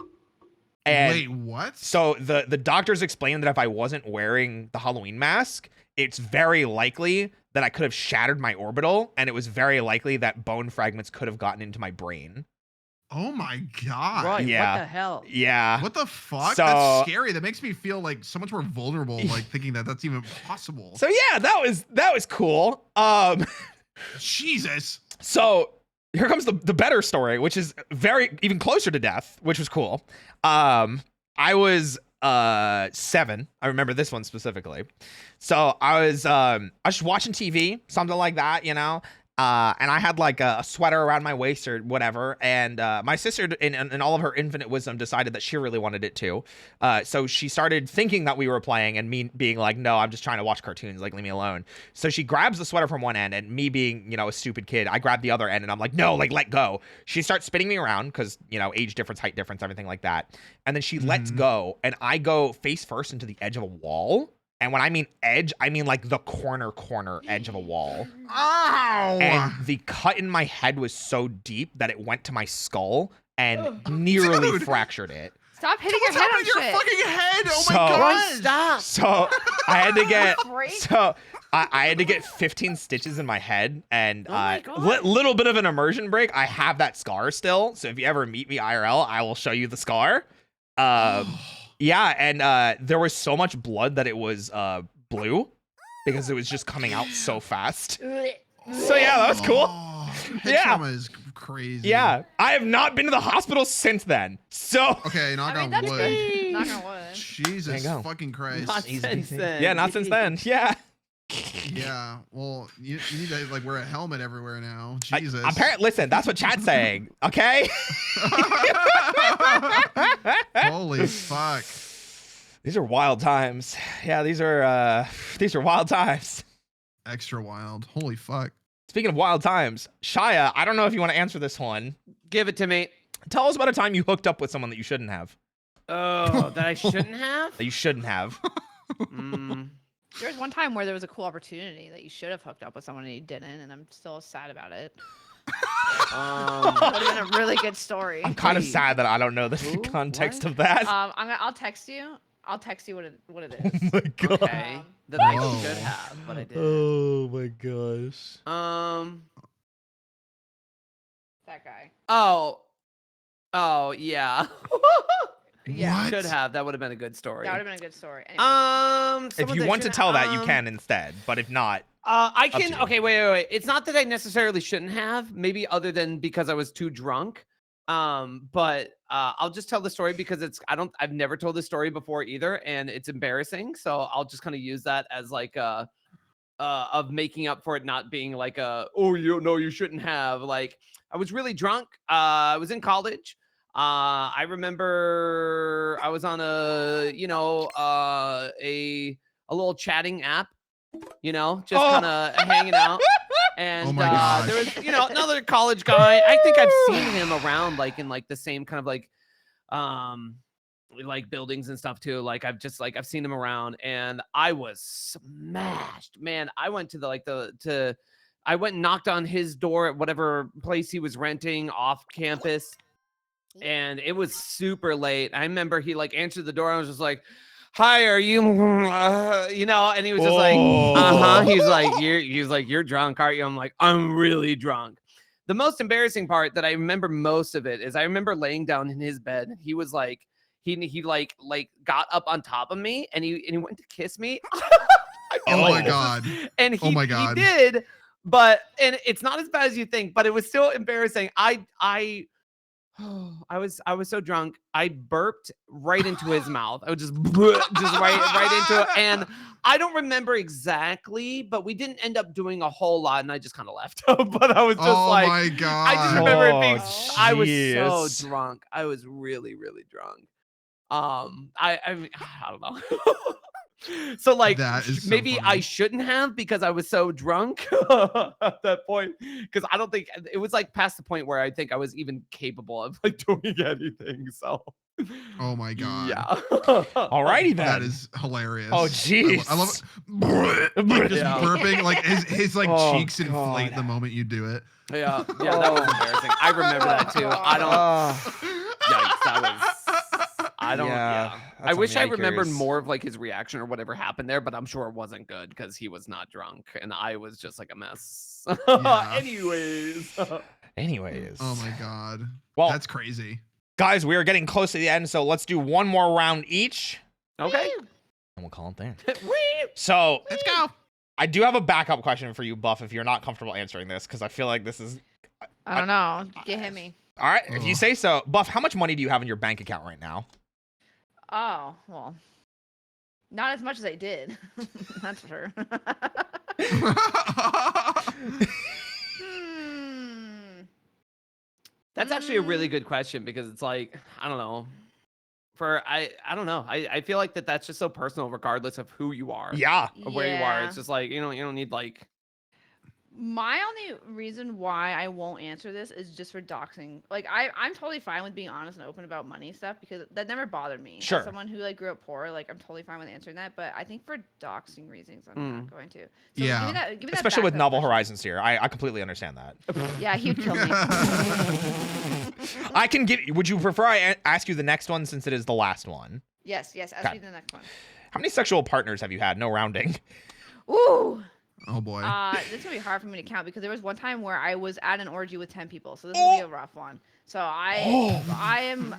And Wait, what? so the doctors explained that if I wasn't wearing the Halloween mask, it's very likely that I could have shattered my orbital, and it was very likely that bone fragments could have gotten into my brain. Oh my God. Right. Yeah. What the hell? Yeah. What the fuck? So- That's scary. That makes me feel like so much more vulnerable, like thinking that that's even possible. So yeah, that was cool. Jesus. So here comes the better story, which is even closer to death, which was cool. I was 7. I remember this one specifically. So I was just watching TV, something like that, And I had like a sweater around my waist or whatever. And my sister, in all of her infinite wisdom, decided that she really wanted it too. So she started thinking that we were playing, and me being like, no, I'm just trying to watch cartoons. Like, leave me alone. So she grabs the sweater from one end, and me being, a stupid kid, I grab the other end, and I'm like, no, like, let go. She starts spinning me around because, age difference, height difference, everything like that. And then she lets go, and I go face first into the edge of a wall. And when I mean edge, I mean like the corner edge of a wall. Ow! And the cut in my head was so deep that it went to my skull and nearly fractured it. Stop hitting What's your head happening to on your shit. fucking head? Oh So- my god! Stop. So I had to get Break? I had to get 15 stitches in my head, and Oh my God. little bit of an immersion break. I have that scar still, so if you ever meet me IRL, I will show you the scar. Yeah, and there was so much blood that it was blue because it was just coming out so fast. So yeah, that was cool. Oh, head Yeah. trauma is crazy. Yeah, I have not been to the hospital since then. So Okay, knock I on mean, that's wood. good. Knock on wood. Jesus There you go. fucking Christ. Not since then. yeah, not since then. Yeah. Yeah, well, you need to like wear a helmet everywhere now. Jesus. Apparently, listen, that's what chat's saying. Okay. Holy fuck. These are wild times. Yeah, these are wild times. Extra wild. Holy fuck. Speaking of wild times, Shia, I don't know if you want to answer this one. Give it to me. Tell us about a time you hooked up with someone that you shouldn't have. Oh, that I shouldn't have? That you shouldn't have. There was one time where there was a cool opportunity that you should have hooked up with someone and you didn't, and I'm still sad about it. Would have been a really good story. I'm kind of Wait. sad that I don't know the Who? context What? of that. I'll text you. I'll text you what it is. Oh my god. Okay. That I Whoa. should have, but I didn't. Oh my gosh. That guy. Oh, yeah. Yeah. What? Should have. That would have been a good story. That would have been a good story. Anyway. If someone you that want to should- tell that, you can instead. But if not, I to can. you. Okay, wait. It's not that I necessarily shouldn't have. Maybe other than because I was too drunk. But I'll just tell the story because I've never told this story before either, and it's embarrassing. So I'll just kind of use that as like of making up for it not being like you shouldn't have. Like I was really drunk. I was in college. I remember I was on a little chatting app, just kind of hanging out. And Oh my gosh. there was, another college guy. I think I've seen him around like in like the same kind of like buildings and stuff too. Like I've seen him around, and I was smashed, man. I went to I went and knocked on his door at whatever place he was renting off campus. And it was super late. I remember he like answered the door. I was just like, "Hi, are you?" And he was just like, He's like, "You're drunk, aren't you?" I'm like, "I'm really drunk." The most embarrassing part that I remember most of it is I remember laying down in his bed. He was like, he like got up on top of me and he went to kiss me. Oh my god. And Oh my God. he did, and it's not as bad as you think, but it was still embarrassing. I was so drunk. I burped right into his mouth. I would just right into it. And I don't remember exactly, but we didn't end up doing a whole lot, and I just kind of left. But I was just Oh like, my god. I just remember it being. Oh, I was jeez. so drunk. I was really, really drunk. I mean, I don't know. So like That is so maybe I funny. shouldn't have because I was so drunk at that point, because I don't think it was like past the point where I think I was even capable of like doing anything. So Oh my god. yeah. Alrighty then. That is hilarious. Oh, jeez. I love it. Like, just Yeah. burping, like his like Oh, cheeks inflate God. the moment you do it. Yeah, that was embarrassing. I remember that too. I don't. Yikes, that was. I don't. Yeah. I wish I remembered more of like his reaction or whatever happened there, but I'm sure it wasn't good because he was not drunk and I was just like a mess. Yeah. Anyways. Oh my god. Well, That's crazy. guys, we are getting close to the end, so let's do one more round each, Okay. and we'll call it there. Whee! So Let's go. I do have a backup question for you, Buff, if you're not comfortable answering this, because I feel like this is I don't know. You hit me. all right. If you Ugh. say so, Buff, how much money do you have in your bank account right now? Oh, well. Not as much as I did. That's for sure. That's actually a really good question because it's like, I don't know. I don't know. I feel like that's just so personal regardless of who you are. Yeah. Or where you are. Yeah. It's just like, you don't need like My only reason why I won't answer this is just for doxing. Like I'm totally fine with being honest and open about money stuff because that never bothered me. Sure. As someone who like grew up poor, like I'm totally fine with answering that. But I think for doxing reasons, I'm not going to. So Yeah. give me that Especially with backup Novel question. Horizons here. I completely understand that. Yeah, he'd kill me. I can get. Would you prefer I ask you the next one since it is the last one? Yes, ask Okay. me the next one. How many sexual partners have you had? No rounding. Ooh. Oh boy. This is gonna be hard for me to count because there was one time where I was at an orgy with 10 people, so this is gonna be a rough one. So I am.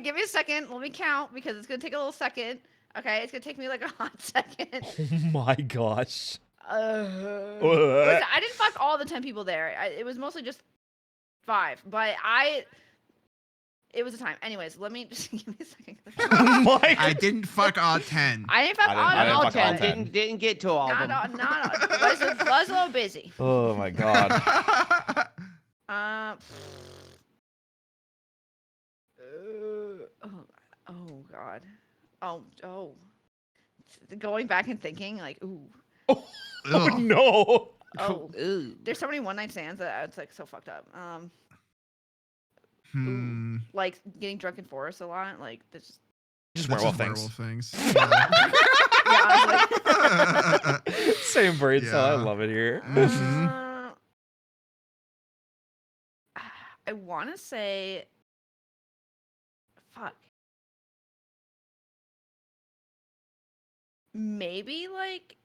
Give me a second. Let me count because it's gonna take a little second. Okay, it's gonna take me like a hot second. Oh my gosh. Listen, I didn't fuck all the 10 people there. It was mostly just 5, but it was a time. Anyways, let me just give me a second. Oh my. I didn't fuck all 10. I didn't fuck I didn't all fuck all 10. 10. didn't get to all of them. Was a little busy. Oh my god. Oh god. Oh. Going back and thinking, like, ooh. Oh Ugh. no. Oh. Ooh. There's so many one night stands that it's like so fucked up. Hmm. Like getting drunk in forests a lot. Like this. Just That's werewolf just things. werewolf things. Yeah, I was like, Same brain cell. I Yeah. love it here. Mhm. I want to say, fuck. Maybe like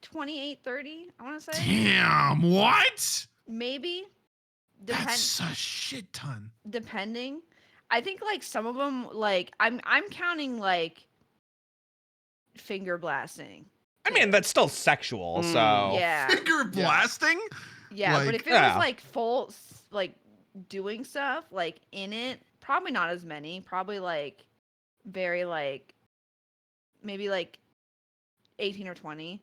28, 30, I want to say. Damn, what? Maybe. That's a shit ton. Depending. I think like some of them, like I'm counting like finger blasting. I mean, that's still sexual, so. Yeah. Finger blasting? Yeah, but Like- if it Yeah. was like full, like doing stuff like in it, probably not as many. Probably like very like maybe like 18 or 20.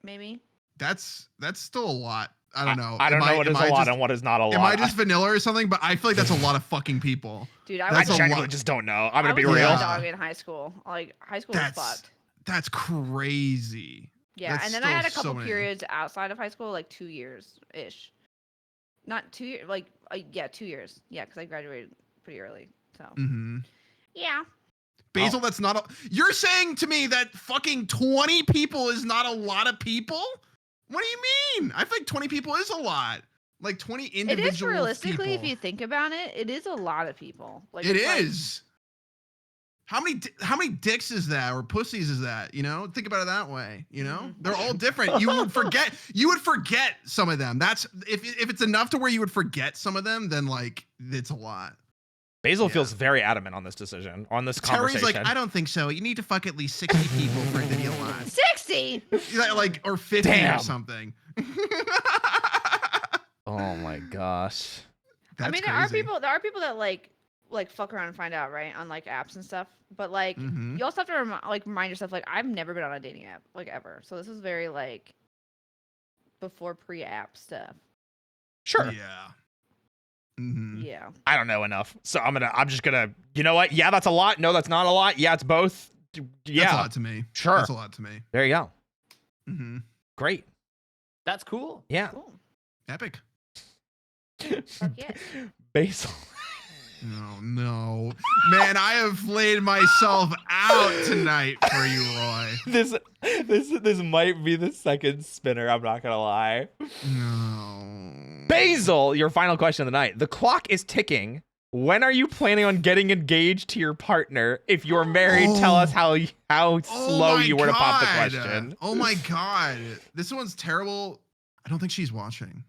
Maybe. That's still a lot. I don't know. I don't know what is a lot and what is not a lot. Am I just vanilla or something? But I feel like that's a lot of fucking people. Dude, I That's a genuinely lot. just don't know. I'm gonna be I was real. a Yeah. dog in high school. Like high school was That's fucked. that's crazy. Yeah, That's and then I had a still so couple many. periods outside of high school, like 2 years ish. Not 2 years, like yeah, 2 years. Yeah, because I graduated pretty early. So Mm-hmm. yeah, Basil, that's not a. You're saying to me that fucking 20 people is not a lot of people? What do you mean? I think 20 people is a lot. Like 20 it individual is realistically, if people. you think about it, it is a lot of people. Like It it's like- is. How many dicks is that or pussies is that? You know, think about it that way. You know, Mhm. they're all different. You would forget. You would forget some of them. That's if it's enough to where you would forget some of them, then like it's a lot. Basil Yeah. feels very adamant on this decision, on this Terry's conversation. like, I don't think so. You need to fuck at least 60 people for it to be a lot. 60. Like or 50 or Damn. something. Oh my gosh. I That's mean, crazy. there are people that like fuck around and find out, right, on like apps and stuff. But like, Mhm. you also have to remind yourself, like, I've never been on a dating app, like ever. So this is very like before pre-app stuff. Sure. Yeah. Mm-hmm. Yeah. I don't know enough. So I'm just gonna, you know what? Yeah, that's a lot. No, that's not a lot. Yeah, it's both. Yeah. That's a lot to me. Sure. That's a lot to me. There you go. Mm-hmm. Great. That's cool. Yeah. Cool. Epic. Fuck yes. Basil. Oh no, man! I have laid myself out tonight for you, Roy. This might be the second spinner. I'm not gonna lie. No. Basil, your final question of the night. The clock is ticking. When are you planning on getting engaged to your partner? If you're married, tell us how slow my you were to pop the God. question. Oh my god, this one's terrible. I don't think she's watching.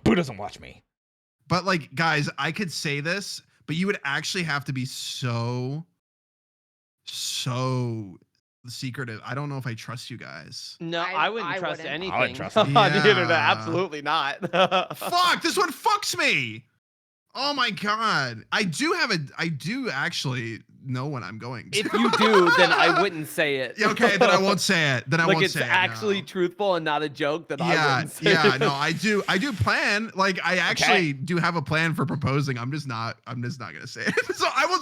Boo doesn't watch me. But like, guys, I could say this, but you would actually have to be so secretive. I don't know if I trust you guys. No, I I wouldn't trust wouldn't. anything. I wouldn't trust on the internet. Yeah. Absolutely not. Fuck, this one fucks me. Oh my god. I do actually know when I'm going to. If you do, then I wouldn't say it. Yeah, okay, then I won't say it. Then I like won't it's say it. actually No. truthful and not a joke. Then I Yeah, wouldn't say yeah, it. no, I do plan. Like, I actually do have a plan for proposing. I'm just not gonna say it. So I will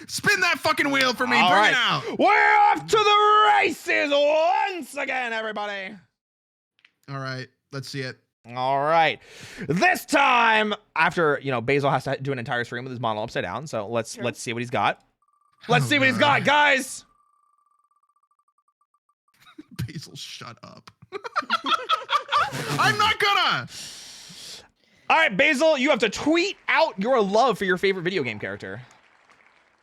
spin that fucking wheel for me. All Bring right. it out. We're off to the races once again, everybody. All right, let's see it. All right. This time, after Basil has to do an entire stream with his model upside down. So let's see what he's got. Let's see what he's got, guys. Basil, shut up. I'm not gonna. All right, Basil, you have to tweet out your love for your favorite video game character.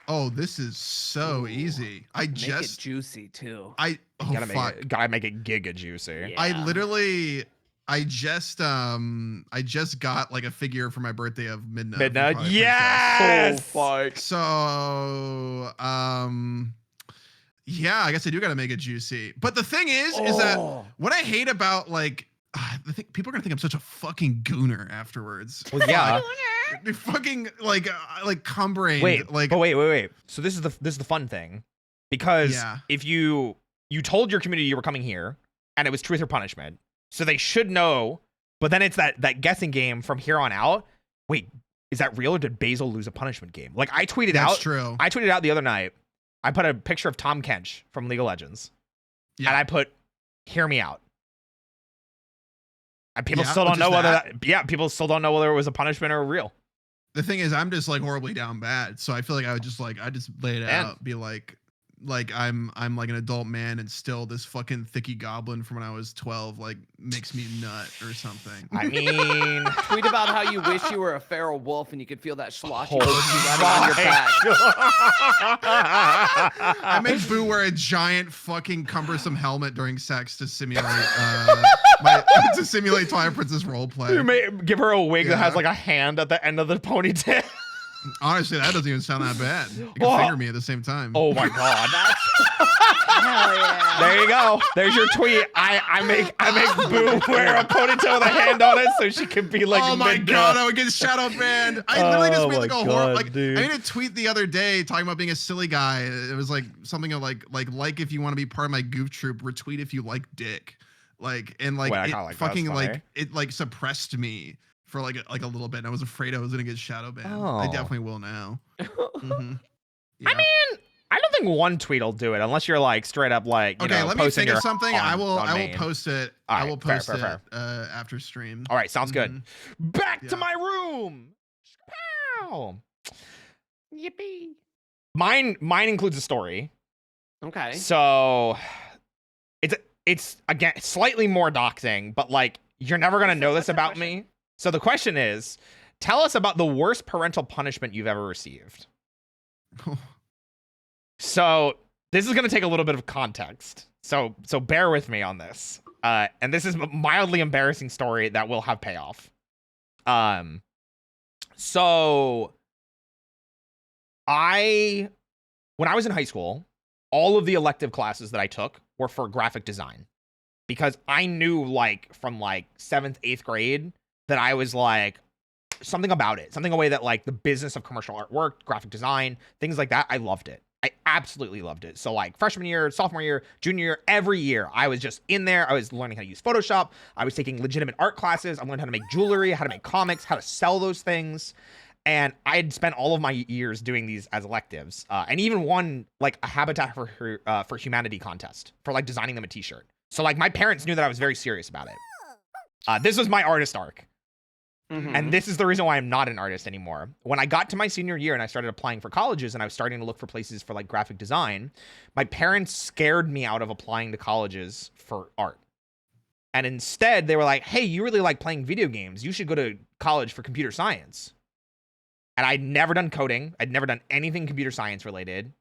Oh, this is so easy. I Make just it juicy too. Gotta make it giga juicy. Yeah. I just got like a figure for my birthday of Midna. from Midna, Twilight yes. Princess. So yeah, I guess I do gotta make it juicy. But the thing is that what I hate about like people are gonna think I'm such a fucking gooner afterwards. Well, yeah. They're fucking like cum-brained. Wait. Like Wait. So this is the fun thing, because Yeah. if you told your community you were coming here and it was truth or punishment, so they should know. But then it's that guessing game from here on out. Wait, is that real or did Basil lose a punishment game? Like I tweeted that's out. true. I tweeted out the other night. I put a picture of Tom Kench from League of Legends, Yeah. and I put, "Hear me out." And people Yeah, still don't just know whether that? people still don't know whether it was a punishment or real. The thing is, I'm just like horribly down bad. So I feel like I just lay it Man. out, be like I'm like an adult man, and still this fucking thicky goblin from when I was 12 like makes me nut or something. I mean, Tweet about how you wish you were a feral wolf and you could feel that sloshy Oh mochi running on your back. I make Boo wear a giant fucking cumbersome helmet during sex to simulate Twilight Princess roleplay. you may give her a wig that has Yeah. like a hand at the end of the ponytail. Honestly, that doesn't even sound that bad. You can Oh. finger me at the same time. Oh my god. Hell yeah. There you go. There's your tweet. I make Boo wear a ponytail with a hand on it so she can be like. Oh my Midna. god, I would get shadow banned. I literally just made like a my horror. God, Like dude. I made a tweet the other day talking about being a silly guy. It was like something like if you want to be part of my goof troop, retweet if you like dick. Like and like Wait, I it kinda like that. fucking That's like funny. it like suppressed me for like a little bit. And I was afraid I was gonna get shadow banned. I Oh. definitely will now. Mhm. Yeah. I mean, I don't think one tweet will do it unless you're like straight up like. You okay, know, let me posting think of your something. I on will main. post it. All I right, will fair, post fair, it after stream. All right, sounds good. Mhm. Back to Yeah. my room. Pow. Yippee. Mine includes a story. Okay. So it's again slightly more doxing, but like you're never gonna know this about me. So the question is, tell us about the worst parental punishment you've ever received. So this is gonna take a little bit of context. So bear with me on this. And this is a mildly embarrassing story that will have payoff. So when I was in high school, all of the elective classes that I took were for graphic design, because I knew like from like 7th, 8th grade that I was like something about it, something away that like the business of commercial art worked, graphic design, things like that. I loved it. I absolutely loved it. So like freshman year, sophomore year, junior year, every year I was just in there. I was learning how to use Photoshop. I was taking legitimate art classes. I learned how to make jewelry, how to make comics, how to sell those things. And I had spent all of my years doing these as electives, and even won like a Habitat for Humanity contest for like designing them a t-shirt. So like my parents knew that I was very serious about it. This was my artist arc. Mhm. And this is the reason why I'm not an artist anymore. When I got to my senior year and I started applying for colleges and I was starting to look for places for like graphic design, my parents scared me out of applying to colleges for art. And instead they were like, hey, you really like playing video games. You should go to college for computer science. And I'd never done coding. I'd never done anything computer science related.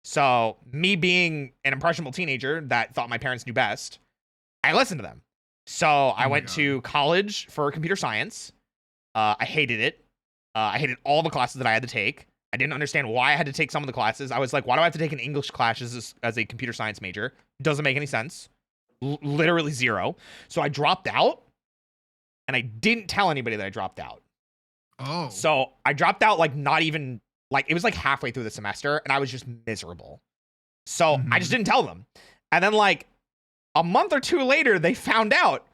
So me being an impressionable teenager that thought my parents knew best, I listened to them. So I went to college for computer science. I hated it. I hated all the classes that I had to take. I didn't understand why I had to take some of the classes. I was like, why do I have to take an English class as a computer science major? Doesn't make any sense. Literally zero. So I dropped out, and I didn't tell anybody that I dropped out. Oh. So I dropped out like not even like it was like halfway through the semester, and I was just miserable. So I just didn't tell them. And then like a month or two later, they found out,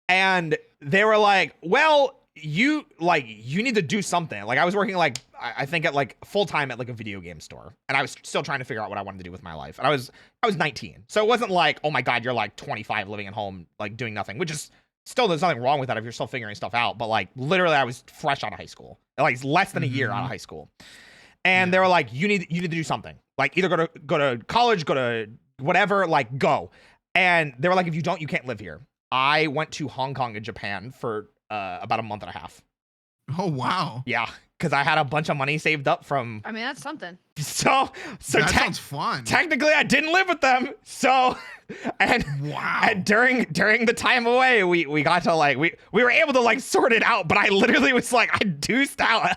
and they were like, "Well, you need to do something." Like I was working like I think at like full time at like a video game store, and I was still trying to figure out what I wanted to do with my life. And I was 19, so it wasn't like, oh my god, you're like 25 living at home like doing nothing, which is still, there's nothing wrong with that if you're still figuring stuff out. But like literally, I was fresh out of high school, like less than a year out of high school, and they were like, you need to do something, like either go to college, go to whatever, like go. And they were like, if you don't, you can't live here. I went to Hong Kong and Japan for about a month and a half. Oh wow. Yeah, because I had a bunch of money saved up from. I mean, that's something. So that sounds fun. Technically, I didn't live with them. So, and wow. And during the time away, we got to like we were able to like sort it out. But I literally was like, I deuced out.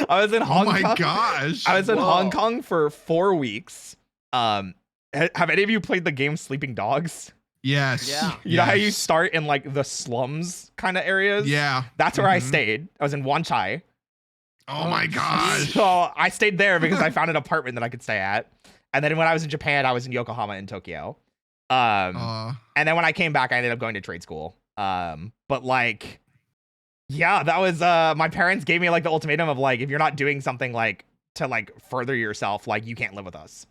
I was in Hong Kong. Oh my gosh. I was in Hong Kong for 4 weeks. Have any of you played the game Sleeping Dogs? Yes. Yeah. You know how you start in like the slums kind of areas? Yeah. That's where I stayed. I was in Wan Chai. Oh my gosh. So I stayed there because I found an apartment that I could stay at. And then when I was in Japan, I was in Yokohama and Tokyo. And then when I came back, I ended up going to trade school. But like, yeah, that was my parents gave me like the ultimatum of like, if you're not doing something like to like further yourself, like you can't live with us.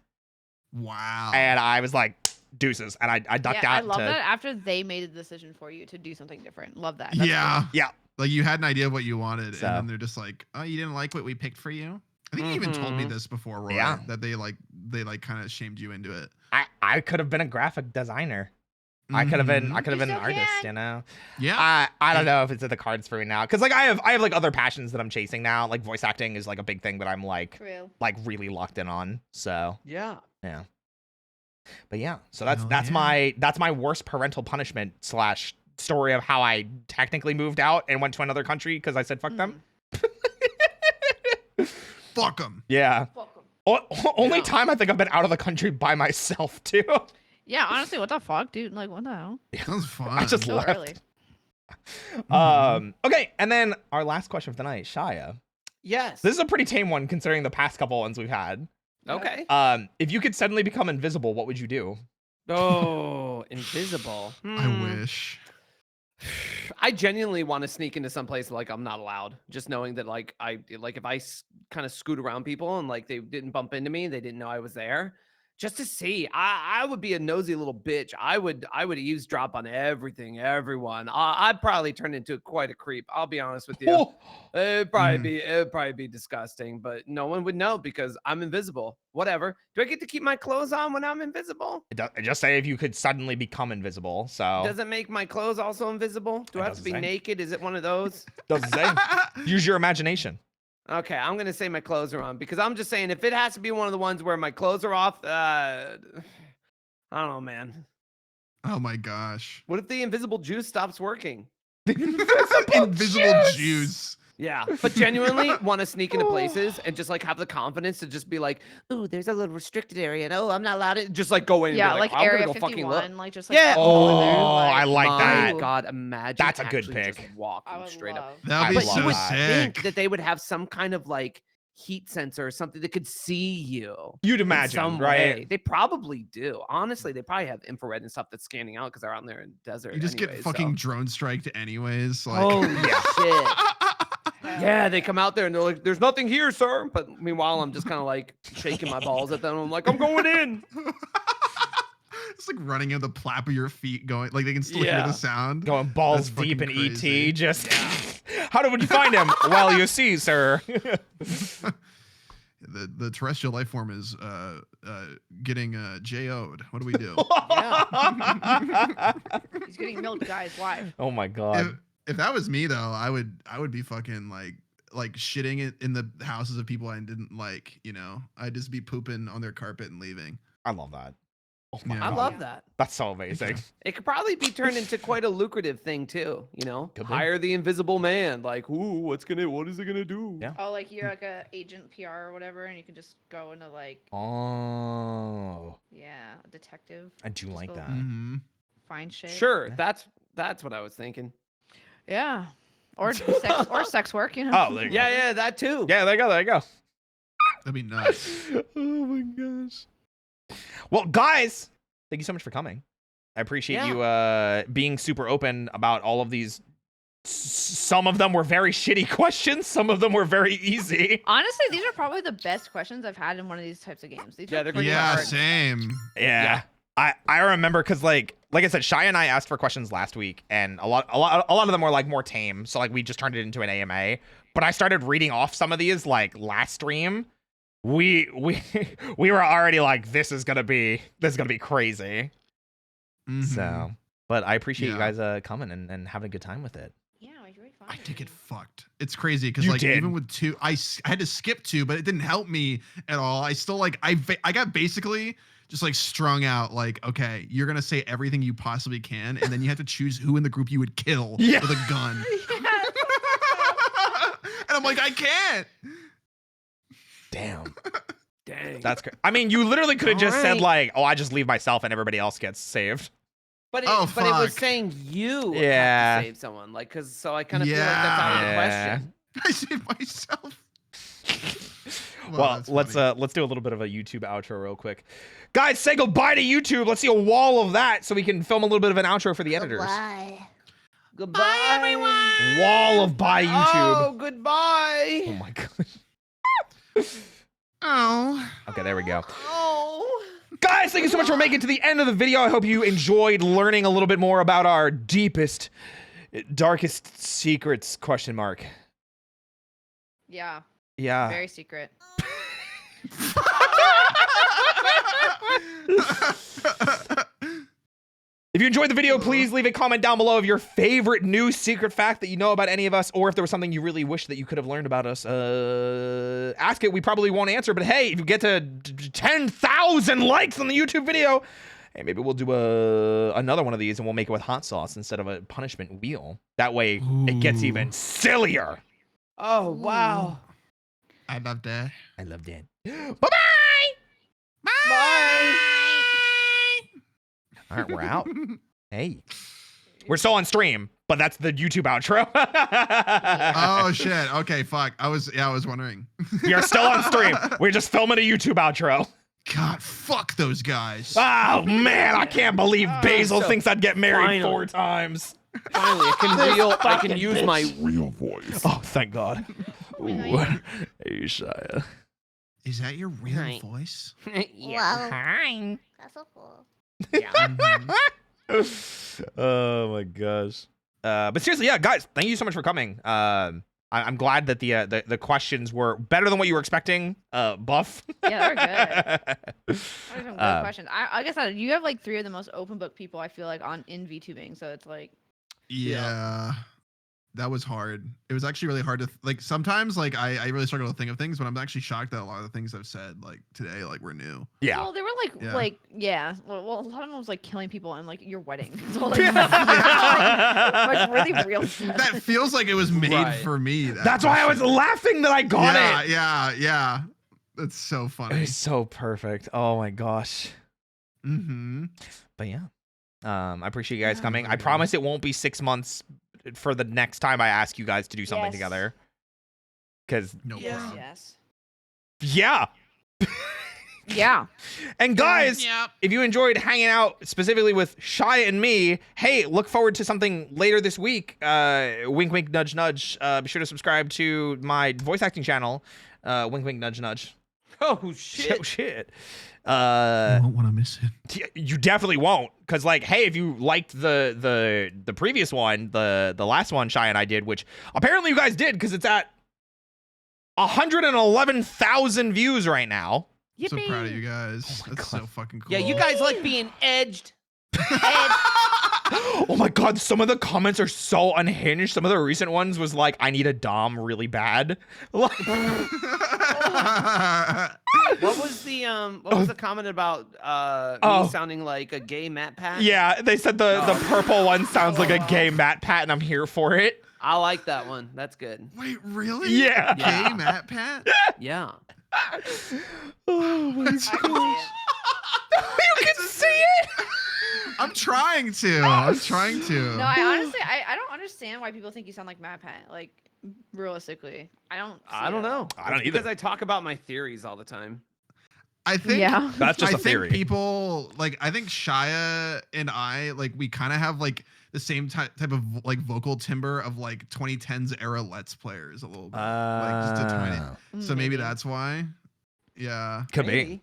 Wow. And I was like, deuces, and I ducked out. I love that after they made a decision for you to do something different. Love that. That's yeah. cool. Yeah. Like you had an idea of what you wanted, So. and then they're just like, "Oh, you didn't like what we picked for you." I think you even told me this before, Roy. Yeah. That they kind of shamed you into it. I could have been a graphic designer. I could have been an still artist, can. you know. Yeah. I don't know if it's in the cards for me now, because like I have like other passions that I'm chasing now. Like voice acting is like a big thing that I'm like True. really locked in on. So Yeah. yeah. But yeah, so Hell that's yeah. my worst parental punishment / story of how I technically moved out and went to another country because I said fuck them. Fuck them. Yeah. Fuck 'em. Only Yeah. time I think I've been out of the country by myself too. Yeah, honestly, what the fuck, dude? Like, what the hell? Sounds fun. I just So left. early. Okay, and then our last question for the night, Shia. Yes. This is a pretty tame one considering the past couple ones we've had. Okay. If you could suddenly become invisible, what would you do? Oh, invisible. I wish. I genuinely want to sneak into some place like I'm not allowed. Just knowing that like if I kind of scoot around people and like they didn't bump into me, they didn't know I was there. Just to see, I would be a nosy little bitch. I would eavesdrop on everything, everyone. I'd probably turn into quite a creep. I'll be honest with you. It'd probably be disgusting, but no one would know because I'm invisible. Whatever. Do I get to keep my clothes on when I'm invisible? Just say if you could suddenly become invisible. So Does it make my clothes also invisible? Do It I have to be doesn't say. naked? Is it one of those? doesn't say. Use your imagination. Okay, I'm gonna say my clothes are on because I'm just saying if it has to be one of the ones where my clothes are off, I don't know, man. Oh my gosh. What if the invisible juice stops working? Invisible juice. Yeah, but genuinely want to sneak into places and just like have the confidence to just be like, "Ooh, there's a little restricted area, and oh, I'm not allowed to." Just like go in. Yeah, and be like "I'm gonna Area go fucking look." 51, like just like Yeah. go in there, Oh, I like My that. God, imagine That's a good actually just pick. walking I would straight up. love. That'd be I But love you would that. think sick. that they would have some kind of like heat sensor or something that could see you. You'd in imagine, some right? way. They probably do. Honestly, they probably have infrared and stuff that's scanning out because they're out there in the desert. You just anyway, get fucking so. drone striked anyways. Like, Holy Yeah. shit. Yeah, they come out there and they're like, "There's nothing here, sir." But meanwhile, I'm just kind of like shaking my balls at them. I'm like, "I'm going in." It's like running in the plap of your feet going, like they can still hear Yeah. the sound. Going balls That's deep in fucking ET. crazy. Just how would you find him? Well, you see, sir. The terrestrial life form is getting JO'd. What do we do? He's getting milked, guys. Why? Oh my god. If that was me though, I would be fucking like shitting it in the houses of people I didn't like, you know. I'd just be pooping on their carpet and leaving. I love that. Oh my Yeah. I god. love that. That's so amazing. It could probably be turned into quite a lucrative thing too. You know, Could be. hire the invisible man. Like, ooh, what is it gonna do? Yeah. Oh, like you're like a agent PR or whatever, and you can just go into like Oh, a detective. I do like go that. Mm-hmm. Find shit. Sure, that's what I was thinking. Yeah. Or sex work, you know. Oh, there you go. Yeah, that too. Yeah, there you go. There you go. That'd be nuts. Oh my gosh. Well, guys, thank you so much for coming. I appreciate you being super open about all of these. Some of them were very shitty questions. Some of them were very easy. Honestly, these are probably the best questions I've had in one of these types of games. These are they're pretty Yeah, hard. same. Yeah. I remember because like I said, Shy and I asked for questions last week, and a lot of them were like more tame. So like we just turned it into an AMA. But I started reading off some of these like last stream. We were already like, this is gonna be crazy. Mhm. So, but I appreciate you guys coming and having a good time with it. Yeah, it was really fun. I did get fucked. It's crazy because You like did. even with 2, I had to skip 2, but it didn't help me at all. I still like I got basically just like strung out. Like, okay, you're gonna say everything you possibly can, and then you have to choose who in the group you would kill with a gun. And I'm like, I can't. Damn. Dang. That's great. I mean, you literally could have just said like, "Oh, I just leave myself and everybody else gets saved." But it, Oh, but it was fuck. saying you Yeah. have to save someone, like, cause so I kind of feel like that's out of the question. I saved myself. Well, that's let's funny. do a little bit of a YouTube outro real quick. Guys, say goodbye to YouTube. Let's see a wall of that so we can film a little bit of an outro for the editors. Goodbye, everyone. Wall of bye YouTube. Oh, goodbye. Oh my god. Oh. Okay, there we go. Oh. Guys, thank you so much for making it to the end of the video. I hope you enjoyed learning a little bit more about our deepest, darkest secrets, question mark. Yeah, Yeah. very secret. If you enjoyed the video, please leave a comment down below of your favorite new secret fact that you know about any of us, or if there was something you really wish that you could have learned about us. Ask it. We probably won't answer, but hey, if you get to 10,000 likes on the YouTube video, hey, maybe we'll do another one of these and we'll make it with hot sauce instead of a punishment wheel. That way, it gets Ooh. even sillier. Oh, wow. I love that. I love that. Bye-bye! Bye. All right, we're out. Hey. We're still on stream, but that's the YouTube outro. Oh shit. Okay, fuck. I was wondering. We are still on stream. We're just filming a YouTube outro. God, fuck those guys. Oh man, I can't believe Basil so thinks I'd get married finally. 4 times. Finally, I can use my Real voice. Oh, thank God. Ooh. Hey, Shia. Is that your real Right. voice? yeah. Hi. That's so cool. Oh my gosh. But seriously, yeah, guys, thank you so much for coming. I'm glad that the questions were better than what you were expecting. Buff. Yeah, they're good. Those are some good Um, questions. I guess you have like 3 of the most open book people I feel like in VTubing, so it's like Yeah. That was hard. It was actually really hard to like sometimes like I really struggle to think of things, but I'm actually shocked that a lot of the things I've said like today like were new. Yeah. well, they were like Yeah. well, a lot of them was like killing people and like your wedding. So, like, Yeah. like really real stuff. That feels like it was made Right. for me. That's why I was laughing that I got yeah, it. Yeah. That's so funny. It's so perfect. Oh my gosh. Mm-hmm. But yeah. I appreciate you guys Yeah, coming. I man. promise it won't be 6 months for the next time I ask you guys to do something Yes. together. Cause No Yeah. problem. Yes. yeah. Yeah. And guys, Yep. if you enjoyed hanging out specifically with Shia and me, hey, look forward to something later this week. Wink, wink, nudge, nudge. Be sure to subscribe to my voice acting channel. Wink, wink, nudge, nudge. Oh, shit. Oh, shit. I won't want to miss it. You definitely won't, because like, hey, if you liked the previous one, the last one Shy and I did, which apparently you guys did, because it's at 111,000 views right now. So proud of you guys. Oh my That's God. so fucking cool. Yeah, you guys like being edged. Oh my God, some of the comments are so unhinged. Some of the recent ones was like, I need a dom really bad. Like, What was the comment about Oh. me sounding like a gay Matt Pat? yeah, they said the purple one sounds like a gay Matt Pat, and I'm here for it. I like that one. That's good. Wait, really? Yeah. Gay Matt Pat? Yeah. Oh my I can see it. You can see it. I'm trying to. I'm trying to. No, I honestly I don't understand why people think you sound like Matt Pat. Like Realistically, I don't. I don't know. I don't It's because either. I talk about my theories all the time. I think Yeah. That's just I a theory. think people like I think Shia and I like we kind of have like the same type of like vocal timbre of like 2010s era Let's Players a little bit, like just a tiny. So maybe that's why. Yeah, Could be. Maybe.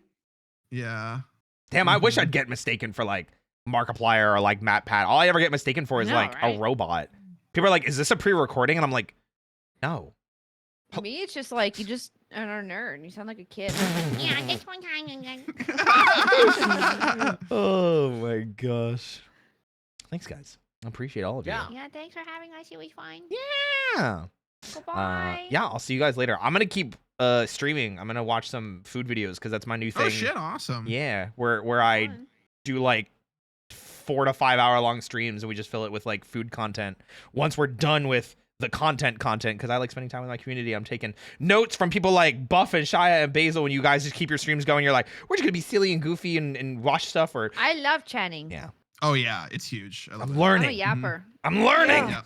yeah. Damn, I wish I'd get mistaken for like Markiplier or like Matt Pat. All I ever get mistaken for is know, like a right? robot. People are like, "Is this a pre-recording?" And I'm like, "No." For me, it's just like you just are a nerd. You sound like a kid. Yeah, this one time. Oh my gosh. Thanks, guys. I appreciate all of you. Yeah. Yeah, thanks for having us. It was fun. Yeah. Goodbye. Yeah, I'll see you guys later. I'm gonna keep streaming. I'm gonna watch some food videos because that's my new thing. Oh shit! Awesome. Yeah, where I Fun. do like 4 to 5 hour long streams and we just fill it with like food content. Once we're done with the content because I like spending time with my community. I'm taking notes from people like Buff and Shia and Basil when you guys just keep your streams going. You're like, we're just gonna be silly and goofy and watch stuff or I love chatting. yeah. Oh yeah, it's huge. I love I'm it. I'm a learning. yapper. I'm learning. Yeah.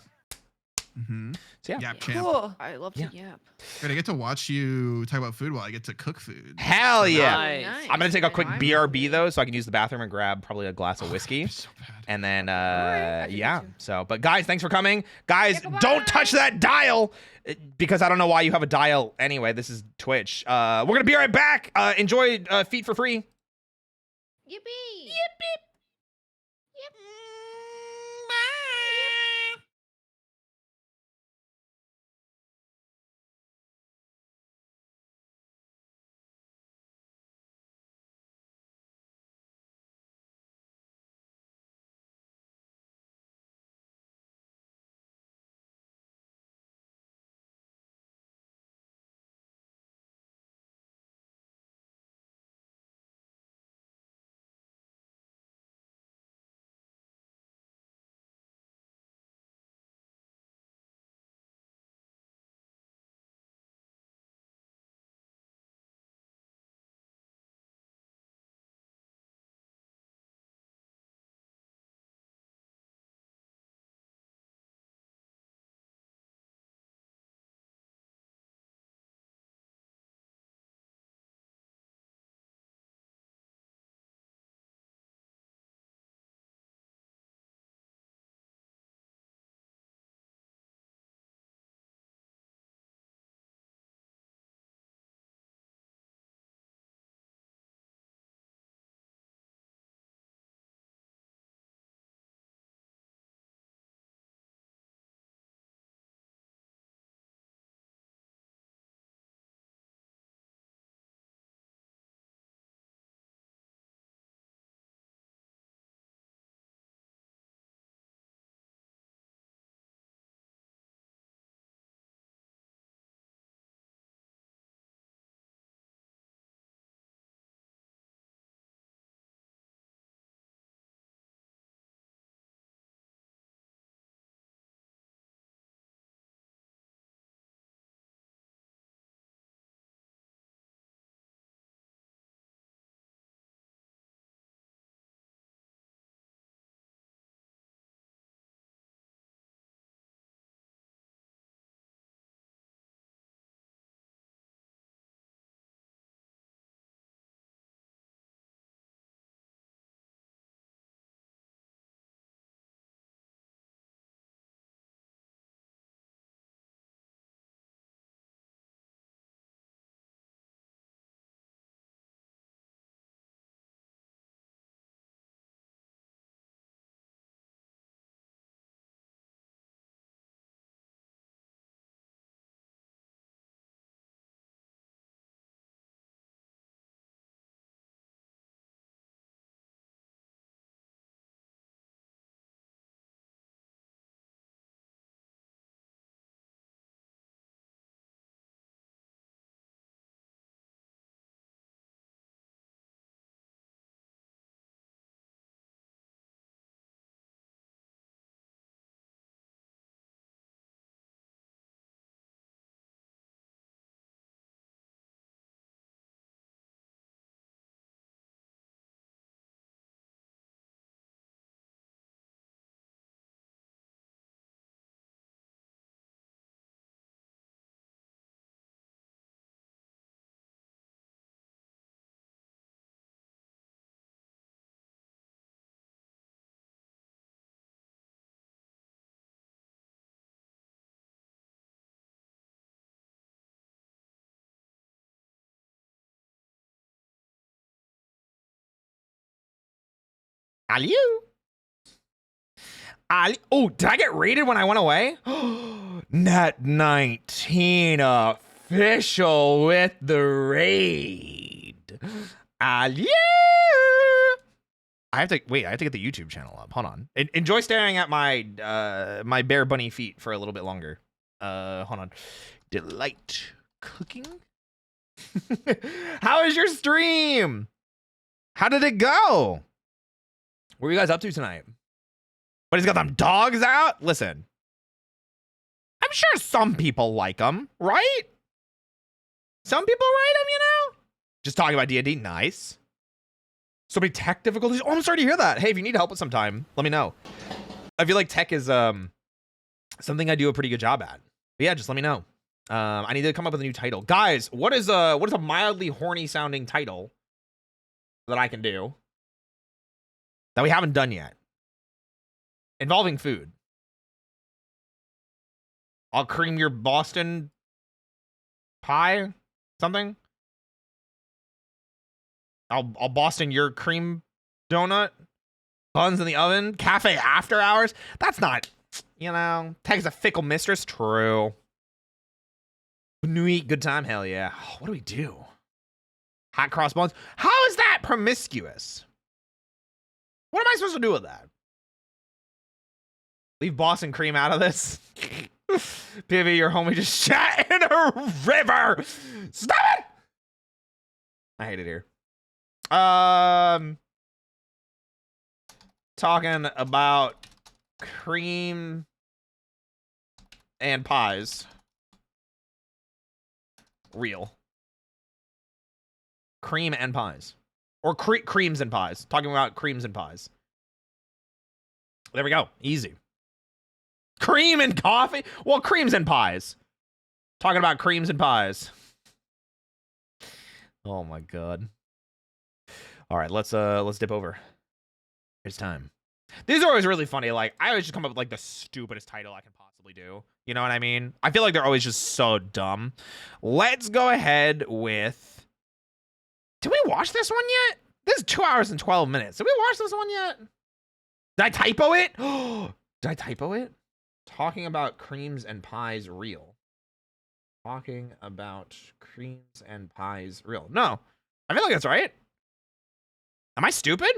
Mm-hmm. So yeah. Yap champ. Cool. I love to yap. Good, I get to watch you talk about food while I get to cook food. Hell yeah. Nice. I'm gonna take a quick I'm BRB though, so I can use the bathroom and grab probably a glass of whiskey. So bad. And then right, I can yeah. do too. So but guys, thanks for coming. Guys, Yeah, don't goodbye. touch that dial because I don't know why you have a dial anyway. This is Twitch. We're gonna be right back. Enjoy Feet for Free. Yippee! Yip, yip. Aliu. Oh, did I get raided when I went away? Net 19 official with the raid. Aliu. I have to get the YouTube channel up. Hold on. Enjoy staring at my my bare bunny feet for a little bit longer. Hold on. Delight cooking. How is your stream? How did it go? What were you guys up to tonight? But he's got them dogs out? Listen. I'm sure some people like them, right? Some people rate them, you know? Just talking about D&D. Nice. So many tech difficulties. Oh, I'm sorry to hear that. Hey, if you need help with sometime, let me know. I feel like tech is something I do a pretty good job at. But yeah, just let me know. I need to come up with a new title. Guys, what is a mildly horny sounding title that I can do that we haven't done yet? Involving food. I'll cream your Boston pie, something. I'll Boston your cream donut. Buns in the oven. Cafe after hours. That's not, you know, Tag's a fickle mistress. True. Nuit, good time. Hell yeah. What do we do? Hot cross buns. How is that promiscuous? What am I supposed to do with that? Leave Boston cream out of this. PV, your homie just shat in a river. Stop it! I hate it here. Talking about cream and pies. Real. Cream and pies. Or creams and pies. Talking about creams and pies. There we go. Easy. Cream and coffee? Well, creams and pies. Talking about creams and pies. Oh my god. All right, let's dip over. It's time. These are always really funny. Like, I always just come up with like the stupidest title I can possibly do. You know what I mean? I feel like they're always just so dumb. Let's go ahead with... Did we watch this one yet? This is 2 hours and 12 minutes. Did we watch this one yet? Did I typo it? Did I typo it? Talking about creams and pies real. Talking about creams and pies real. No, I feel like that's right. Am I stupid?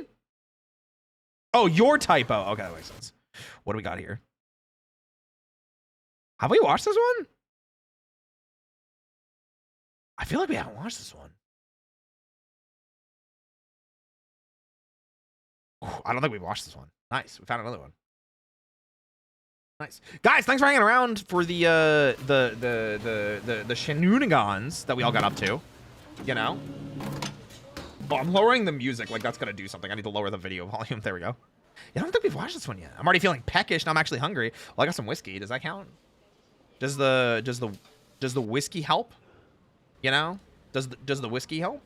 Oh, your typo. Okay, that makes sense. What do we got here? Have we watched this one? I feel like we haven't watched this one. Ooh, I don't think we've watched this one. Nice. We found another one. Nice. Guys, thanks for hanging around for the shenanigans that we all got up to. You know? Oh, I'm lowering the music. Like, that's gonna do something. I need to lower the video volume. There we go. Yeah, I don't think we've watched this one yet. I'm already feeling peckish and I'm actually hungry. Well, I got some whiskey. Does that count? Does the whiskey help? You know? Does the whiskey help?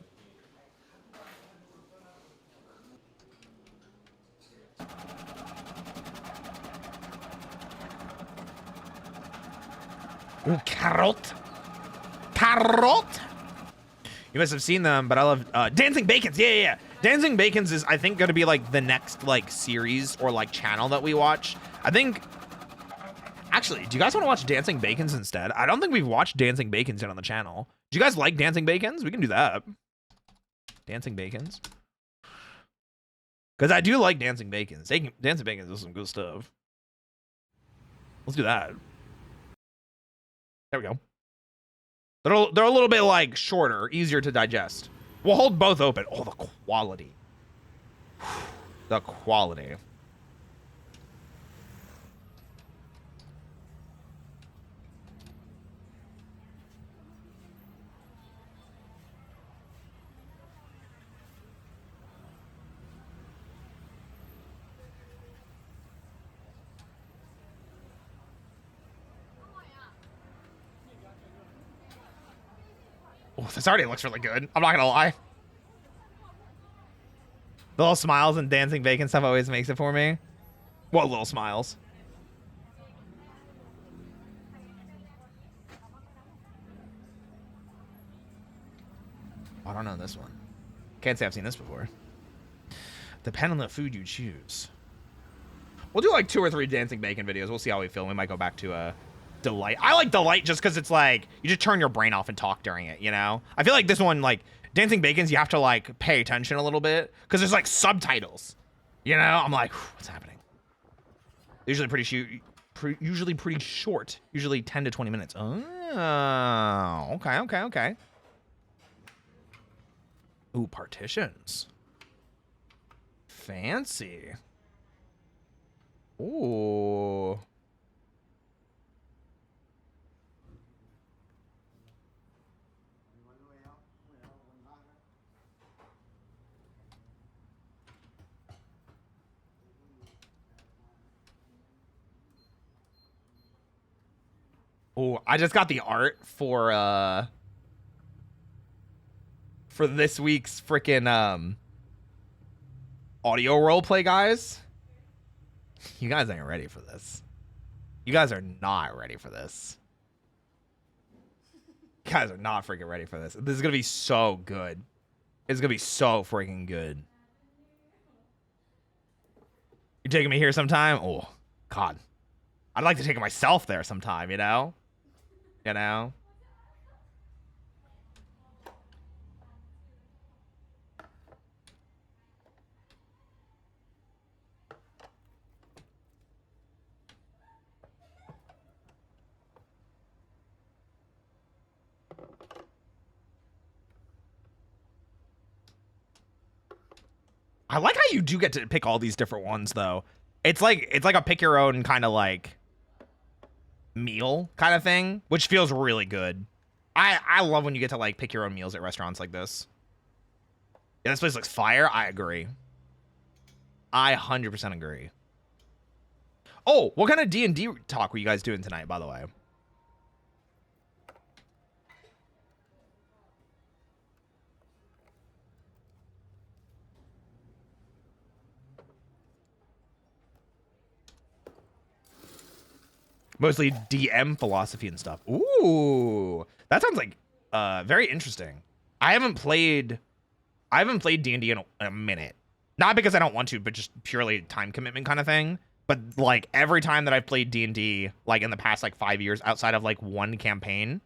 Ooh, carrot. Carrot. You must have seen them, but I love Dancing Bacons. Yeah. Dancing Bacons is, I think, going to be like the next like series or like channel that we watch. I think. Actually, do you guys want to watch Dancing Bacons instead? I don't think we've watched Dancing Bacons yet on the channel. Do you guys like Dancing Bacons? We can do that. Dancing Bacons. Because I do like Dancing Bacons. Dancing Bacons is some good stuff. Let's do that. There we go. They're a little bit like shorter, easier to digest. We'll hold both open. Oh, the quality. The quality. Oh, this already looks really good. I'm not gonna lie. The little smiles and Dancing Bacon stuff always makes it for me. What little smiles? I don't know this one. Can't say I've seen this before. Depend on the food you choose. We'll do like 2 or 3 dancing bacon videos. We'll see how we feel. We might go back to Delight. I like Delight just because it's like you just turn your brain off and talk during it, you know? I feel like this one, like Dancing Bacons, you have to like pay attention a little bit because there's like subtitles. You know? I'm like, what's happening? Usually pretty short. Usually 10 to 20 minutes. Oh, okay. Ooh, partitions. Fancy. Ooh. Oh, I just got the art for this week's freaking audio roleplay, guys. You guys ain't ready for this. You guys are not ready for this. You guys are not freaking ready for this. This is gonna be so good. It's gonna be so freaking good. You taking me here sometime? Oh, God. I'd like to take myself there sometime, you know? You know? I like how you do get to pick all these different ones, though. It's like a pick your own kind of like meal kind of thing, which feels really good. I love when you get to like pick your own meals at restaurants like this. Yeah, this place looks fire. I agree. I 100% agree. Oh, what kind of D&D talk were you guys doing tonight, by the way? Mostly DM philosophy and stuff. Ooh, that sounds like very interesting. I haven't played D&D in a minute. Not because I don't want to, but just purely time commitment kind of thing. But like every time that I've played D&D, like in the past like 5 years, outside of like one campaign,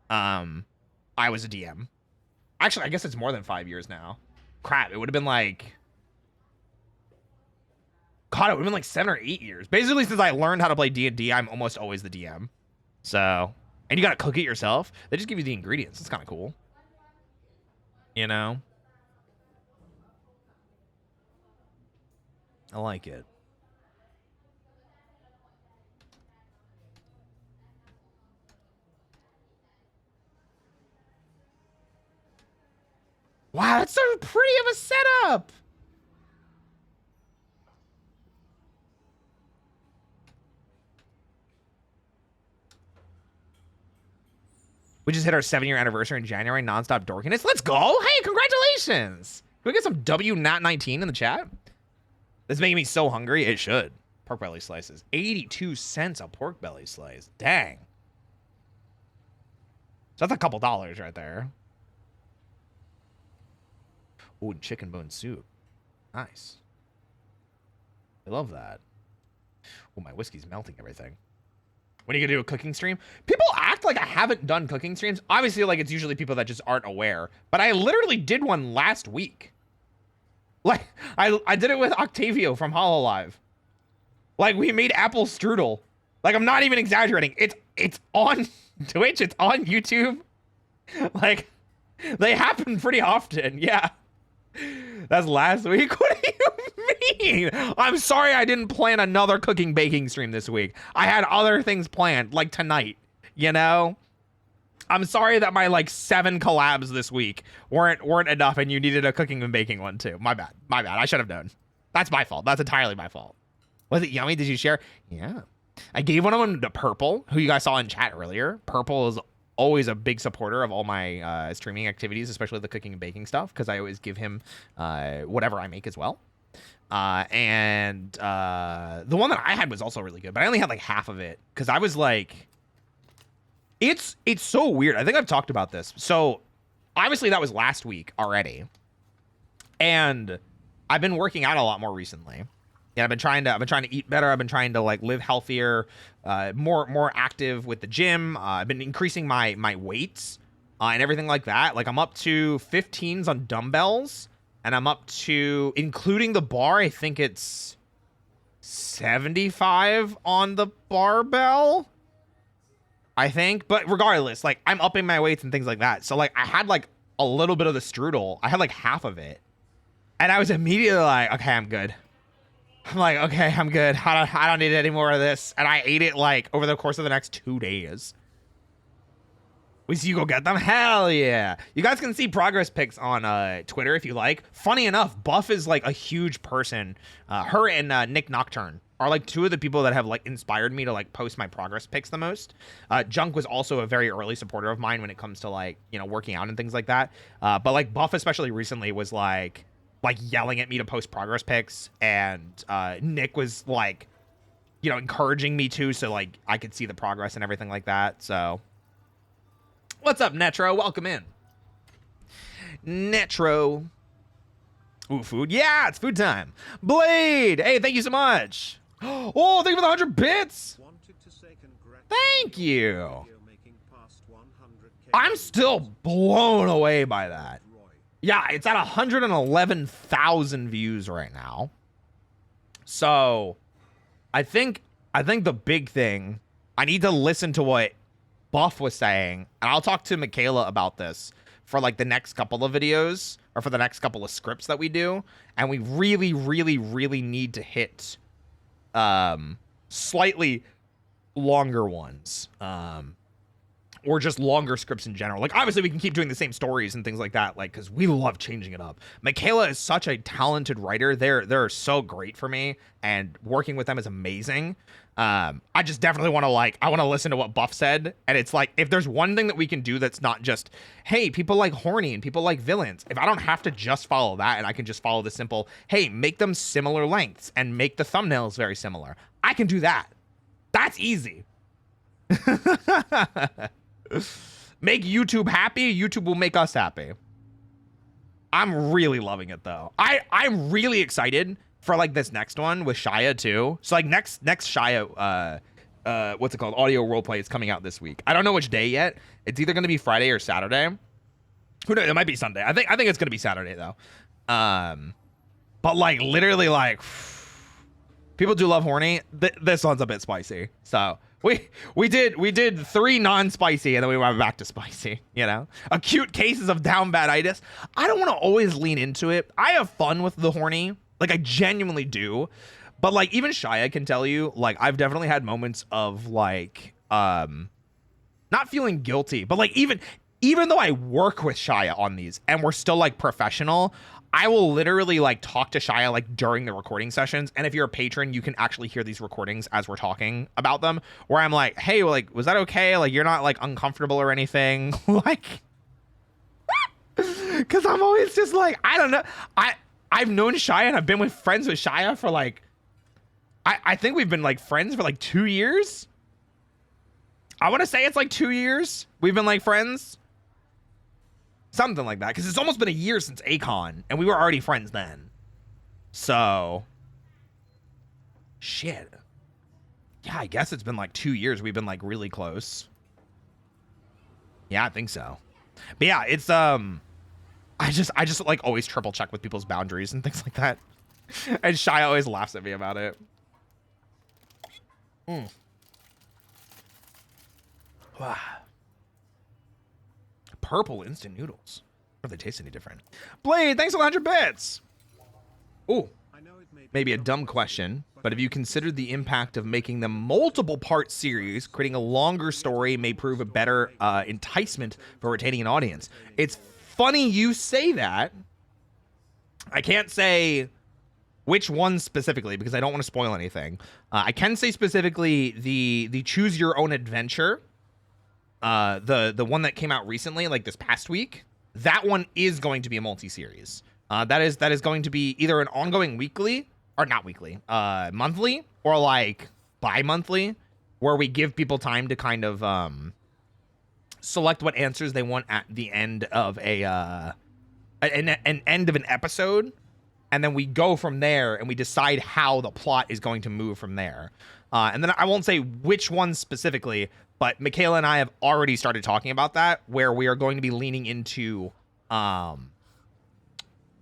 I was a DM. Actually, I guess it's more than 5 years now. Crap, it would have been like, God, it would have been like 7 or 8 years. Basically, since I learned how to play D&D, I'm almost always the DM. So, and you gotta cook it yourself. They just give you the ingredients. It's kind of cool. You know? I like it. Wow, that's so pretty of a setup. We just hit our 7-year anniversary in January. Nonstop dorkiness. Let's go. Hey, congratulations. Can we get some WNAT19 in the chat? This is making me so hungry. It should. Pork belly slices. 82 cents a pork belly slice. Dang. So that's a couple dollars right there. Ooh, chicken bone soup. Nice. I love that. Oh, my whiskey's melting everything. When are you gonna do a cooking stream? People act like I haven't done cooking streams. Obviously, like, it's usually people that just aren't aware. But I literally did one last week. Like, I did it with Octavio from HoloLive. Like, we made apple strudel. Like, I'm not even exaggerating. It's on Twitch. It's on YouTube. Like, they happen pretty often. Yeah. That's last week? What do you mean? I'm sorry I didn't plan another cooking baking stream this week. I had other things planned, like tonight, you know? I'm sorry that my like 7 collabs this week weren't enough and you needed a cooking and baking one too. My bad. My bad. I should have known. That's my fault. That's entirely my fault. Was it yummy? Did you share? Yeah. I gave one of them to Purple, who you guys saw in chat earlier. Purple is always a big supporter of all my streaming activities, especially the cooking and baking stuff, because I always give him whatever I make as well. And the one that I had was also really good, but I only had like half of it because I was like, it's so weird. I think I've talked about this. So obviously that was last week already. And I've been working out a lot more recently. Yeah, I've been trying to eat better. I've been trying to like live healthier, more active with the gym. I've been increasing my weights and everything like that. Like I'm up to 15s on dumbbells, and I'm up to, including the bar, I think it's 75 on the barbell, I think. But regardless, like I'm upping my weights and things like that. So like I had like a little bit of the strudel. I had like half of it, and I was immediately like, okay, I'm good. I'm like, okay, I'm good. I don't need any more of this. And I ate it like over the course of the next 2 days. We see you go get them? Hell yeah. You guys can see progress pics on Twitter if you like. Funny enough, Buff is like a huge person. Her and Nick Nocturne are like two of the people that have like inspired me to like post my progress pics the most. Junk was also a very early supporter of mine when it comes to like, you know, working out and things like that. But like Buff especially recently was like yelling at me to post progress pics, and Nick was like, you know, encouraging me to, so like I could see the progress and everything like that. So what's up, Netro? Welcome in. Netro. Ooh, food. Yeah, it's food time. Blade. Hey, thank you so much. Oh, thank you for the 100 bits. Thank you. I'm still blown away by that. Yeah, it's at 111,000 views right now. So I think the big thing, I need to listen to what Buff was saying, and I'll talk to Michaela about this for like the next couple of videos, or for the next couple of scripts that we do. And we really, really, really need to hit slightly longer ones. Or just longer scripts in general. Like, obviously, we can keep doing the same stories and things like that, like, because we love changing it up. Michaela is such a talented writer. They're so great for me, and working with them is amazing. I just definitely want to, like, I want to listen to what Buff said, and it's like, if there's one thing that we can do that's not just, hey, people like horny and people like villains, if I don't have to just follow that, and I can just follow the simple, hey, make them similar lengths, and make the thumbnails very similar, I can do that. That's easy. Make YouTube happy, YouTube will make us happy. I'm really loving it though. I'm really excited for like this next one with Shia too. So like next Shia what's it called? Audio roleplay is coming out this week. I don't know which day yet. It's either gonna be Friday or Saturday. Who knows? It might be Sunday. I think it's gonna be Saturday though. But like literally like people do love horny. This one's a bit spicy. So we did 3 non-spicy, and then we went back to spicy, you know? Acute cases of down bad-itis. I don't want to always lean into it. I have fun with the horny. Like, I genuinely do. But, like, even Shia can tell you, like, I've definitely had moments of, like, not feeling guilty. But, like, even though I work with Shia on these, and we're still, like, professional, I will literally like talk to Shia like during the recording sessions. And if you're a patron, you can actually hear these recordings as we're talking about them, where I'm like, hey, like, was that okay? Like, you're not like uncomfortable or anything. Like, cause I'm always just like, I don't know. I've known Shia and I've been friends with Shia for like, I think we've been like friends for like 2 years. I want to say it's like 2 years. We've been like friends. Something like that, because it's almost been a year since Akon, and we were already friends then. So, shit. Yeah, I guess it's been like 2 years. We've been like really close. Yeah, I think so. But yeah, it's I just like always triple check with people's boundaries and things like that. And Shai always laughs at me about it. Wow. Purple instant noodles. Or they taste any different. Blade, thanks for 100 bits. Ooh. Maybe a dumb question, but have you considered the impact of making them multiple part series? Creating a longer story may prove a better enticement for retaining an audience. It's funny you say that. I can't say which one specifically because I don't want to spoil anything. I can say specifically the choose your own adventure. The one that came out recently, like this past week, that one is going to be a multi-series. That is going to be either an ongoing weekly or not weekly, monthly or like bi-monthly, where we give people time to kind of select what answers they want at the end of an end of an episode. and then we go from there and we decide how the plot is going to move from there. And then I won't say which one specifically, but Michaela and I have already started talking about that, where we are going to be leaning into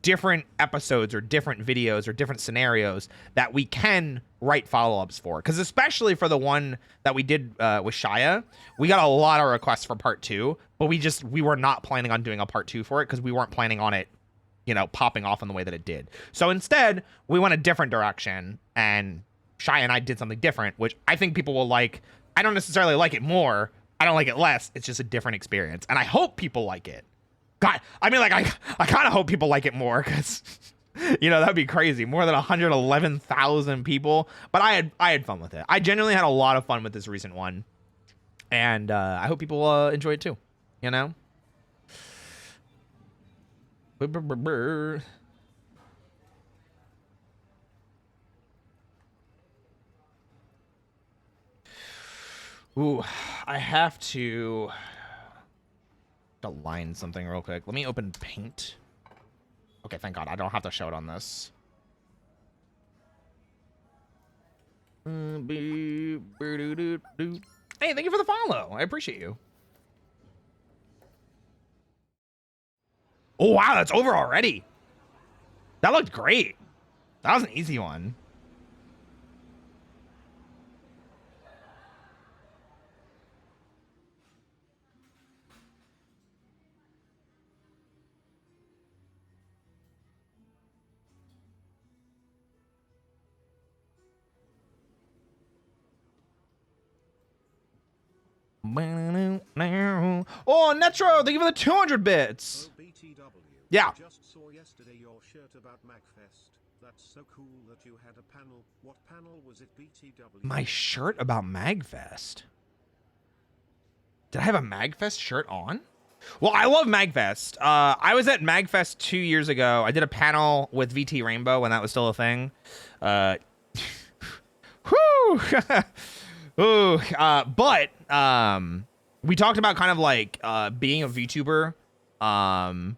different episodes or different videos or different scenarios that we can write follow-ups for. Because especially for the one that we did with Shia, we got a lot of requests for part 2, but we were not planning on doing a part 2 for it because we weren't planning on it, you know, popping off in the way that it did. So instead, we went a different direction, and Shia and I did something different, which I think people will like. I don't necessarily like it more. I don't like it less. It's just a different experience, and I hope people like it. God, I mean, like, I kind of hope people like it more because, you know, that'd be crazy. More than 111,000 people. But I had fun with it. I genuinely had a lot of fun with this recent one. And I hope people enjoy it too, you know? Ooh, I have to line something real quick. Let me open Paint. Okay, thank God. I don't have to show it on this. Hey, thank you for the follow. I appreciate you. Oh, wow, that's over already. That looked great. That was an easy one. Oh, Netro, thank you for the 200 bits. Oh, BTW. Yeah. I just saw yesterday your shirt about MagFest. That's so cool that you had a panel. What panel was it, BTW? My shirt about MagFest. Did I have a MagFest shirt on? Well, I love MagFest. I was at MagFest 2 years ago. I did a panel with VT Rainbow when that was still a thing. Whew. Ooh, but we talked about kind of like being a VTuber and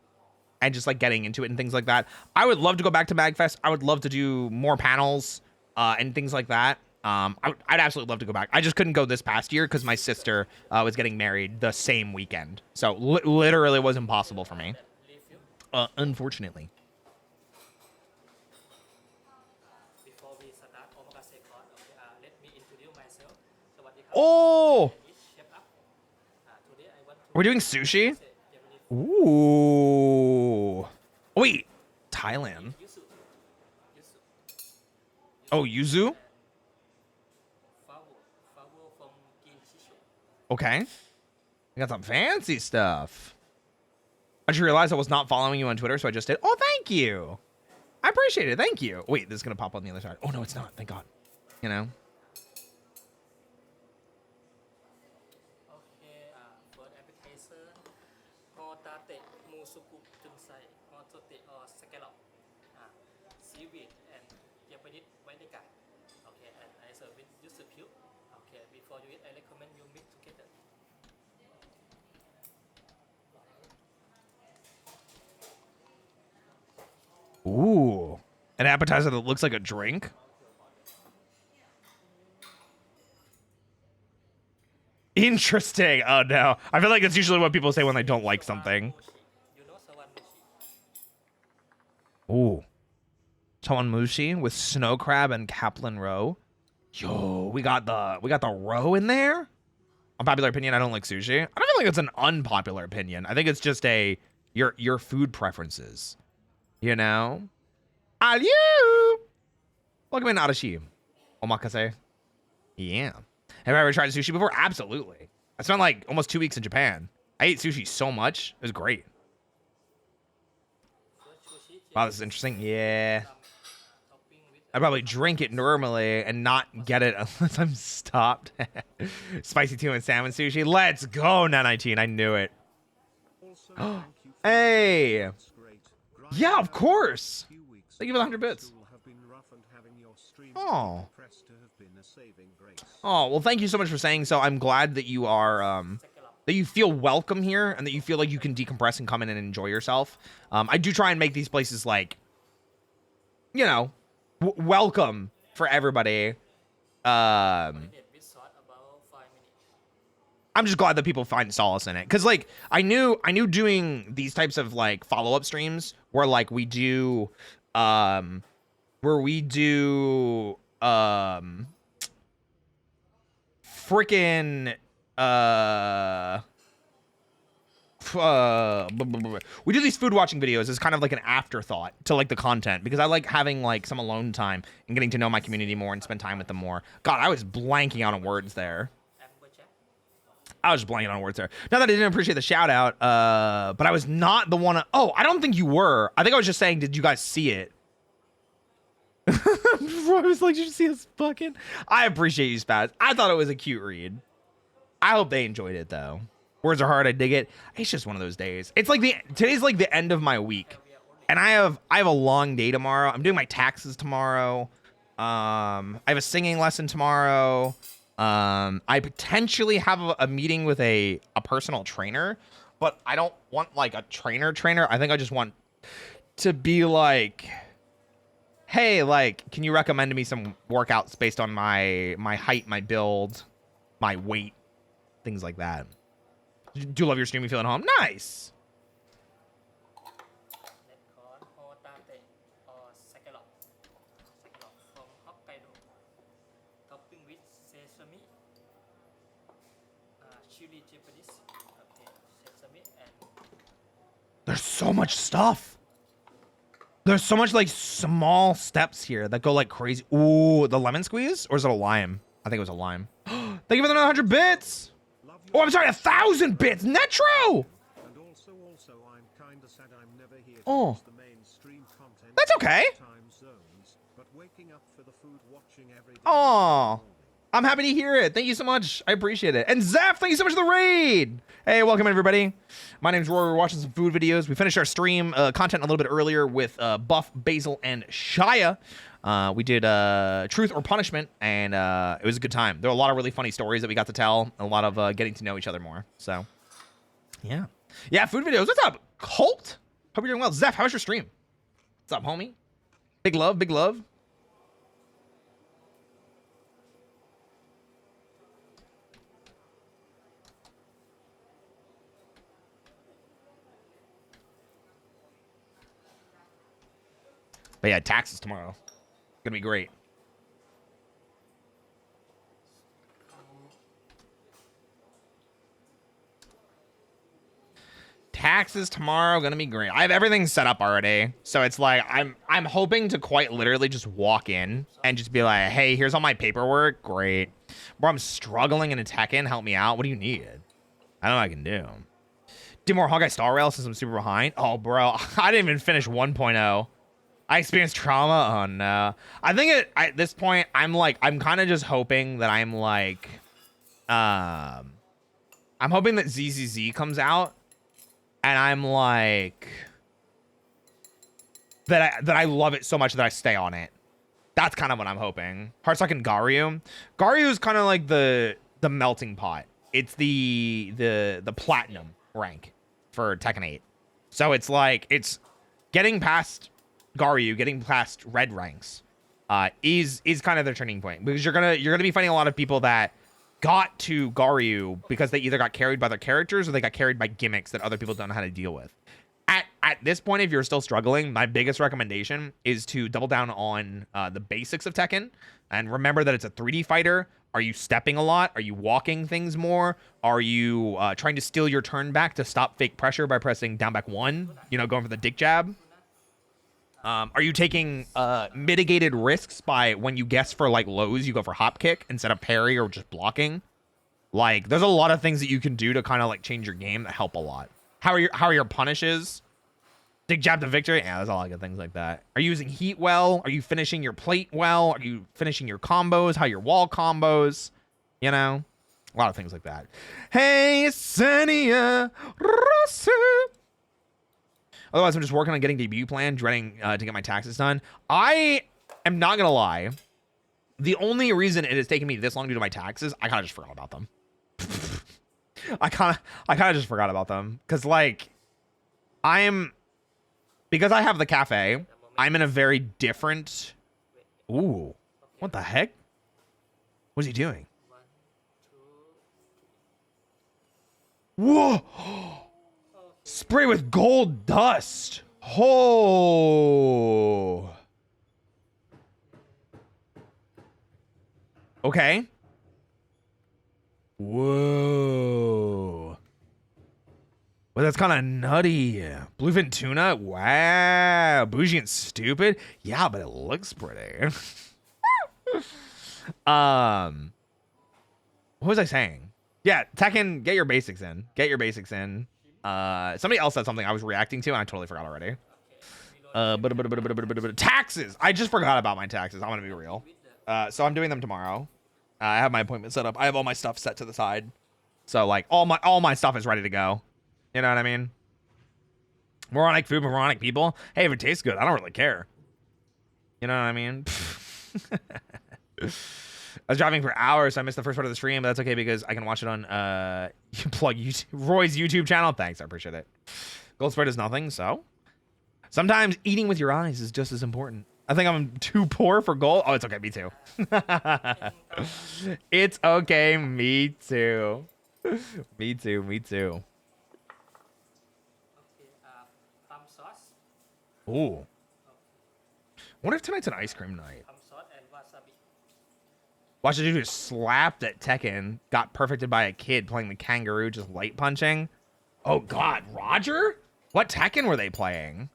just like getting into it and things like that. I would love to go back to MagFest. I would love to do more panels and things like that. I'd absolutely love to go back. I just couldn't go this past year because my sister was getting married the same weekend. So literally it was impossible for me. Unfortunately. Oh! We're doing sushi? Ooh. Wait, Thailand. Oh, yuzu? Okay. We got some fancy stuff. I just realized I was not following you on Twitter, so I just did. Oh, thank you. I appreciate it. Thank you. Wait, this is going to pop on the other side. Oh, no, it's not. Thank God. You know? Ooh, an appetizer that looks like a drink. Interesting. Oh no, I feel like that's usually what people say when they don't like something. Ooh, chawanmushi with snow crab and kaplan roe. Yo, we got the roe in there. Unpopular opinion: I don't like sushi. I don't feel like it's an unpopular opinion. I think it's just your food preferences. You know? Aliu! Welcome in, Arashi. Omakase. Yeah. Have I ever tried sushi before? Absolutely. I spent like almost 2 weeks in Japan. I ate sushi so much. It was great. Wow, this is interesting. Yeah. I'd probably drink it normally and not get it unless I'm stopped. Spicy tuna and salmon sushi. Let's go, 919. I knew it. Hey. Yeah, of course. Thank you for the 100 bits. Oh. Oh, well, thank you so much for saying so. I'm glad that you are, that you feel welcome here and that you feel like you can decompress and come in and enjoy yourself. I do try and make these places like you know, welcome for everybody. I'm just glad that people find solace in it, because like I knew doing these types of like follow-up streams where like we do freaking we do these food watching videos as kind of like an afterthought to like the content, because I like having like some alone time and getting to know my community more and spend time with them more. God, I was blanking out on words there. Not that I didn't appreciate the shout out, but I was not the one. Oh, I don't think you were. I think I was just saying, did you guys see it? I was like, did you see us fucking? I appreciate you, Spaz. I thought it was a cute read. I hope they enjoyed it though. Words are hard. I dig it. It's just one of those days. It's like today's like the end of my week, and I have a long day tomorrow. I'm doing my taxes tomorrow. I have a singing lesson tomorrow. I potentially have a meeting with a personal trainer, but I don't want like a trainer. I think I just want to be like, hey, like, can you recommend to me some workouts based on my height, my build, my weight, things like that. Do love your stream. You feel at home? Nice. There's so much stuff. There's so much like small steps here that go like crazy. Ooh, the lemon squeeze? Or is it a lime? I think it was a lime. Thank you for the 100 bits. Oh, I'm sorry, 1,000 bits. Netro. And also, I'm kinda sad I'm never here to Oh. watch the mainstream content. That's okay. Time zones, but waking up for the food watching every day. Oh, I'm happy to hear it. Thank you so much. I appreciate it. And Zeph, thank you so much for the raid. Hey, welcome everybody. My name's Rory. We're watching some food videos. We finished our stream content a little bit earlier with Buff, Basil, and Shia. We did Truth or Punishment, and it was a good time. There were a lot of really funny stories that we got to tell, and a lot of getting to know each other more. So, yeah. Yeah, food videos. What's up, Colt? Hope you're doing well. Zeph, how was your stream? What's up, homie? Big love, big love. But yeah, taxes tomorrow. Gonna be great. Taxes tomorrow, gonna be great. I have everything set up already, so it's like I'm hoping to quite literally just walk in and just be like, hey, here's all my paperwork. Great. Bro, I'm struggling in a Tekken. Help me out. What do you need? I know what I can do. Do more Hawkeye Star Rail since I'm super behind. Oh, bro, I didn't even finish 1.0. I experienced trauma. Oh no. I think at this point I'm kind of just hoping that I'm hoping that ZZZ comes out, and I'm like that I love it so much that I stay on it. That's kind of what I'm hoping. Heartstock and Garyu. Garyu is kind of like the melting pot. It's the platinum rank for Tekken 8. So it's like it's getting past Garyu, getting past red ranks is kind of their turning point, because you're gonna be fighting a lot of people that got to Garyu because they either got carried by their characters or they got carried by gimmicks that other people don't know how to deal with. At this point, if you're still struggling, my biggest recommendation is to double down on the basics of Tekken, and remember that it's a 3D fighter. Are you stepping a lot? Are you walking things more? Are you trying to steal your turn back to stop fake pressure by pressing down back 1? You know, going for the dick jab? Are you taking mitigated risks by when you guess for like lows, you go for hop kick instead of parry or just blocking? Like, there's a lot of things that you can do to kind of like change your game that help a lot. How are your punishes? Dick jab to victory? Yeah, there's a lot of good things like that. Are you using heat well? Are you finishing your plate well? Are you finishing your combos? How your wall combos? You know, a lot of things like that. Hey, Senia Rossi. Otherwise, I'm just working on getting debut plan, dreading to get my taxes done. I am not gonna lie. The only reason it has taken me this long to do my taxes, I kind of just forgot about them. I kind of just forgot about them because like because I have the cafe I'm in a very different. Ooh, what the heck? What's he doing? Whoa! Spray with gold dust. Oh. Okay. Whoa. Well, that's kind of nutty. Bluefin tuna? Wow. Bougie and stupid? Yeah, but it looks pretty. What was I saying? Yeah, Tekken, get your basics in. Get your basics in. Somebody else said something I was reacting to, and I totally forgot already. Taxes! I just forgot about my taxes. I'm gonna be real. So I'm doing them tomorrow. I have my appointment set up. I have all my stuff set to the side. So like all my stuff is ready to go. You know what I mean? Moronic food, moronic people. Hey, if it tastes good, I don't really care. You know what I mean? I was driving for hours, so I missed the first part of the stream, but that's okay because I can watch it on you plug YouTube, Roy's YouTube channel. Thanks, I appreciate it. Gold spread is nothing, so sometimes eating with your eyes is just as important. I think I'm too poor for gold. Oh, it's okay, me too. It's okay, me too. Me too, me too. Ooh. What if tonight's an ice cream night? Watch the dude who slapped at Tekken, got perfected by a kid playing the kangaroo, just light punching. Oh God, Roger? What Tekken were they playing?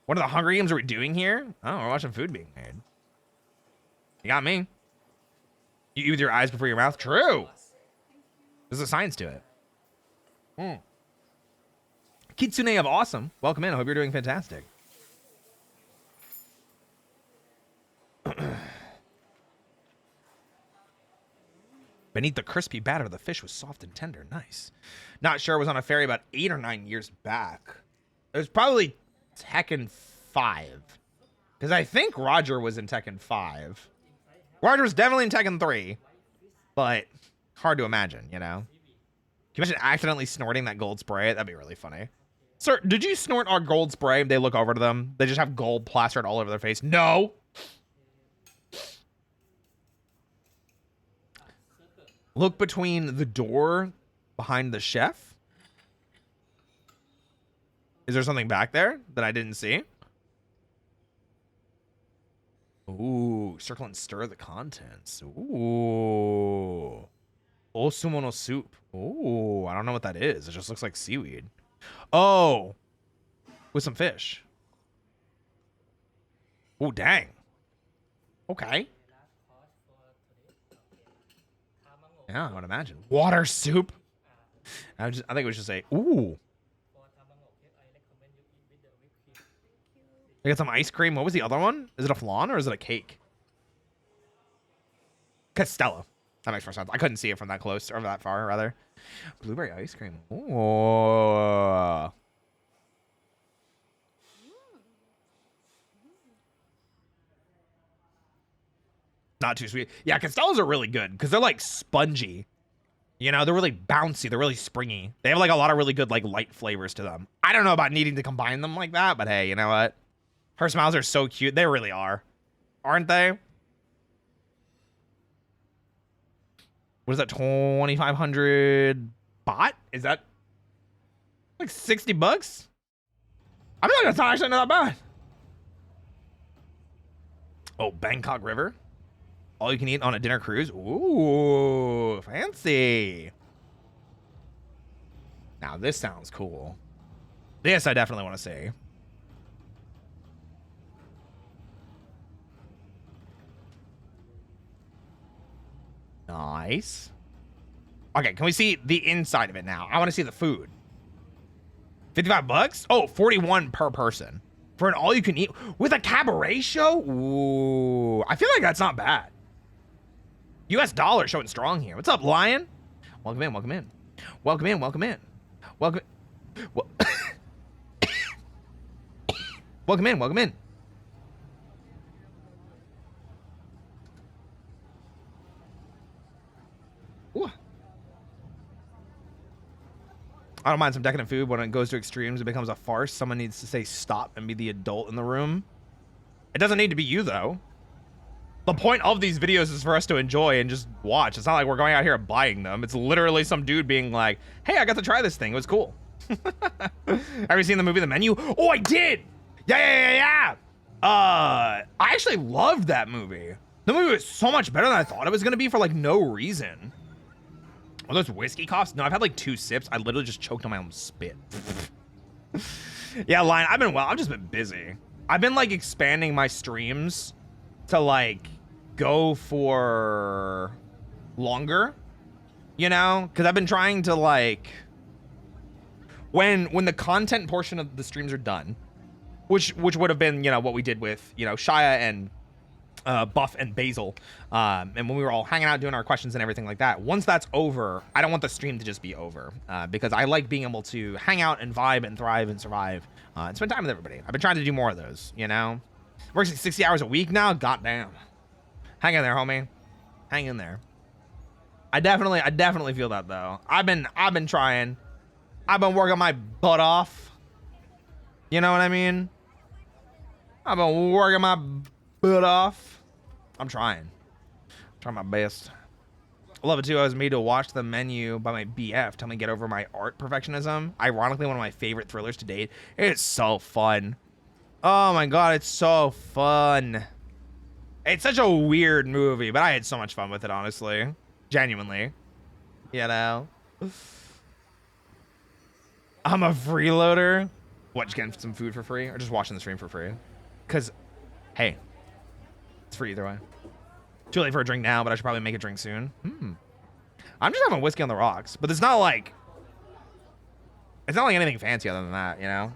What are the Hunger Games are we doing here? Oh, we're watching food being made. You got me. You eat with your eyes before your mouth? True. There's a science to it. Kitsune of Awesome. Welcome in. I hope you're doing fantastic. Beneath the crispy batter, the fish was soft and tender. Nice. Not sure. It was on a ferry about 8 or 9 years back. It was probably Tekken 5. Because I think Roger was in Tekken 5. Roger was definitely in Tekken 3. But hard to imagine, you know? Can you imagine accidentally snorting that gold spray? That'd be really funny. Sir, did you snort our gold spray? They look over to them. They just have gold plastered all over their face. No. Look between the door behind the chef. Is there something back there that I didn't see? Ooh, circle and stir the contents. Ooh. Osumo no soup. Ooh, I don't know what that is. It just looks like seaweed. Oh. With some fish. Oh, dang. Okay. Yeah, I would imagine. Water soup. I think we should say, ooh. I got some ice cream. What was the other one? Is it a flan or is it a cake? Castella. That makes more sense. I couldn't see it from that close or that far, rather. Blueberry ice cream. Ooh. Not too sweet. Yeah, Castellas are really good because they're like spongy. You know, they're really bouncy. They're really springy. They have like a lot of really good like light flavors to them. I don't know about needing to combine them like that, but hey, you know what? Her smiles are so cute. They really are. Aren't they? What is that? 2,500 baht? Is that like 60 bucks? I feel like that's not actually not that bad. Oh, Bangkok River. All you can eat on a dinner cruise. Ooh, fancy. Now this sounds cool. This I definitely want to see. Nice. Okay, can we see the inside of it now? I want to see the food. 55 bucks? Oh, 41 per person. For an all-you-can-eat with a cabaret show? Ooh, I feel like that's not bad. US dollar showing strong here. What's up, Lion? Welcome in, welcome in. Welcome in, welcome in. Welcome. Welcome in, welcome in. Ooh. I don't mind some decadent food. When it goes to extremes, it becomes a farce. Someone needs to say stop and be the adult in the room. It doesn't need to be you, though. The point of these videos is for us to enjoy and just watch. It's not like we're going out here and buying them. It's literally some dude being like, hey, I got to try this thing. It was cool. Have you seen the movie The Menu? Oh, I did. Yeah. I actually loved that movie. The movie was so much better than I thought it was going to be for like no reason. Are those whiskey coughs? No, I've had like 2 sips. I literally just choked on my own spit. Yeah, Lion, I've just been busy. I've been like expanding my streams to like go for longer, you know? Because I've been trying to like, when the content portion of the streams are done, which would have been, you know, what we did with, you know, Shia and Buff and Basil, and when we were all hanging out doing our questions and everything like that. Once that's over, I don't want the stream to just be over, because I like being able to hang out and vibe and thrive and survive and spend time with everybody. I've been trying to do more of those, you know? Working 60 hours a week now? Goddamn. Hang in there, homie. Hang in there. I definitely feel that though. I've been trying. I've been working my butt off. You know what I mean? I've been working my butt off. I'm trying my best. I love it too. I was made to watch The Menu by my BF. Tell me to get over my art perfectionism. Ironically, one of my favorite thrillers to date. It's so fun. Oh my god, it's so fun. It's such a weird movie, but I had so much fun with it, honestly. Genuinely. You know? I'm a freeloader. What, just getting some food for free? Or just watching the stream for free? Because, hey, it's free either way. Too late for a drink now, but I should probably make a drink soon. I'm just having whiskey on the rocks, but it's not like anything fancy other than that, you know?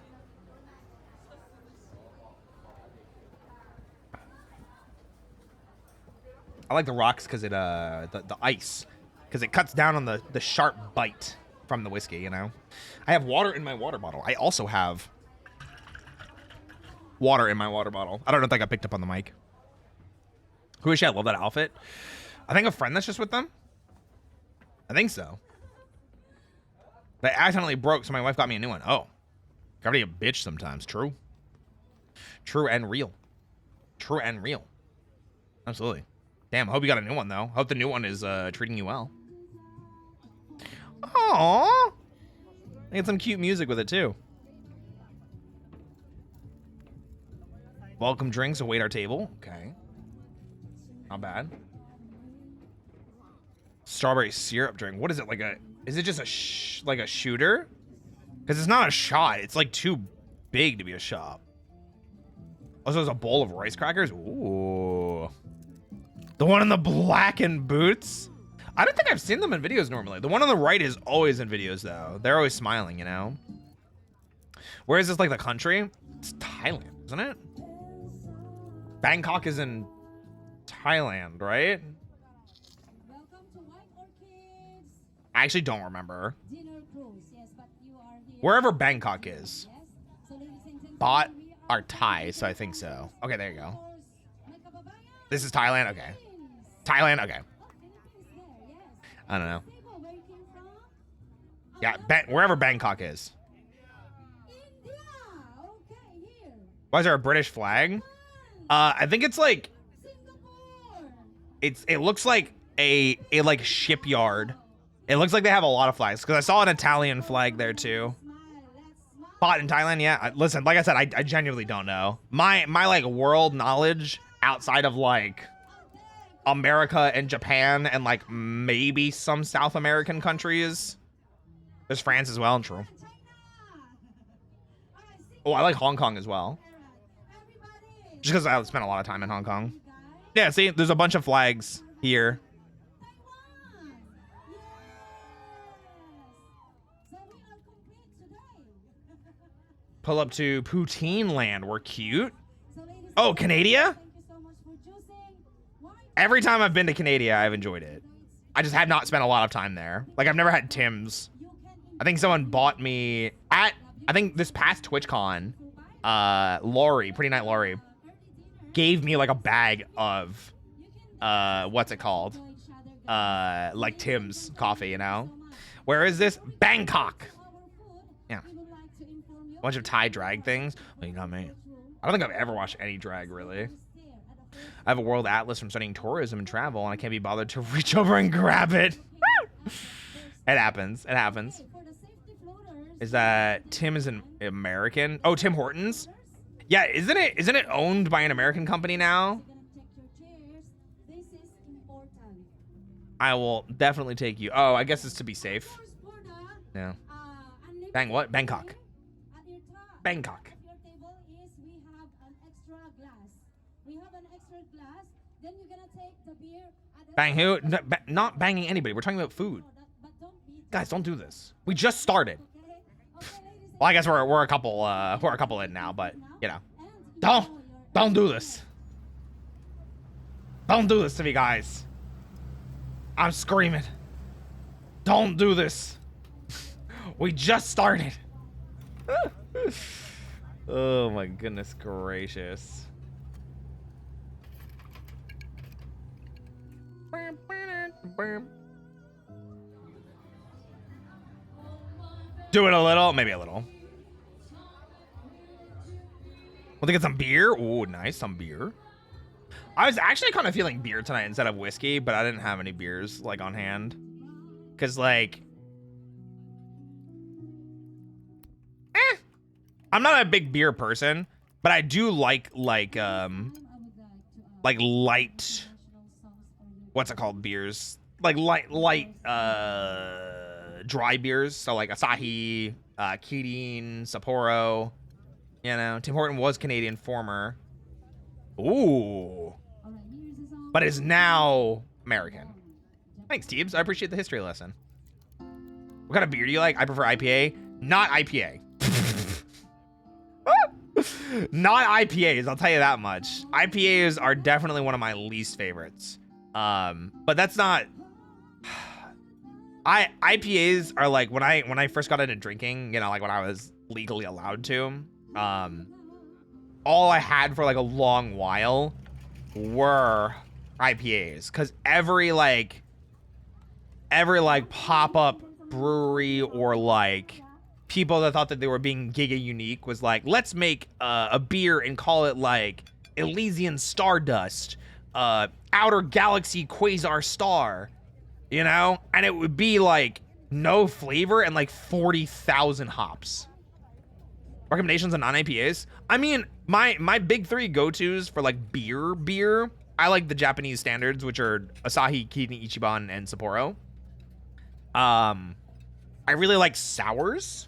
I like the rocks because it the ice, because it cuts down on the sharp bite from the whiskey, you know? I have water in my water bottle. I also have water in my water bottle. I don't know if that got picked up on the mic. Who is she? I love that outfit. I think a friend that's just with them. I think so. They accidentally broke, so my wife got me a new one. Oh. Gotta be a bitch sometimes. True. True and real. True and real. Absolutely. Damn, I hope you got a new one, though. Hope the new one is treating you well. Aww. I get some cute music with it, too. Welcome drinks await our table. Okay. Not bad. Strawberry syrup drink. What is it? Is it just like a shooter? Because it's not a shot. It's like too big to be a shot. Also, there's a bowl of rice crackers. Ooh. The one in the blackened boots. I don't think I've seen them in videos normally. The one on the right is always in videos, though. They're always smiling, you know? Where is this, like, the country? It's Thailand, isn't it? Bangkok is in Thailand, right? I actually don't remember. Wherever Bangkok is. Bot are Thai, so I think so. Okay, there you go. This is Thailand? Okay. Thailand? Okay. I don't know. Yeah, wherever Bangkok is. Why is there a British flag? I think it's like... It looks like a like shipyard. It looks like they have a lot of flags, because I saw an Italian flag there too. Bot in Thailand, yeah. Listen, like I said, I genuinely don't know. My like world knowledge outside of like America and Japan and like maybe some South American countries. There's France as well, and true. Oh, I like Hong Kong as well. Just because I spent a lot of time in Hong Kong. Yeah, see, there's a bunch of flags here. Pull up to Poutine Land. We're cute. Oh, Canada? Every time I've been to Canada, I've enjoyed it. I just have not spent a lot of time there. Like, I've never had Tim's. I think someone bought me at, I think this past TwitchCon, Laurie, Pretty Night Laurie, gave me like a bag of, what's it called? Like Tim's coffee, you know? Where is this? Bangkok. Yeah. Bunch of Thai drag things. Well, you got me. I don't think I've ever watched any drag, really. I have a world atlas from studying tourism and travel, and I can't be bothered to reach over and grab it. It happens. It happens. Is that Tim is an American? Oh, Tim Hortons? Yeah, isn't it owned by an American company now? I will definitely take you. Oh, I guess it's to be safe. Yeah. Bang what? Bangkok. Bangkok. Bang who? No, not banging anybody. We're talking about food. Guys, don't do this. We just started. Well, I guess we're a couple in now, but you know, don't do this. Don't do this to me, guys. I'm screaming. Don't do this. We just started. Oh my goodness gracious. Do it a little, maybe a little. We'll get some beer. Oh, nice, some beer. I was actually kind of feeling beer tonight instead of whiskey, but I didn't have any beers like on hand. Cause like, I'm not a big beer person, but I do like light, what's it called, beers? Like light, dry beers. So like Asahi, Kirin, Sapporo. You know, Tim Horton was Canadian former. Ooh. But is now American. Thanks, Teebs. I appreciate the history lesson. What kind of beer do you like? I prefer IPA. Not IPA. Not IPAs, I'll tell you that much. IPAs are definitely one of my least favorites. But that's not... IPAs are like, when I first got into drinking, you know, like when I was legally allowed to, all I had for like a long while were IPAs, because every pop-up brewery or like people that thought that they were being giga unique was like, let's make a beer and call it like Elysian Stardust, Outer Galaxy Quasar Star, you know, and it would be like no flavor and like 40,000 hops. Recommendations on non-IPAs? I mean, my big three go-tos for like beer, I like the Japanese standards, which are Asahi, Kirin, Ichiban, and Sapporo. I really like sours.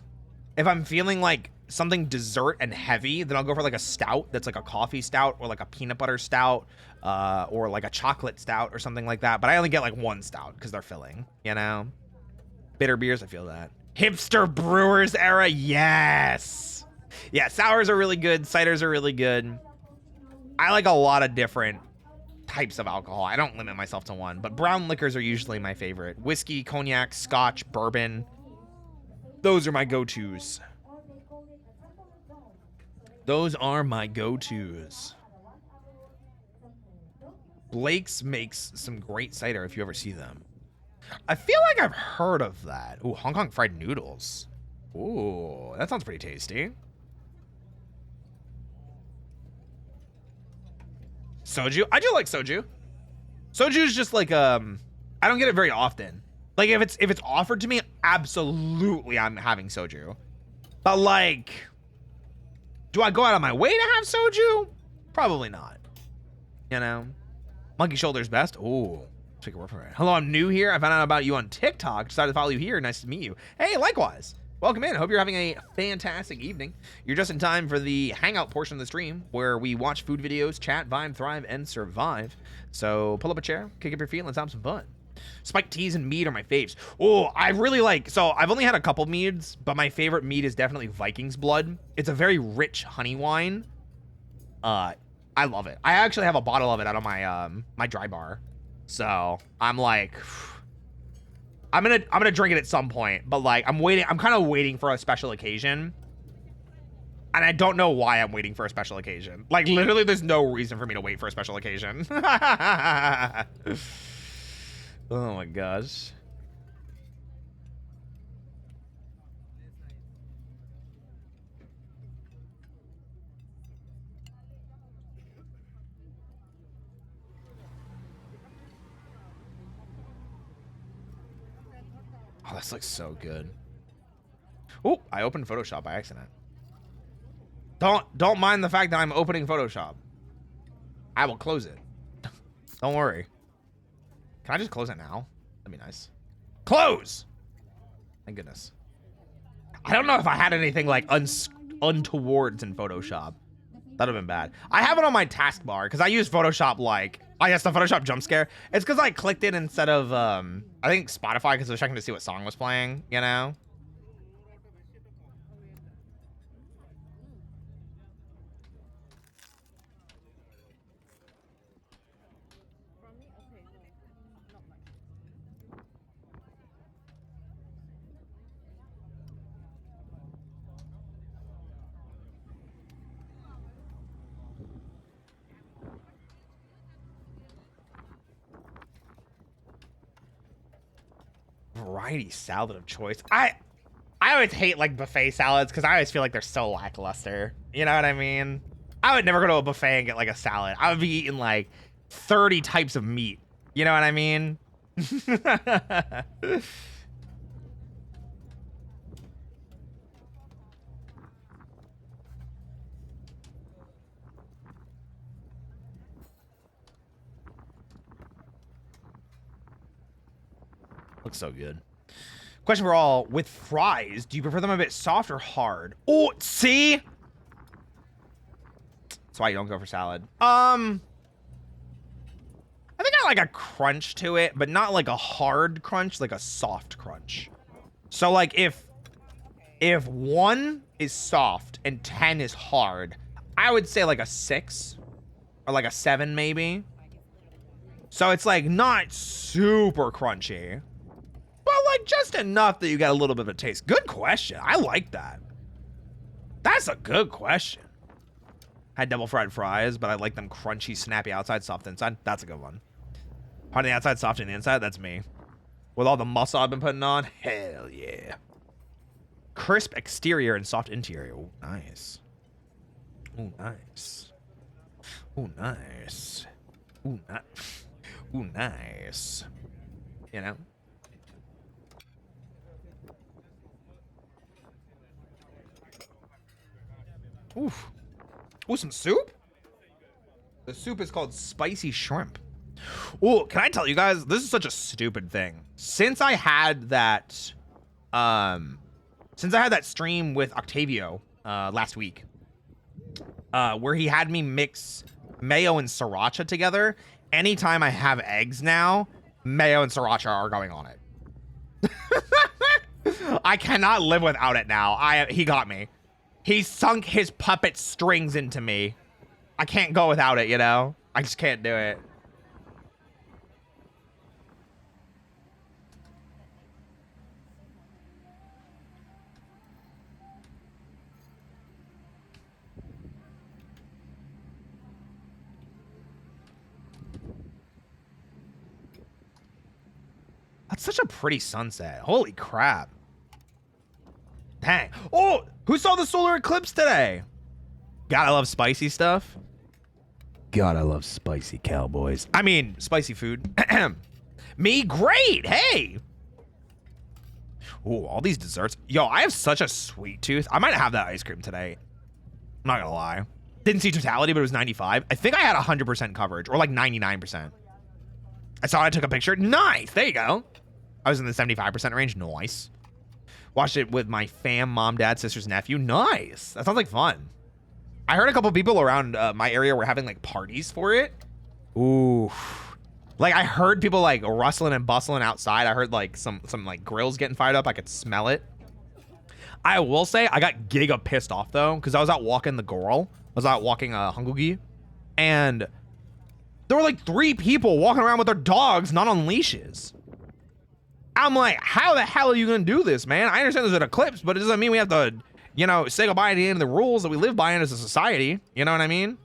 If I'm feeling like something dessert and heavy, then I'll go for like a stout that's like a coffee stout or like a peanut butter stout, or like a chocolate stout or something like that. But I only get like one stout because they're filling, you know? Bitter beers, I feel that. Hipster brewers era, yes. Yeah, sours are really good. Ciders are really good. I like a lot of different types of alcohol. I don't limit myself to one, but brown liquors are usually my favorite. Whiskey, cognac, scotch, bourbon. Those are my go-tos. Those are my go-tos. Blake's makes some great cider if you ever see them. I feel like I've heard of that. Ooh, Hong Kong fried noodles. Ooh, that sounds pretty tasty. Soju? I do like soju. Soju is just like, I don't get it very often. Like, if it's offered to me, absolutely I'm having soju. But like, do I go out of my way to have soju? Probably not. You know? Monkey shoulder's best. Ooh. Take a word for it. Hello, I'm new here. I found out about you on TikTok. Decided to follow you here. Nice to meet you. Hey, likewise. Welcome in. I hope you're having a fantastic evening. You're just in time for the hangout portion of the stream where we watch food videos, chat, vibe, thrive, and survive. So pull up a chair, kick up your feet, and let's have some fun. Spiked teas and mead are my faves. Oh, I really like... So I've only had a couple meads, but my favorite mead is definitely Viking's Blood. It's a very rich honey wine. I love it. I actually have a bottle of it out of my my dry bar. So I'm like... I'm gonna drink it at some point, but like I'm kind of waiting for a special occasion. And I don't know why I'm waiting for a special occasion. Like literally there's no reason for me to wait for a special occasion. Oh my gosh. Oh, this looks so good. Oh, I opened Photoshop by accident. Don't mind the fact that I'm opening Photoshop. I will close it. Don't worry. Can I just close it now? That'd be nice. Close! Thank goodness. I don't know if I had anything like untowards in Photoshop. That'd have been bad. I have it on my taskbar because I use Photoshop like, I guess the Photoshop jump scare. It's because I clicked it instead of, I think Spotify because I was checking to see what song was playing, you know? Variety salad of choice. I always hate like buffet salads because I always feel like they're so lackluster. You know what I mean? I would never go to a buffet and get like a salad. I would be eating like 30 types of meat. You know what I mean? Looks so good. Question for all, with fries, do you prefer them a bit soft or hard? Oh, see? That's why you don't go for salad. I think I like a crunch to it, but not like a hard crunch, like a soft crunch. So like if 1 is soft and 10 is hard, I would say like a 6 or like a 7 maybe. So it's like not super crunchy, but like just enough that you get a little bit of a taste. Good question. I like that. That's a good question. I had double fried fries, but I like them crunchy, snappy outside, soft inside. That's a good one. Hard on the outside, soft on the inside. That's me. With all the muscle I've been putting on, hell yeah. Crisp exterior and soft interior. Ooh, nice. Ooh, nice. Ooh, nice. Ooh, nice. Ooh, nice. You know? Oof. Ooh, some soup? The soup is called spicy shrimp. Ooh, can I tell you guys, this is such a stupid thing. Since I had that stream with Octavio last week, where he had me mix mayo and sriracha together, anytime I have eggs now, mayo and sriracha are going on it. I cannot live without it now. He got me. He sunk his puppet strings into me. I can't go without it, you know? I just can't do it. That's such a pretty sunset. Holy crap. Dang. Oh, who saw the solar eclipse today? God, I love spicy stuff. God, I love spicy cowboys. I mean, spicy food. Me, great. Hey. Oh, all these desserts. Yo, I have such a sweet tooth. I might have that ice cream today. I'm not gonna lie. Didn't see totality, but it was 95. I think I had 100% coverage, or like 99%. I saw it, I took a picture. Nice. There you go. I was in the 75% range. Nice. Watched it with my fam, mom, dad, sister's nephew. Nice. That sounds like fun. I heard a couple people around my area were having like parties for it. Ooh. Like I heard people like rustling and bustling outside. I heard like some like grills getting fired up. I could smell it. I will say I got giga pissed off though, because I was out walking the girl. I was out walking Hungugi, and there were like 3 people walking around with their dogs not on leashes. I'm like, how the hell are you gonna do this, man? I understand there's an eclipse, but it doesn't mean we have to, you know, say goodbye to the end of the rules that we live by in as a society. You know what I mean?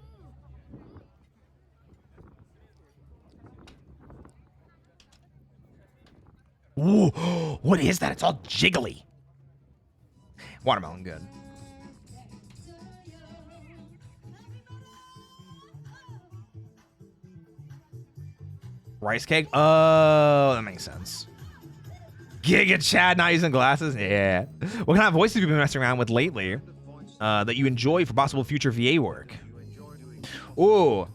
Ooh, what is that? It's all jiggly. Watermelon, good. Rice cake? Oh, that makes sense. Giga Chad not using glasses? Yeah. What kind of voices have you been messing around with lately that you enjoy for possible future VA work? Ooh.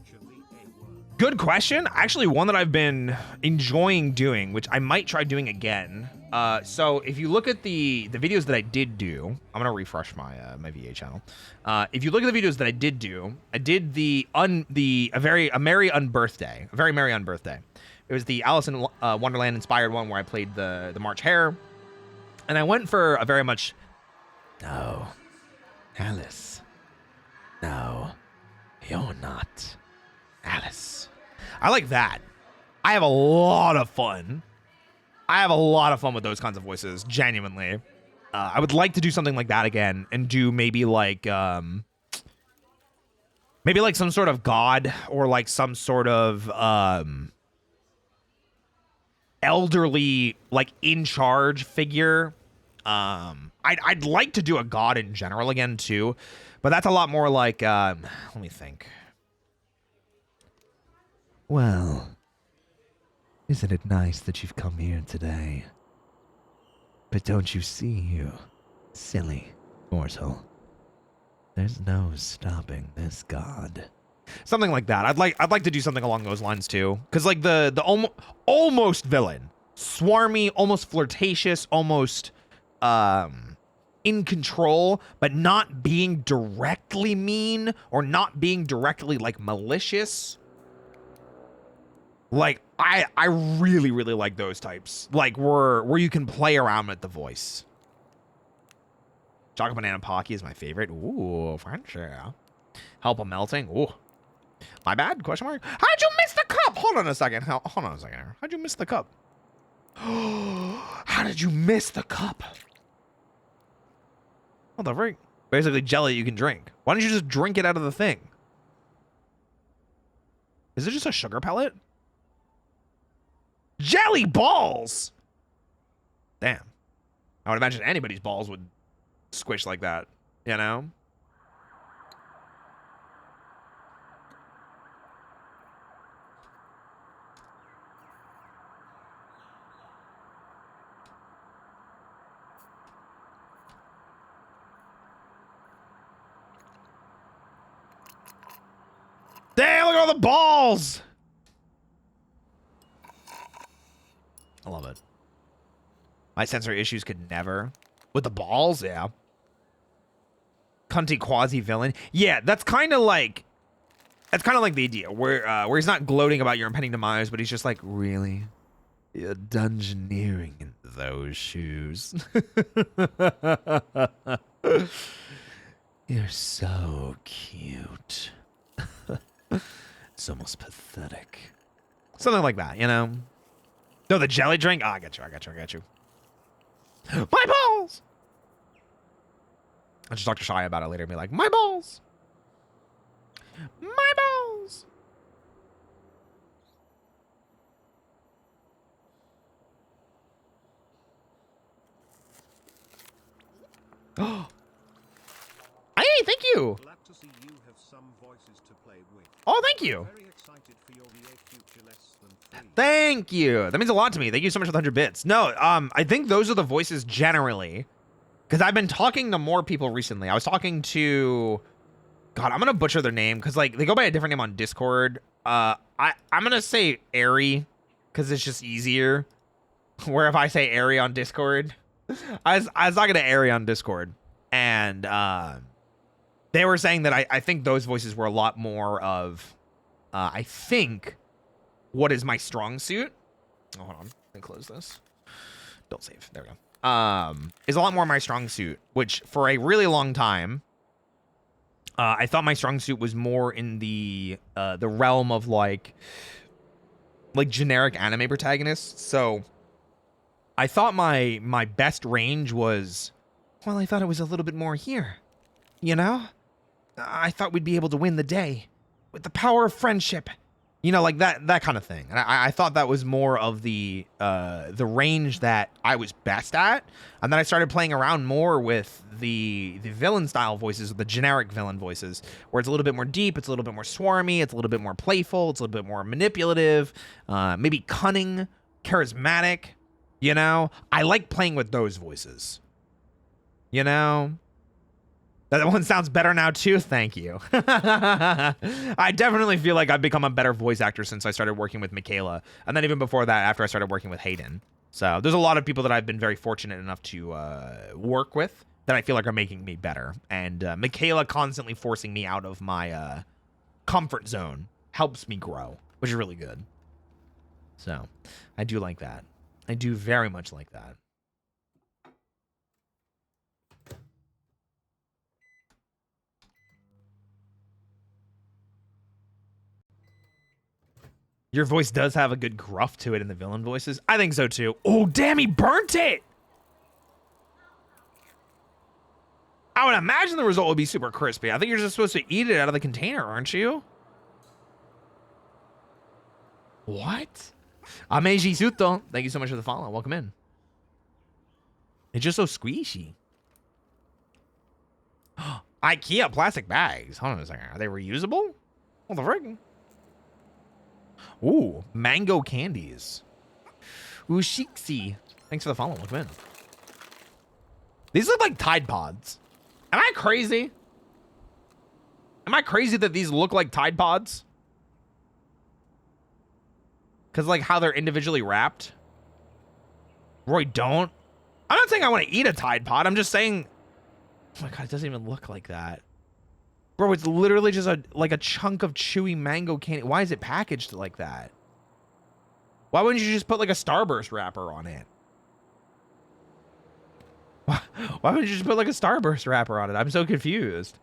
Good question. Actually, one that I've been enjoying doing, which I might try doing again. So if you look at the videos that I did do, I'm gonna refresh my my VA channel. If you look at the videos that I did do, I did a very merry unbirthday. It was the Alice in Wonderland inspired one where I played the March Hare, and I went for a very much no, Alice, no, you're not Alice. I like that. I have a lot of fun. With those kinds of voices, genuinely. I would like to do something like that again and do maybe like some sort of god or like some sort of elderly, like in charge figure. I'd like to do a god in general again too, but that's a lot more like let me think. Well, isn't it nice that you've come here today? But don't you see, you silly mortal? There's no stopping this god. Something like that. I'd like to do something along those lines too, because like the almost villain, swarmy, almost flirtatious, almost in control, but not being directly mean or not being directly like malicious. Like I really like those types. Like where you can play around with the voice. Chocolate Banana Pocky is my favorite. Ooh, French. Yeah. Help a melting. Ooh. My bad? Question mark. How'd you miss the cup? Hold on a second. Hold on a second. How'd you miss the cup? How did you miss the cup? What the freak? Basically jelly you can drink. Why don't you just drink it out of the thing? Is it just a sugar pellet? Jelly balls! Damn. I would imagine anybody's balls would squish like that, you know? Damn, look at all the balls! I love it. My sensory issues could never. With the balls, yeah. Cunty quasi-villain. Yeah, that's kind of like the idea where he's not gloating about your impending demise, but he's just like, really? You're dungeoneering in those shoes. You're so cute. It's almost pathetic. Something like that, you know? No, the jelly drink? Oh, I got you. My balls! I'll just talk to Shia about it later and be like, my balls! My balls! Oh! Hey, thank you! Glad to see you have some voices to play with. Oh, thank you! Very excited for your VA future less than 3. Thank you. That means a lot to me. Thank you so much for the 100 bits. No, I think those are the voices generally. Because I've been talking to more people recently. I was talking to... God, I'm going to butcher their name. Because like they go by a different name on Discord. I'm going to say Airy. Because it's just easier. Where if I say Airy on Discord. I was talking to Airy on Discord. And they were saying that I think those voices were a lot more of... I think... what is my strong suit? Oh, hold on. Let me close this. Don't save. There we go. Is a lot more my strong suit, which for a really long time, I thought my strong suit was more in the realm of like generic anime protagonists. So I thought my best range was, well, I thought it was a little bit more here, you know? I thought we'd be able to win the day with the power of friendship. You know, like that kind of thing. And I thought that was more of the range that I was best at. And then I started playing around more with the villain style voices, the generic villain voices, where it's a little bit more deep, it's a little bit more swarmy, it's a little bit more playful, it's a little bit more manipulative, maybe cunning, charismatic, You know, I like playing with those voices. You know, that one sounds better now too. Thank you. I definitely feel like I've become a better voice actor since I started working with Michaela. And then even before that, after I started working with Hayden. So there's a lot of people that I've been very fortunate enough to work with that I feel like are making me better. And Michaela constantly forcing me out of my comfort zone helps me grow, which is really good. So I do like that. I do very much like that. Your voice does have a good gruff to it in the villain voices. I think so too. Oh, damn, he burnt it. I would imagine the result would be super crispy. I think you're just supposed to eat it out of the container, aren't you? What? Ameji Suto. Thank you so much for the follow. Welcome in. It's just so squishy. IKEA plastic bags. Hold on a second. Are they reusable? What the frick? Ooh, mango candies. Ooh, Shixie. Thanks for the follow. Welcome in. These look like Tide Pods. Am I crazy? Am I crazy that these look like Tide Pods? Because, like, how they're individually wrapped? Roy, don't. I'm not saying I want to eat a Tide Pod. I'm just saying... Oh, my God, it doesn't even look like that. Bro, it's literally just like a chunk of chewy mango candy. Why is it packaged like that? Why wouldn't you just put, like, a Starburst wrapper on it? Why wouldn't you just put, like, a Starburst wrapper on it? I'm so confused.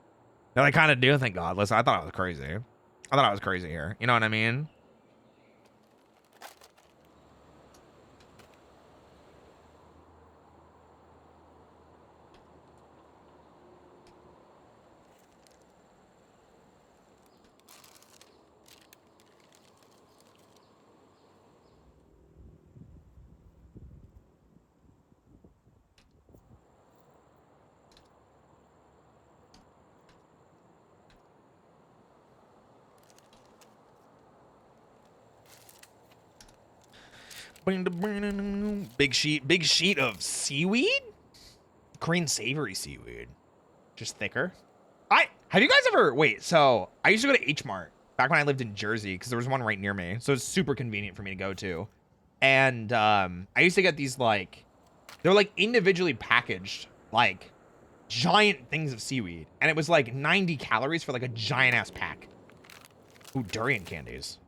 No, I kind of do, thank God. Listen, I thought I was crazy. I thought I was crazy here. You know what I mean? Big sheet of seaweed? Korean savory seaweed. Just thicker. Have you guys ever, wait, so I used to go to H Mart back when I lived in Jersey because there was one right near me. So it's super convenient for me to go to. And I used to get these, like, they're like individually packaged, like giant things of seaweed. And it was like 90 calories for like a giant ass pack. Ooh, durian candies.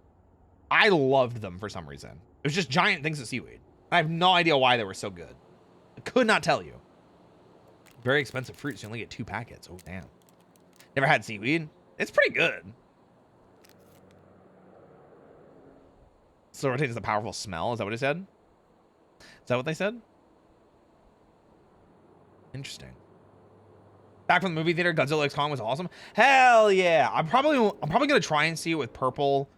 I loved them for some reason. It was just giant things of seaweed. I have no idea why they were so good. I could not tell you. Very expensive fruits. You only get 2 packets. Oh, damn. Never had seaweed? It's pretty good. So it retains the powerful smell. Is that what it said? Is that what they said? Interesting. Back from the movie theater, Godzilla X Kong was awesome. Hell yeah. I'm probably gonna try and see it with Purple.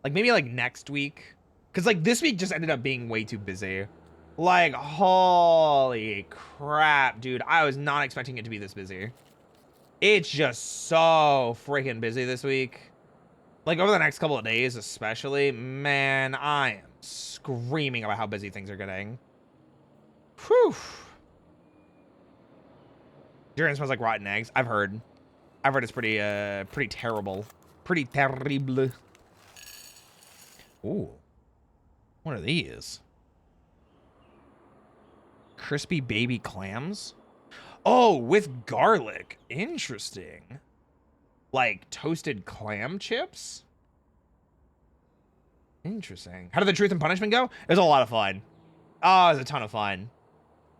Like maybe like next week. Because, like, this week just ended up being way too busy. Like, holy crap, dude. I was not expecting it to be this busy. It's just so freaking busy this week. Like, over the next couple of days especially. Man, I am screaming about how busy things are getting. Whew. Durian smells like rotten eggs. I've heard it's pretty terrible. Pretty terrible. Ooh. What are these? Crispy baby clams? Oh, with garlic. Interesting. Like toasted clam chips? Interesting. How did the Truth and Punishment go? It was a lot of fun. Oh, it was a ton of fun.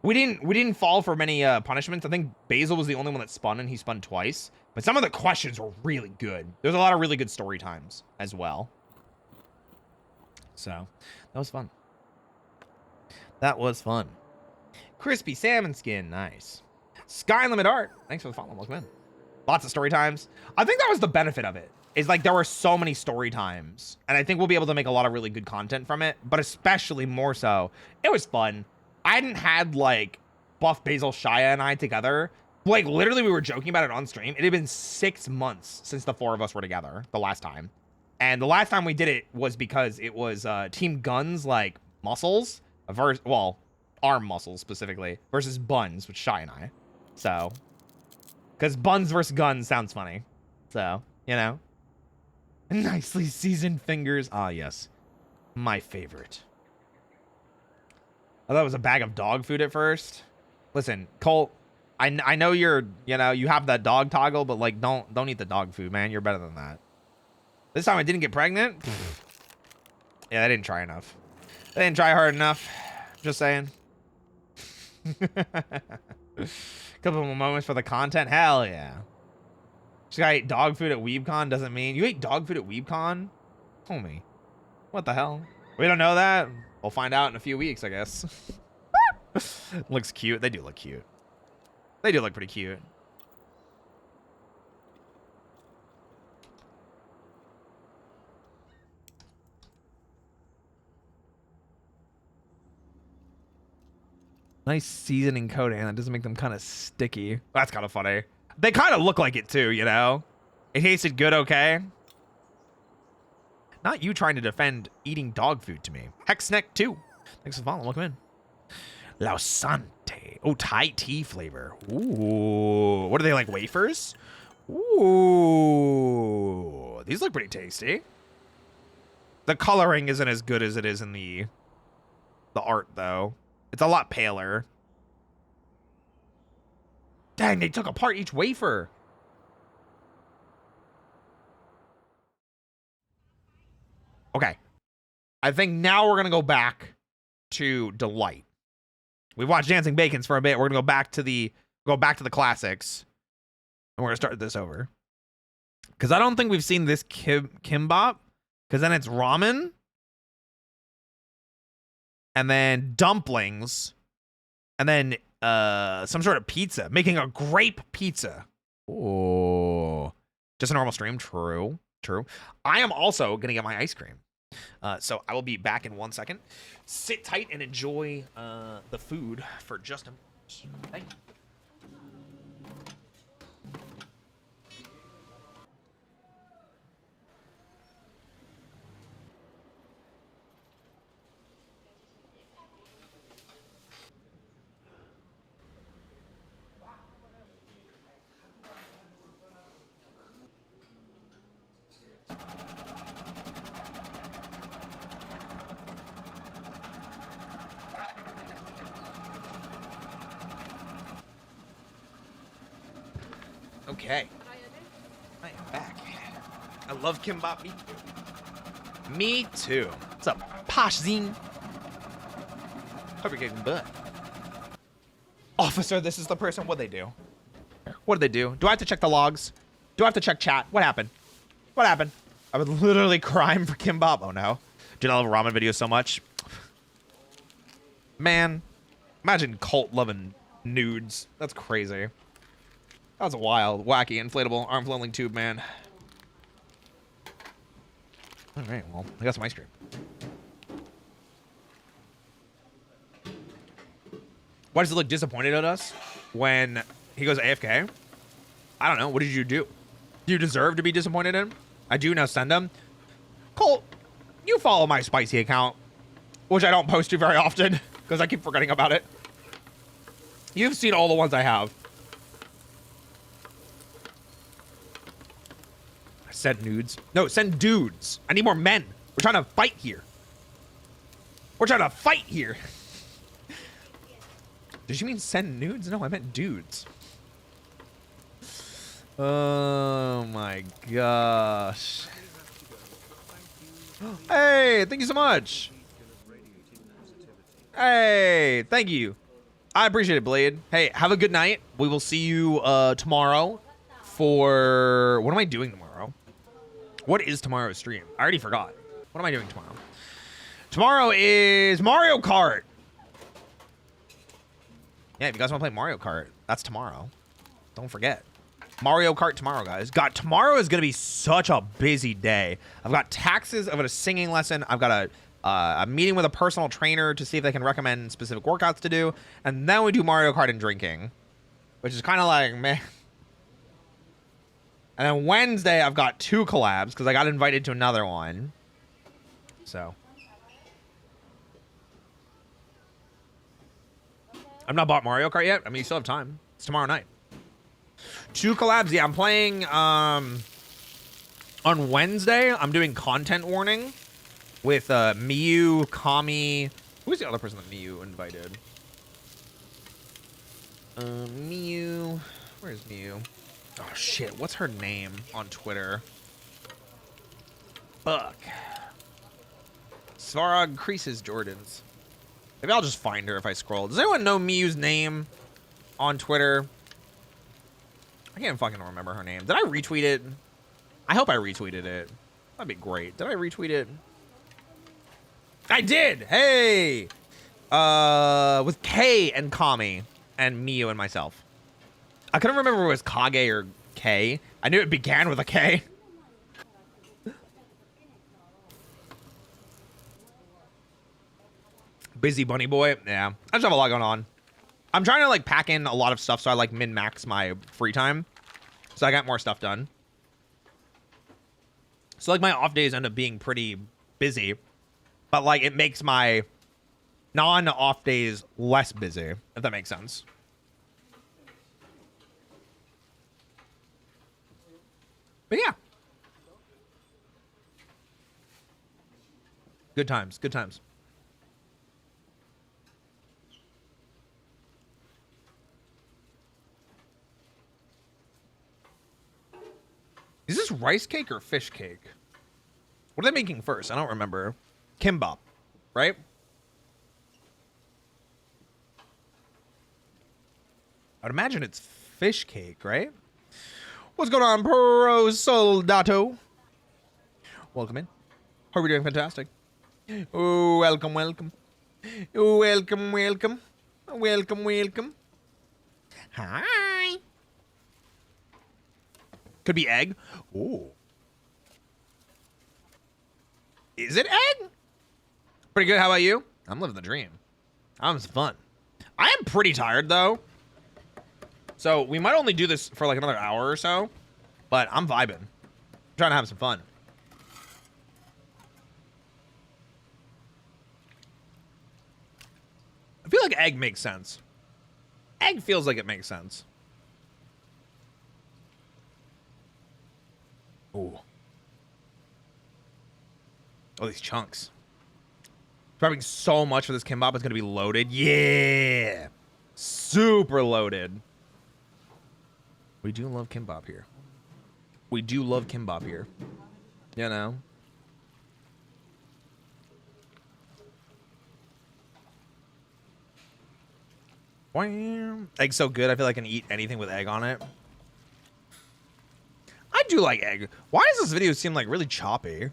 We didn't fall for many punishments. I think Basil was the only one that spun, and he spun twice. But some of the questions were really good. There's a lot of really good story times as well. So, that was fun. That was fun. Crispy salmon skin. Nice. Sky Limit Art. Thanks for the follow. Welcome in. Lots of story times. I think that was the benefit of it. Is like there were so many story times. And I think we'll be able to make a lot of really good content from it. But especially more so, it was fun. I hadn't had like Buff, Basil, Shia, and I together. Like literally we were joking about it on stream. It had been 6 months since the 4 of us were together the last time. And the last time we did it was because it was Team Guns, like, muscles. Well, arm muscles specifically, versus buns with Shy and I. So, because buns versus guns sounds funny. So, you know. Nicely seasoned fingers. Ah, yes. My favorite. I thought it was a bag of dog food at first. Listen, Colt, I know you're, you know, you have that dog toggle, but like, don't eat the dog food, man. You're better than that. This time I didn't get pregnant. Yeah, I didn't try enough. I didn't try hard enough. Just saying. Couple more moments for the content. Hell yeah. Just I ate dog food at WeebCon doesn't mean you ate dog food at WeebCon, homie. What the hell? We don't know that. We'll find out in a few weeks, I guess. Looks cute. They do look cute. They do look pretty cute. Nice seasoning coating. That doesn't make them kind of sticky. That's kind of funny. They kind of look like it too, you know? It tasted good, okay? Not you trying to defend eating dog food to me. Hexneck 2. Thanks for following. Welcome in. Lausante. Oh, Thai tea flavor. Ooh. What are they, like wafers? Ooh. These look pretty tasty. The coloring isn't as good as it is in the art, though. It's a lot paler. Dang, they took apart each wafer. Okay. I think now we're going to go back to Delight. We've watched Dancing Bacons for a bit. We're going to go back to the classics. And we're going to start this over. Because I don't think we've seen this kimbap. Because then it's ramen. And then dumplings. And then some sort of pizza. Making a grape pizza. Oh. Just a normal stream. True. True. I am also going to get my ice cream. So I will be back in 1 second. Sit tight and enjoy the food for just a moment. Thank you. Okay. I am back. I love kimbap. Me too. Me too. What's up, Posh Zine? Hope you're getting butt. Officer, this is the person. What'd they do? What did they do? Do I have to check the logs? Do I have to check chat? What happened? What happened? I was literally crying for kimbap. Oh no. Dude, I love ramen videos so much. Man, imagine Colt loving nudes. That's crazy. That was a wild, wacky, inflatable, arm flailing tube, man. All right, well, I got some ice cream. Why does it look disappointed at us when he goes AFK? I don't know. What did you do? Do you deserve to be disappointed in him? I do now send him. Colt, you follow my spicy account, which I don't post to very often because I keep forgetting about it. You've seen all the ones I have. Send nudes. No, send dudes. I need more men. We're trying to fight here. We're trying to fight here. Did you mean send nudes? No, I meant dudes. Oh my gosh. Hey, thank you so much. Hey, thank you. I appreciate it, Blade. Hey, have a good night. We will see you tomorrow for... What am I doing tomorrow? What is tomorrow's stream? I already forgot. What am I doing tomorrow? Tomorrow is Mario Kart. Yeah, if you guys want to play Mario Kart, that's tomorrow. Don't forget. Mario Kart tomorrow, guys. God, tomorrow is going to be such a busy day. I've got taxes. I've got a singing lesson. I've got a meeting with a personal trainer to see if they can recommend specific workouts to do. And then we do Mario Kart and drinking, which is kind of like, meh. And then Wednesday, I've got 2 collabs because I got invited to another one. So. I've not bought Mario Kart yet. I mean, you still have time. It's tomorrow night. 2 collabs. Yeah, I'm playing on Wednesday. I'm doing content warning with Miyu, Kami. Who's the other person that Miyu invited? Miyu. Where's Miyu? Oh shit, what's her name on Twitter? Fuck. Svarog Creases Jordans. Maybe I'll just find her if I scroll. Does anyone know Miyu's name on Twitter? I can't fucking remember her name. Did I retweet it? I hope I retweeted it. That'd be great. Did I retweet it? I did! Hey! With K and Kami and Miyu and myself. I couldn't remember if it was Kage or K. I knew it began with a K. Busy bunny boy. Yeah, I just have a lot going on. I'm trying to like pack in a lot of stuff so I like min-max my free time. So I got more stuff done. So like my off days end up being pretty busy. But like it makes my non-off days less busy, if that makes sense. But yeah. Good times, good times. Is this rice cake or fish cake? What are they making first? I don't remember. Kimbap, right? I'd imagine it's fish cake, right? What's going on, Pro Soldato? Welcome in. Hope you're doing fantastic. Oh, welcome, welcome. Welcome, welcome. Welcome, welcome. Hi. Could be egg. Ooh. Is it egg? Pretty good. How about you? I'm living the dream. I'm having fun. I am pretty tired, though. So we might only do this for like another hour or so. But I'm vibing. I'm trying to have some fun. I feel like egg makes sense. Egg feels like it makes sense. Ooh. Oh, these chunks. Grabbing so much for this kimbap. It's going to be loaded. Yeah. Super loaded. We do love kimbap here. We do love kimbap here. You know? Wham. Egg's so good. I feel like I can eat anything with egg on it. I do like egg. Why does this video seem like really choppy?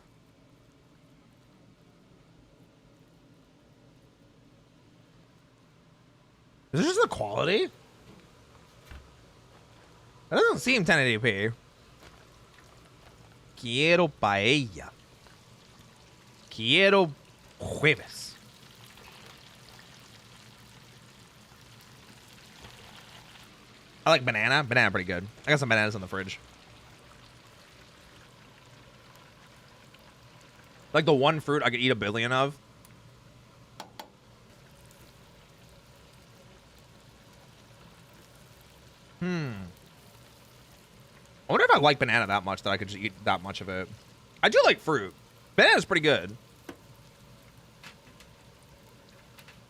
Is this just the quality? It doesn't seem 1080p. Quiero paella. Quiero jueves. I like banana. Banana pretty good. I got some bananas in the fridge. Like the one fruit I could eat a billion of. I wonder if I like banana that much that I could just eat that much of it. I do like fruit. Banana's pretty good.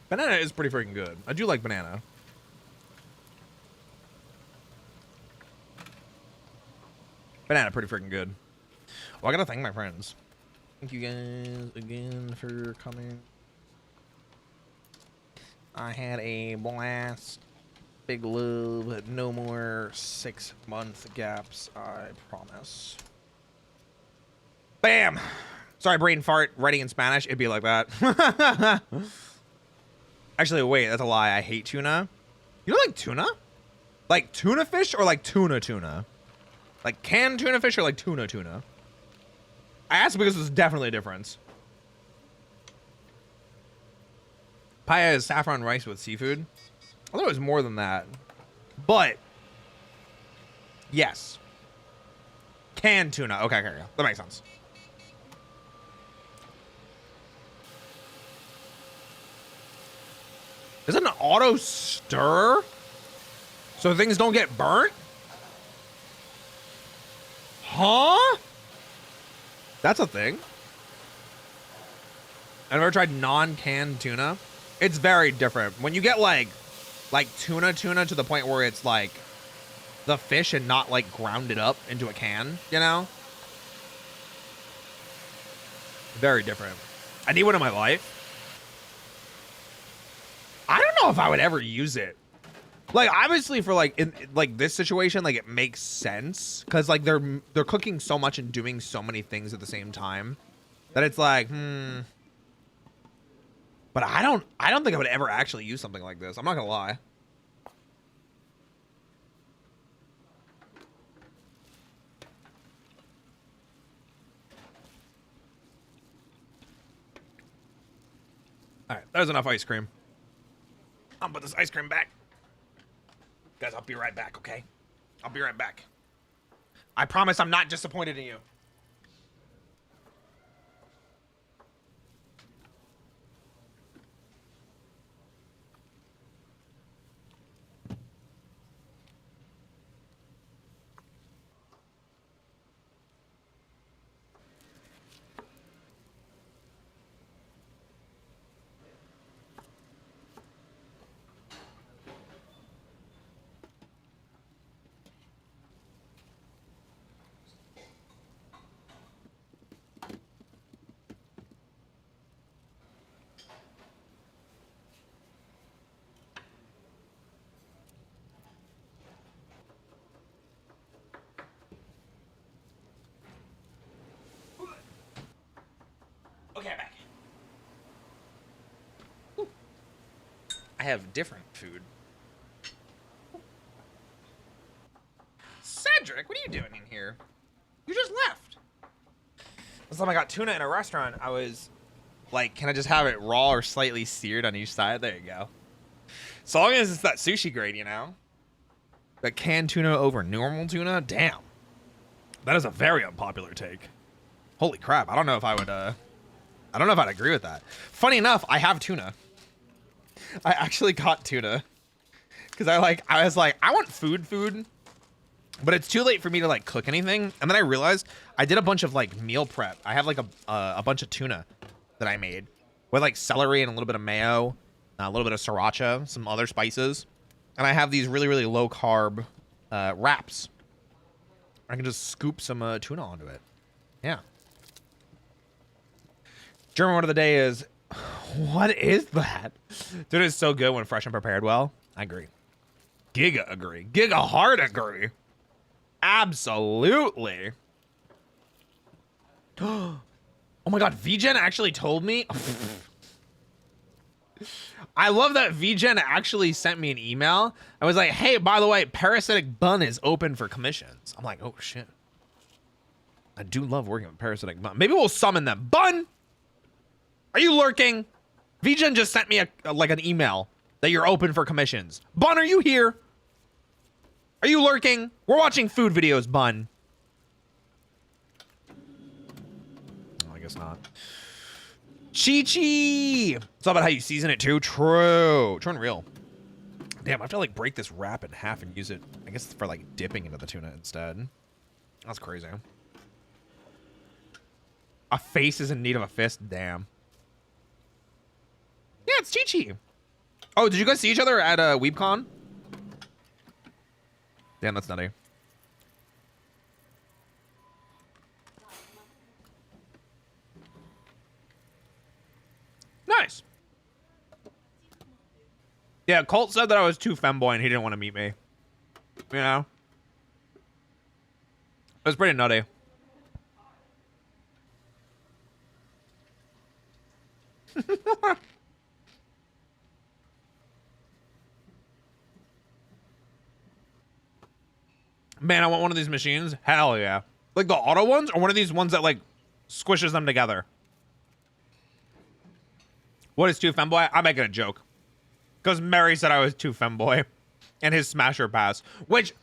Banana is pretty freaking good. I do like banana. Banana pretty freaking good. Well, I gotta thank my friends. Thank you guys again for coming. I had a blast. Big love. No more 6-month gaps, I promise. Bam! Sorry, brain fart. Writing in Spanish, it'd be like that. Actually, wait, that's a lie. I hate tuna. You don't like tuna? Like tuna fish or like tuna? Like canned tuna fish or like tuna? I asked because there's definitely a difference. Paella is saffron rice with seafood. I thought it was more than that. But, yes. Canned tuna. Okay. That makes sense. Is it an auto stir so things don't get burnt? Huh? That's a thing. I've never tried non-canned tuna. It's very different. When you get like tuna to the point where it's like the fish and not like grounded up into a can, you know? Very different. I need one in my life. I don't know if I would ever use it. Like, obviously for like in like this situation, like it makes sense because like they're cooking so much and doing so many things at the same time that it's like, But I don't think I would ever actually use something like this. I'm not gonna lie. All right, there's enough ice cream. I'm gonna put this ice cream back. Guys, I'll be right back, okay? I'll be right back. I promise I'm not disappointed in you. Okay, I'm back. Ooh. I have different food. Cedric, what are you doing in here? You just left. Last time I got tuna in a restaurant, I was like, can I just have it raw or slightly seared on each side? There you go. So long as it's that sushi grade, you know? That canned tuna over normal tuna? Damn. That is a very unpopular take. Holy crap. I don't know if I would, I don't know if I'd agree with that. Funny enough, I have tuna. I actually got tuna. Because I was like, I want food. But it's too late for me to like cook anything. And then I realized I did a bunch of like meal prep. I have like a bunch of tuna that I made. With like celery and a little bit of mayo. A little bit of sriracha. Some other spices. And I have these really, really low carb wraps. I can just scoop some tuna onto it. Yeah. German word of the day is, what is that? Dude, it's so good when fresh and prepared well. I agree. Giga agree. Giga hard agree. Absolutely. Oh my god, VGen actually told me. I love that VGen actually sent me an email. I was like, hey, by the way, Parasitic Bun is open for commissions. I'm like, oh shit. I do love working with Parasitic Bun. Maybe we'll summon them. Bun! Are you lurking? VGen just sent me like an email that you're open for commissions. Bun, are you here? Are you lurking? We're watching food videos, Bun. Oh, I guess not. Chi-Chi! It's all about how you season it too. True. True and real. Damn, I have to like break this wrap in half and use it, I guess, for like dipping into the tuna instead. That's crazy. A face is in need of a fist? Damn. Yeah, it's Chi-Chi. Oh, did you guys see each other at WeebCon? Damn, that's nutty. Nice. Yeah, Colt said that I was too femboy and he didn't want to meet me. You know? It was pretty nutty. Man, I want one of these machines. Hell yeah. Like the auto ones or one of these ones that like squishes them together. What is too femboy? I'm making a joke. Because Mary said I was too femboy. And his smasher pass. Which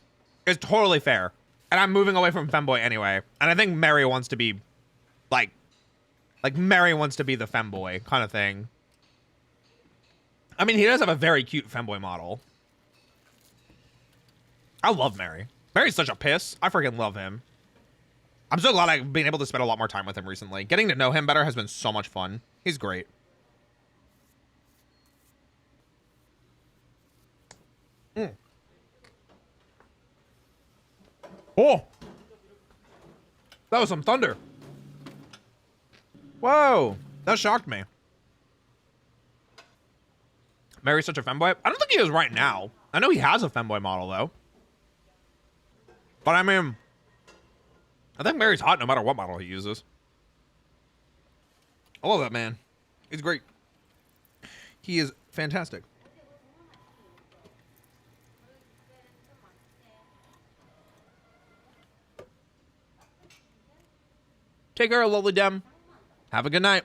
is totally fair. And I'm moving away from femboy anyway. And I think Mary wants to be like Mary wants to be the femboy kind of thing. I mean, he does have a very cute femboy model. I love Mary. Mary's such a piss. I freaking love him. I'm so glad I've been able to spend a lot more time with him recently. Getting to know him better has been so much fun. He's great. Oh! That was some thunder. Whoa! That shocked me. Mary's such a femboy. I don't think he is right now. I know he has a femboy model, though. But I mean, I think Mary's hot no matter what model he uses. I love that man. He's great. He is fantastic. Take care, lovely Dem. Have a good night.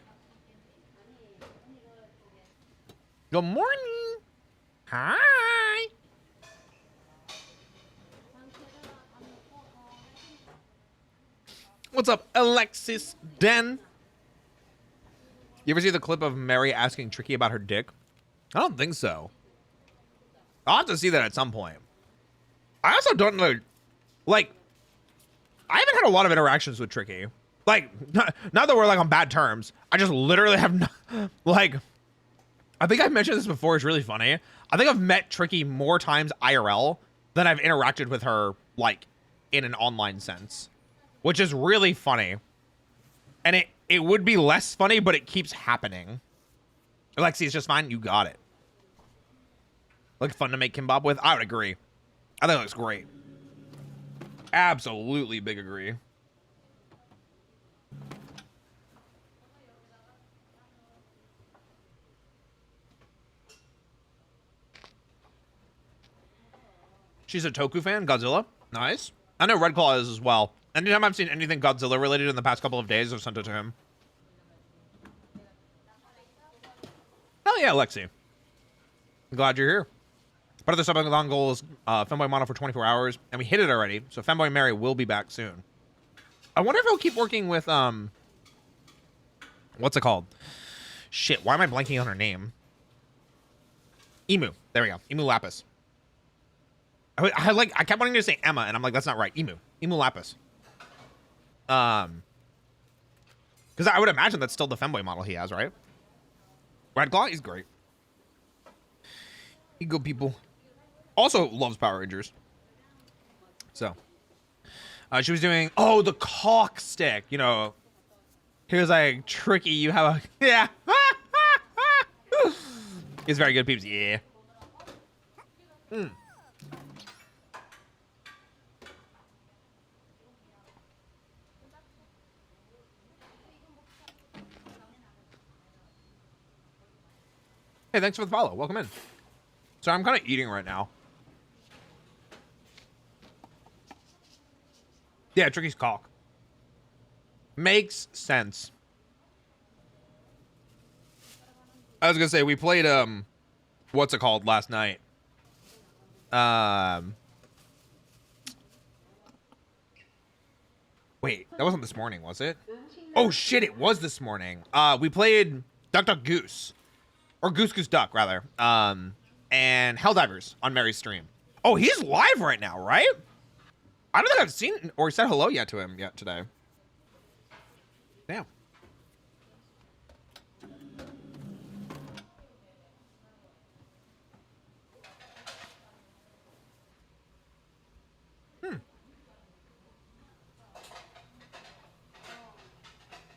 Good morning. Hi. What's up, Alexis Den? You ever see the clip of Mary asking Tricky about her dick? I don't think so. I'll have to see that at some point. I also don't know, like, I haven't had a lot of interactions with Tricky. Like, not that we're like on bad terms. I just literally have no, like, I think I've mentioned this before. It's really funny. I think I've met Tricky more times IRL than I've interacted with her, like, in an online sense, which is really funny. And it would be less funny, but it keeps happening. Alexi, it's just fine. You got it. Look fun to make kimbap with. I would agree. I think it looks great. Absolutely big agree. She's a Toku fan. Godzilla. Nice. I know Red Claw is as well. Anytime I've seen anything Godzilla related in the past couple of days, I've sent it to him. Hell yeah, Lexi. I'm glad you're here. Part of the subathon goal is Femboy Mono for 24 hours, and we hit it already, so Femboy Mary will be back soon. I wonder if he'll keep working with, what's it called? Shit, why am I blanking on her name? Emu. There we go. Emu Lapis. I kept wanting to say Emma, and I'm like, that's not right. Emu Lapis. Because I would imagine that's still the femboy model he has, right? Red Claw, he's great. You good people. Also loves Power Rangers. So, she was doing the cock stick. You know, he was like, Tricky, you have a yeah. He's very good, peeps. Yeah. Hey, thanks for the follow. Welcome in. So I'm kind of eating right now. Yeah, Tricky's cock. Makes sense. I was gonna say we played what's it called last night? Wait, that wasn't this morning, was it? Oh shit, it was this morning. We played Duck Duck Goose. Or Goose Goose Duck, rather. And Helldivers on Mary's stream. Oh, he's live right now, right? I don't think I've seen or said hello yet to him yet today. Damn.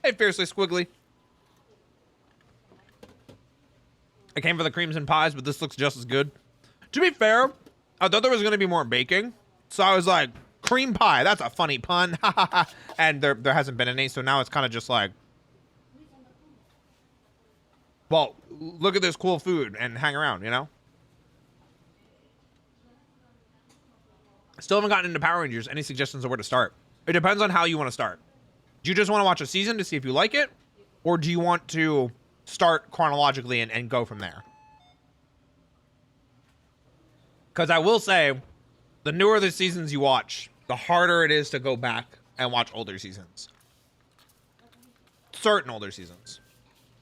Hey, Fiercely Squiggly. I came for the creams and pies, but this looks just as good. To be fair, I thought there was going to be more baking. So I was like, cream pie, that's a funny pun. And there hasn't been any, so now it's kind of just like, well, look at this cool food and hang around, you know? Still haven't gotten into Power Rangers. Any suggestions of where to start? It depends on how you want to start. Do you just want to watch a season to see if you like it? Or do you want to start chronologically and go from there? Because I will say, the newer the seasons you watch, the harder it is to go back and watch older seasons. Certain older seasons.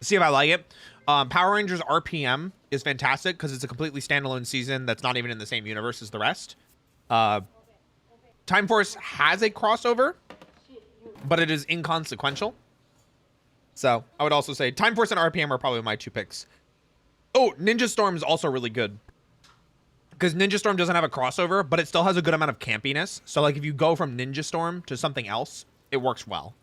See if I like it. Power Rangers RPM is fantastic because it's a completely standalone season that's not even in the same universe as the rest. Time Force has a crossover, but it is inconsequential. So I would also say Time Force and RPM are probably my 2 picks. Oh, Ninja Storm is also really good because Ninja Storm doesn't have a crossover, but it still has a good amount of campiness. So like if you go from Ninja Storm to something else, it works well.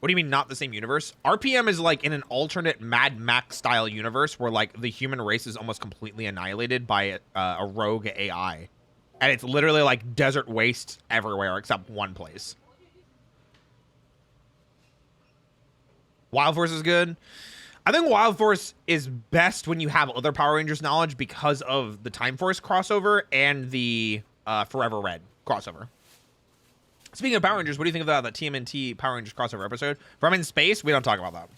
What do you mean not the same universe? RPM is like in an alternate Mad Max style universe where like the human race is almost completely annihilated by a rogue AI. And it's literally like desert waste everywhere except one place. Wild Force is good. I think Wild Force is best when you have other Power Rangers knowledge because of the Time Force crossover and the Forever Red crossover. Speaking of Power Rangers, what do you think about the TMNT Power Rangers crossover episode? From in space, we don't talk about that.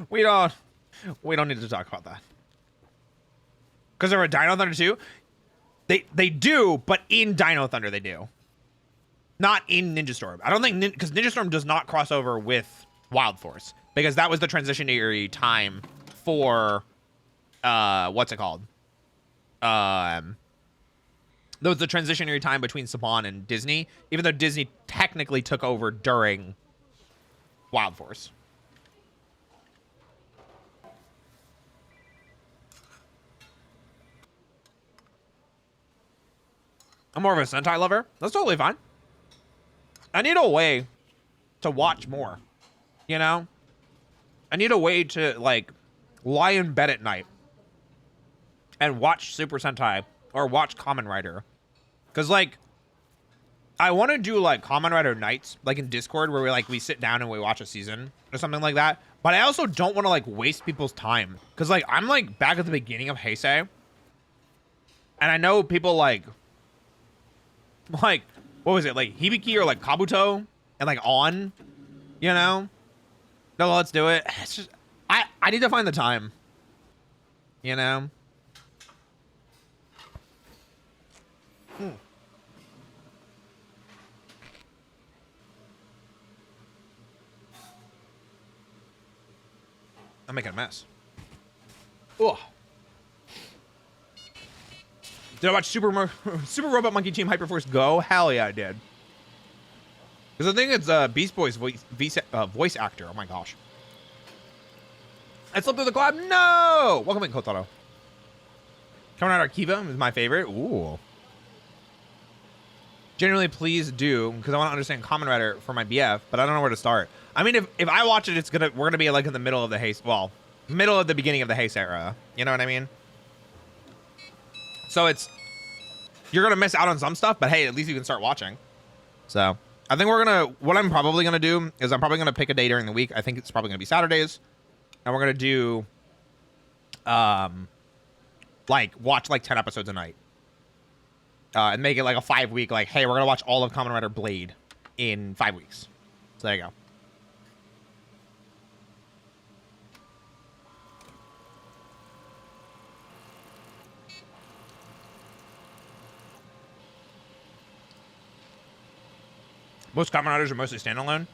We don't need to talk about that. Because they're a Dino Thunder too? They do, but in Dino Thunder they do. Not in Ninja Storm. I don't think, because Ninja Storm does not cross over with Wild Force. Because that was the transitionary time for, what's it called? That was the transitionary time between Saban and Disney, even though Disney technically took over during Wild Force. I'm more of a Sentai lover. That's totally fine. I need a way to watch more, you know? I need a way to, like, lie in bed at night and watch Super Sentai or watch Kamen Rider. Because, like, I want to do, like, Kamen Rider nights, like, in Discord, where we sit down and we watch a season or something like that. But I also don't want to, like, waste people's time. Because, like, I'm, like, back at the beginning of Heisei. And I know people, like, what was it? Like, Hibiki or, like, Kabuto and, like, On, you know? No, let's do it. It's just, I need to find the time, you know? I'm making a mess. Ugh. Did I watch Super Robot Monkey Team Hyperforce Go? Hell yeah, I did. Because I think it's Beast Boy's voice actor. Oh my gosh. I slipped through the collab. No! Welcome in, Kotaro. Coming out Arkiva is my favorite. Ooh. Generally, please do, because I want to understand Kamen Rider for my BF, but I don't know where to start. I mean, if I watch it, we're gonna be like in the middle of the Heisei, well, middle of the beginning of the Heisei era. You know what I mean? So you're gonna miss out on some stuff, but hey, at least you can start watching. So I think what I'm probably gonna do is I'm probably gonna pick a day during the week. I think it's probably gonna be Saturdays, and we're gonna do, watch like 10 episodes a night. And make it like a 5-week, like, hey, we're gonna watch all of Kamen Rider Blade in 5 weeks. So there you go. Most Kamen Riders are mostly standalone,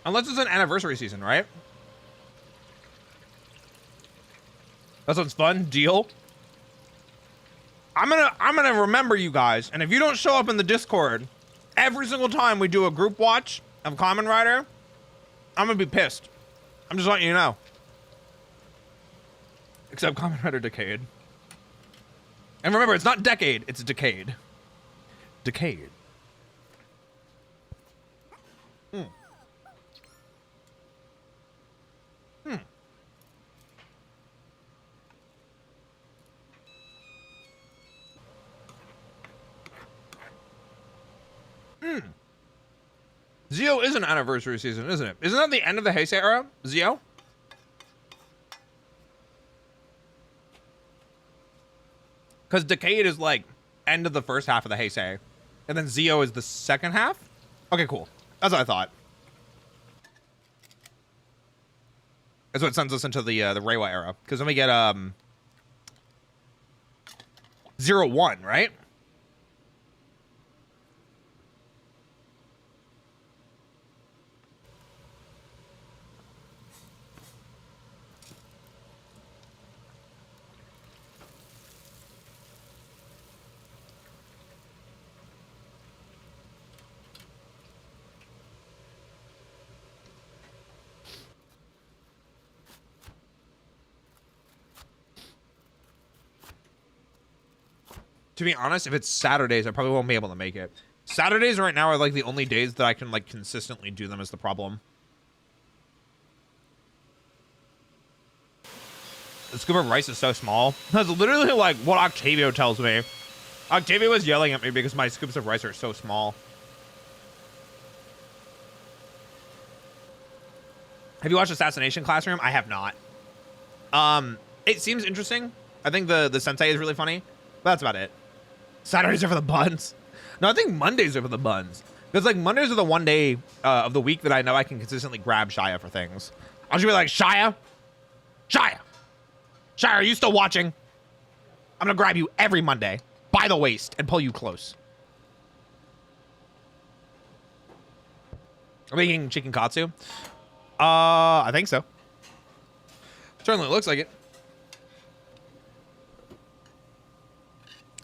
unless it's an anniversary season, right? That sounds fun. Deal. I'm gonna remember you guys, and if you don't show up in the Discord every single time we do a group watch of Kamen Rider, I'm gonna be pissed. I'm just letting you know. Except Kamen Rider Decade. And remember, it's not decade, it's decade. Decade. Zio is an anniversary season, isn't it? Isn't that the end of the Heisei era, Zio? Because Decade is like end of the first half of the Heisei, and then Zio is the second half? Okay, cool. That's what I thought. That's what sends us into the Reiwa era. Because then we get 01, right? To be honest, if it's Saturdays, I probably won't be able to make it. Saturdays right now are like the only days that I can like consistently do them is the problem. The scoop of rice is so small. That's literally like what Octavio tells me. Octavio was yelling at me because my scoops of rice are so small. Have you watched Assassination Classroom? I have not. It seems interesting. I think the sensei is really funny, but that's about it. Saturdays are for the buns. No, I think Mondays are for the buns. Because like Mondays are the one day of the week that I know I can consistently grab Shia for things. I'll just be like, Shia, are you still watching? I'm gonna grab you every Monday by the waist and pull you close. Are we eating chicken katsu? I think so. Certainly looks like it.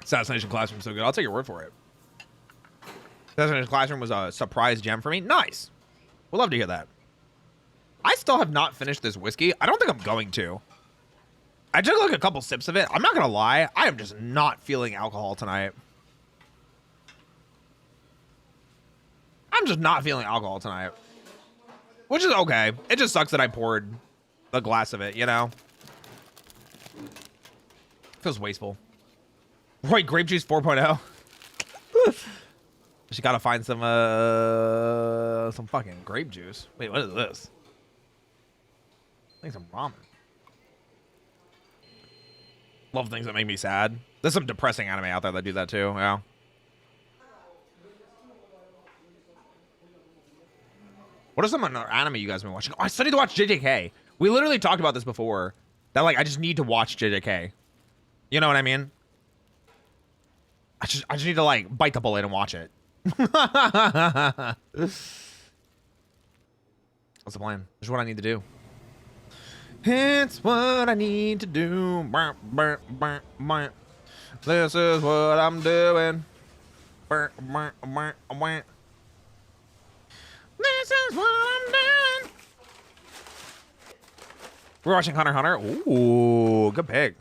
Assassination Classroom so good. I'll take your word for it. Assassination Classroom was a surprise gem for me. Nice. We'll love to hear that. I still have not finished this whiskey. I don't think I'm going to. I took like a couple sips of it. I'm not gonna lie. I am just not feeling alcohol tonight. I'm just not feeling alcohol tonight. Which is okay. It just sucks that I poured a glass of it, you know? Feels wasteful. Right, grape juice 4.0. She gotta find some fucking grape juice. Wait, what is this? I think some ramen. Love things that make me sad. There's some depressing anime out there that do that too, yeah. What are some other anime you guys have been watching? Oh, I still need to watch JJK. We literally talked about this before. That like I just need to watch JJK. You know what I mean? I just need to like bite the bullet and watch it. What's the plan? This is what I need to do. It's what I need to do. This is what I'm doing. This is what I'm doing. We're watching Hunter x Hunter. Ooh, good pick.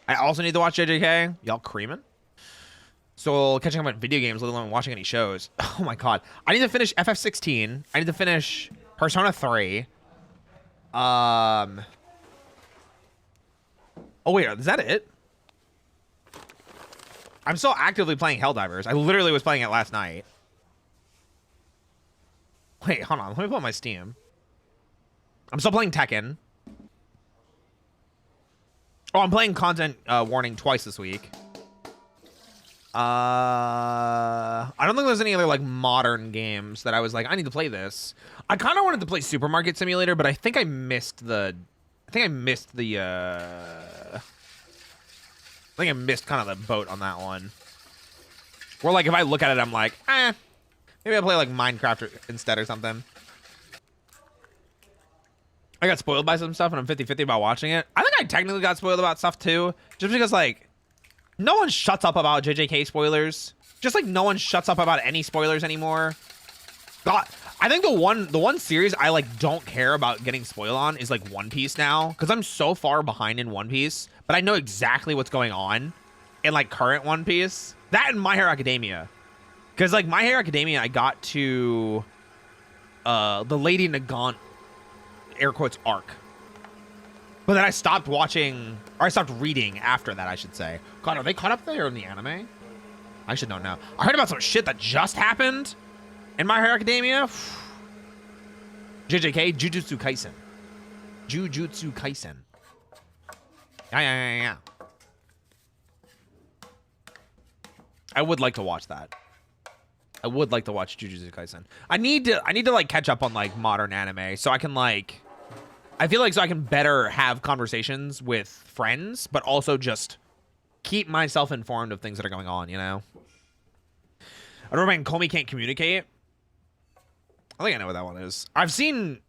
I also need to watch JJK. Y'all creaming? So catching up on video games, let alone watching any shows. Oh my god. I need to finish FF16. I need to finish Persona 3. Oh wait, is that it? I'm still actively playing Helldivers. I literally was playing it last night. Wait, hold on. Let me pull up my Steam. I'm still playing Tekken. Oh, I'm playing Content Warning twice this week. I don't think there's any other like modern games that I was like, I need to play this. I kind of wanted to play Supermarket Simulator, but I think I missed the I think I missed kind of the boat on that one. Where like if I look at it, I'm like, maybe I'll play like Minecraft instead or something. I got spoiled by some stuff and I'm 50-50 about watching it. I think I technically got spoiled about stuff too. Just because like no one shuts up about JJK spoilers. Just like no one shuts up about any spoilers anymore. God, I think the one series I like don't care about getting spoiled on is like One Piece now, because I'm so far behind in One Piece, but I know exactly what's going on in like current One Piece. That and My Hero Academia, because like My Hero Academia, I got to the Lady Nagant air quotes arc, but then I stopped watching, or I stopped reading after that, I should say. God, are they caught up there in the anime? I should know now. I heard about some shit that just happened in My Hero Academia. JJK, Jujutsu Kaisen. Jujutsu Kaisen. Yeah. I would like to watch that. I would like to watch Jujutsu Kaisen. I need to like catch up on like modern anime so I can like, I feel like so I can better have conversations with friends, but also just keep myself informed of things that are going on, you know? I don't remember Comey Can't Communicate. I think I know what that one is. I think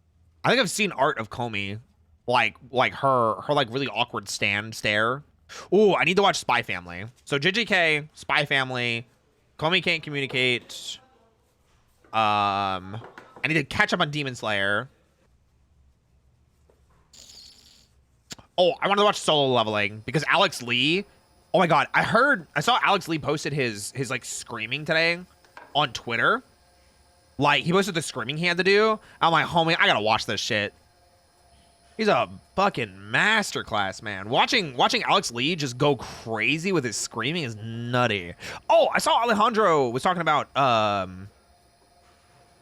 I've seen art of Comey, like her like really awkward stare. Ooh, I need to watch Spy Family. So JJK, Spy Family, Comey Can't Communicate. I need to catch up on Demon Slayer. Oh, I want to watch Solo Leveling because Alex Lee Oh my god, I saw Alex Lee posted his like screaming today on Twitter. Like he posted the screaming he had to do. I'm like, homie, I gotta watch this shit. He's a fucking masterclass, man. Watching Alex Lee just go crazy with his screaming is nutty. Oh, I saw Alejandro was talking about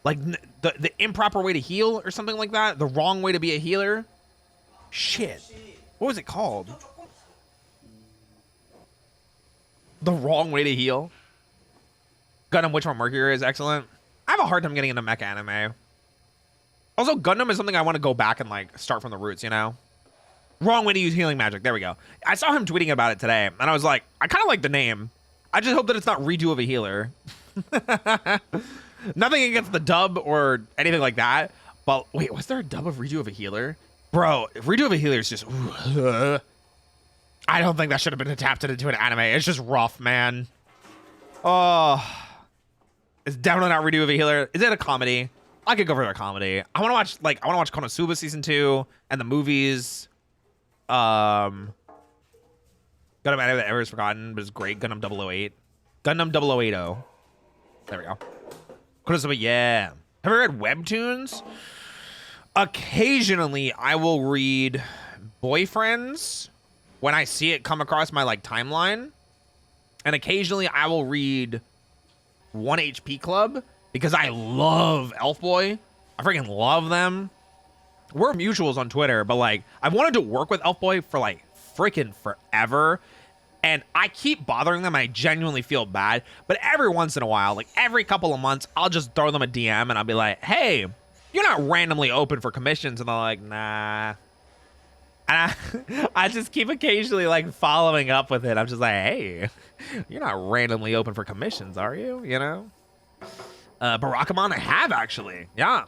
like the improper way to heal or something like that. The wrong way to be a healer. Shit. What was it called? The wrong way to heal. Gundam Witch from Mercury is excellent. I have a hard time getting into mecha anime. Also, Gundam is something I want to go back and like start from the roots, you know? Wrong way to use healing magic. There we go. I saw him tweeting about it today, and I was like, I kind of like the name. I just hope that it's not Redo of a Healer. Nothing against the dub or anything like that, but wait, was there a dub of Redo of a Healer? Bro, Redo of a Healer is just... I don't think that should have been adapted into an anime. It's just rough, man. Oh... It's definitely not Redo of a Healer. Is it a comedy? I could go for a comedy. I want to watch Konosuba season 2 and the movies. Gundam anime that ever is forgotten, but it's great. Gundam 008. Gundam 0080. There we go. Konosuba, yeah. Have you read webtoons? Occasionally, I will read Boyfriends when I see it come across my like timeline, and occasionally I will read 1 HP Club because I love Elf Boy. I freaking love them. We're mutuals on Twitter, but like I've wanted to work with Elf Boy for like freaking forever, and I keep bothering them. I genuinely feel bad, but every once in a while, like every couple of months, I'll just throw them a DM and I'll be like, hey, you're not randomly open for commissions, and they're like, nah. And I just keep occasionally like following up with it. I'm just like, hey, you're not randomly open for commissions, are you? You know? Barakamon, I have actually. Yeah.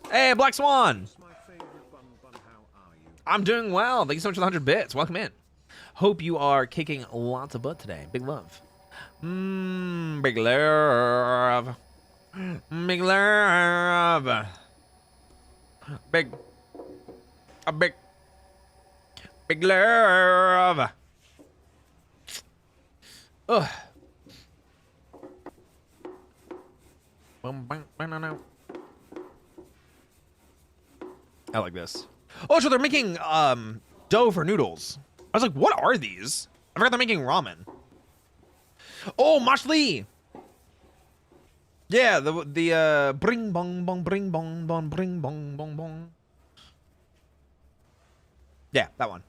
Hey, Black Swan. I'm doing well. Thank you so much for the 100 bits. Welcome in. Hope you are kicking lots of butt today. Big love. Big love. Big love. Big love. Ugh. I like this. Oh, so they're making dough for noodles. I was like, what are these? I forgot they're making ramen. Oh, Mosh Lee. Yeah, the bring bong bong bring bong bong bring bong bong bong. Yeah, that one.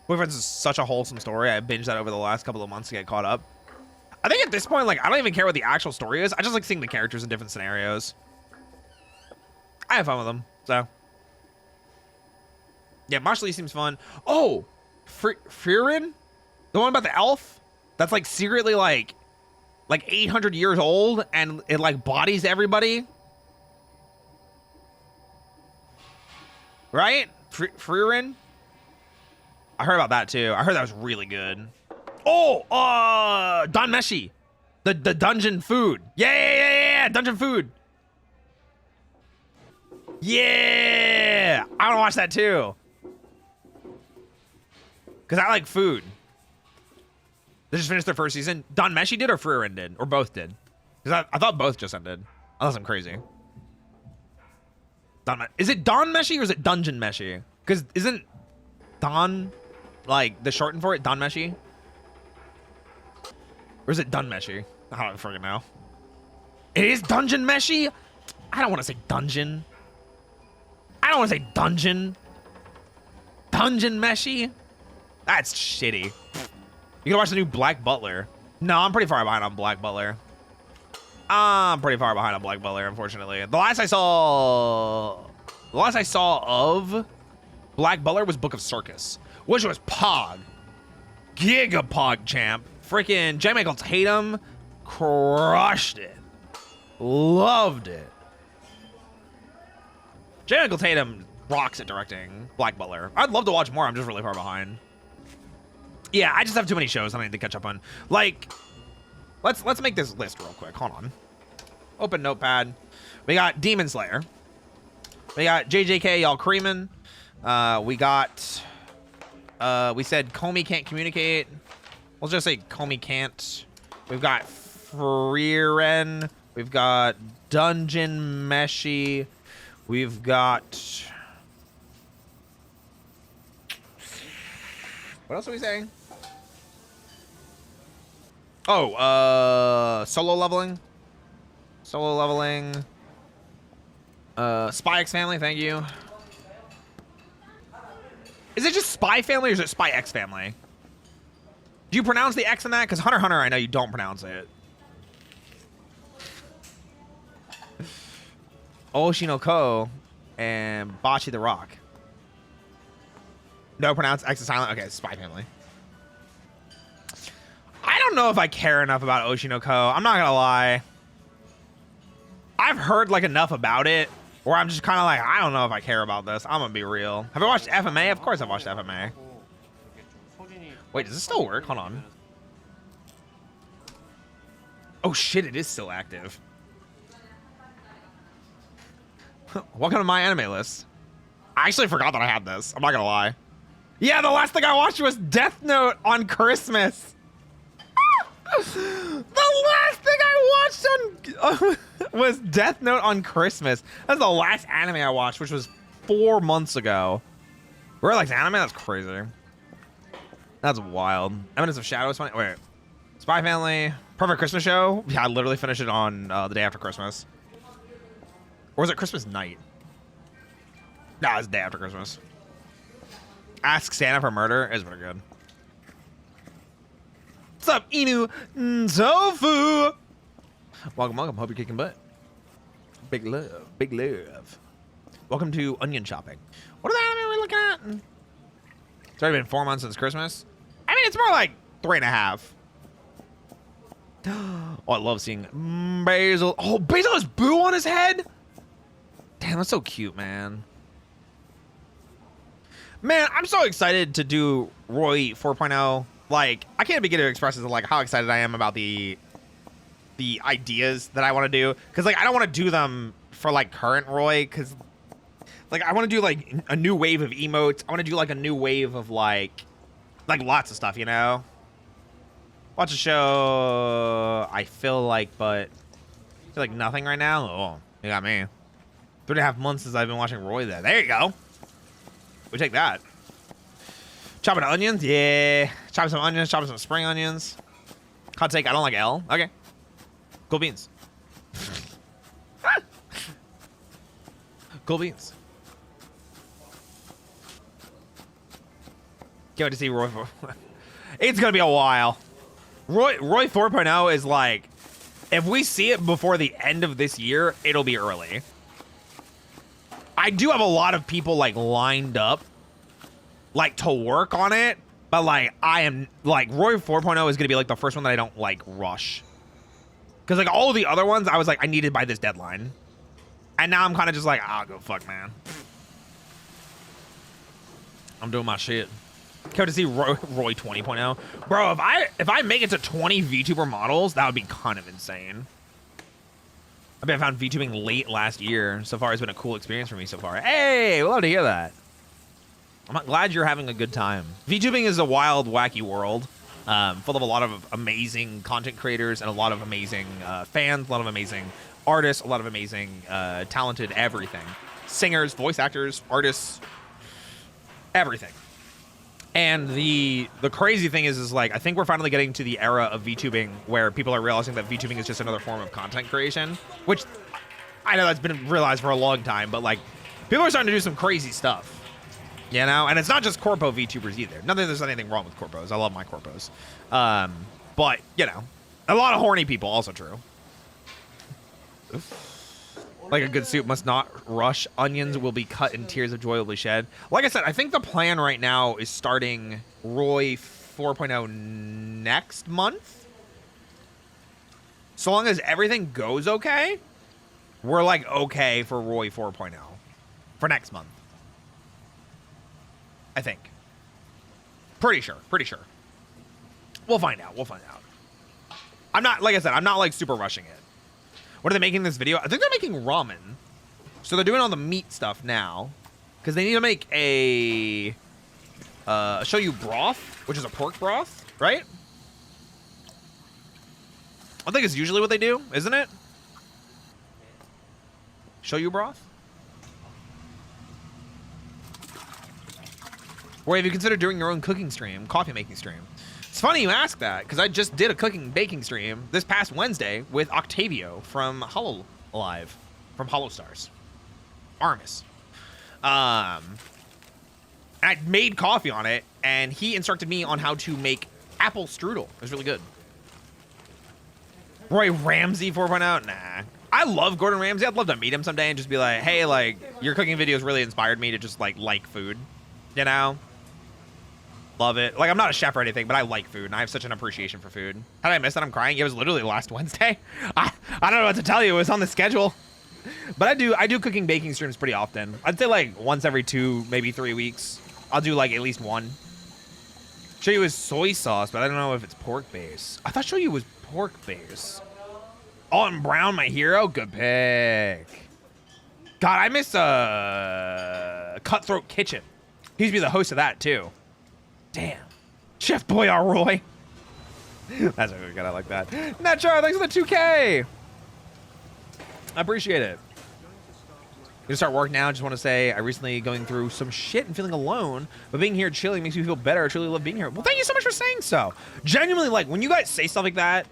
Boyfriends is such a wholesome story. I binged that over the last couple of months to get caught up. I think at this point, like, I don't even care what the actual story is. I just like seeing the characters in different scenarios. I have fun with them, so. Yeah, Mosh Lee seems fun. Oh, Frieren? The one about the elf? That's like secretly like 800 years old and it like bodies everybody. Right? Frieren? I heard about that too. I heard that was really good. Oh, Don Meshi. The dungeon food. Yeah. Dungeon food. Yeah. I want to watch that too. Because I like food. They just finished their first season. Don Meshi did or Frieren did? Or both did? Because I thought both just ended. Unless I'm crazy. Is it Don Meshi or is it Dungeon Meshi? Because isn't Don like the shorten for it? Don Meshi? Or is it Dun Meshi? I don't freaking know. It is Dungeon Meshi? I don't want to say dungeon. I don't want to say dungeon. Dungeon Meshi? That's shitty. You can watch the new Black Butler. No, I'm pretty far behind on Black Butler. Unfortunately. The last I saw of Black Butler was Book of Circus, which was Pog. Giga Pog champ. Freaking J. Michael Tatum crushed it. Loved it. J. Michael Tatum rocks at directing Black Butler. I'd love to watch more. I'm just really far behind. Yeah, I just have too many shows I need to catch up on. Like, let's make this list real quick. Hold on. Open notepad. We got Demon Slayer. We got JJK Y'all Creamin'. We got we said Comey Can't Communicate. We'll just say Comey can't. We've got Freeren. We've got Dungeon Meshi. We've got... What else are we saying? Oh, solo leveling. Solo leveling. Spy X Family, thank you. Is it just Spy Family or is it Spy X Family? Do you pronounce the X in that? Because Hunter x Hunter, I know you don't pronounce it. Oshinoko and Bocce the Rock. No, pronounce X is silent. Okay, Spy Family. I don't know if I care enough about Oshinoko. I'm not gonna lie. I've heard like enough about it where I'm just kind of like, I don't know if I care about this. I'm gonna be real. Have I watched FMA? Of course I've watched FMA. Wait, does this still work? Hold on. Oh shit, it is still active. Welcome to my anime list. I actually forgot that I had this. I'm not gonna lie. Yeah, the last thing I watched was Death Note on Christmas. The last thing I watched on was Death Note on Christmas. That's the last anime I watched, which was 4 months ago. We're like anime? That's crazy. That's wild. Evidence of Shadow is funny. Wait. Spy Family. Perfect Christmas Show. Yeah, I literally finished it on the day after Christmas. Or was it Christmas night? Nah, it's the day after Christmas. Ask Santa for Murder is pretty good. What's up, Inu Tofu? Welcome, welcome. Hope you're kicking butt. Big love, big love. Welcome to onion shopping. What are the anime we're looking at? It's already been 4 months since Christmas. I mean, it's more like 3.5. Oh, I love seeing Basil. Oh, Basil has Boo on his head? Damn, that's so cute, man. Man, I'm so excited to do Roy 4.0. Like, I can't begin to express as like how excited I am about the ideas that I want to do. Because, like, I don't want to do them for, like, current Roy. Because, like, I want to do, like, a new wave of emotes. I want to do, like, a new wave of, like lots of stuff, you know? Watch a show, I feel like, but I feel like nothing right now. Oh, you got me. 3.5 months since I've been watching Roy there. There you go. We take that. Chopping onions? Yeah. Chopping some onions, chopping some spring onions. Hot take, I don't like L. Okay. Cool beans. Cool beans. Can't wait to see Roy 4. It's going to be a while. Roy 4.0 is like, if we see it before the end of this year, it'll be early. I do have a lot of people like lined up like to work on it, but like I am like Roy 4.0 is gonna be like the first one that I don't like rush, because like all of the other ones I was like I needed by this deadline, and now I'm kind of just like I'll go fuck, man. I'm doing my shit. Can't wait to see Roy 20.0, bro. If I make it to 20 VTuber models, that would be kind of insane. I mean, I found VTubing late last year. So far, it's been a cool experience for me so far. Hey, we'll love to hear that. I'm glad you're having a good time. VTubing is a wild, wacky world, full of a lot of amazing content creators and a lot of amazing fans, a lot of amazing artists, a lot of amazing talented everything. Singers, voice actors, artists, everything. And the crazy thing is like, I think we're finally getting to the era of VTubing where people are realizing that VTubing is just another form of content creation, which I know that's been realized for a long time, but like people are starting to do some crazy stuff, you know? And it's not just corpo VTubers either. Not that there's anything wrong with corpos. I love my corpos. But, you know, a lot of horny people, also true. Like a good soup must not rush. Onions will be cut and tears of joy will be shed. Like I said, I think the plan right now is starting Roy 4.0 next month. So long as everything goes okay, we're like okay for Roy 4.0 for next month. I think. Pretty sure. We'll find out. I'm not, like I said, I'm not like super rushing it. What are they making this video? I think they're making ramen. So they're doing all the meat stuff now. Because they need to make a shoyu broth, which is a pork broth, right? I think it's usually what they do, isn't it? Shoyu broth? Or have you considered doing your own cooking stream, coffee making stream? It's funny you ask that, because I just did a cooking baking stream this past Wednesday with Octavio from Hololive, from HoloStars. Armis. I made coffee on it, and he instructed me on how to make apple strudel. It was really good. Roy Ramsey 4.0? Nah. I love Gordon Ramsay. I'd love to meet him someday and just be like, hey, like, your cooking videos really inspired me to just, like food. You know? Love it. Like, I'm not a chef or anything, but I like food, and I have such an appreciation for food. How did I miss that? I'm crying. It was literally last Wednesday. I don't know what to tell you. It was on the schedule. But I do cooking baking streams pretty often. I'd say, like, once every 2, maybe 3 weeks. I'll do, like, at least one. Shoyu is soy sauce, but I don't know if it's pork base. I thought shoyu was pork base. Alton Brown, my hero. Good pick. God, I miss Cutthroat Kitchen. He used to be the host of that, too. Damn. Chef Boyar That's really good. I like that. Metro, thanks for the 2K. I appreciate it. Gonna start work now. Just want to say I recently going through some shit and feeling alone, but being here chilling makes me feel better. I truly love being here. Well, thank you so much for saying so. Genuinely, like, when you guys say stuff like that,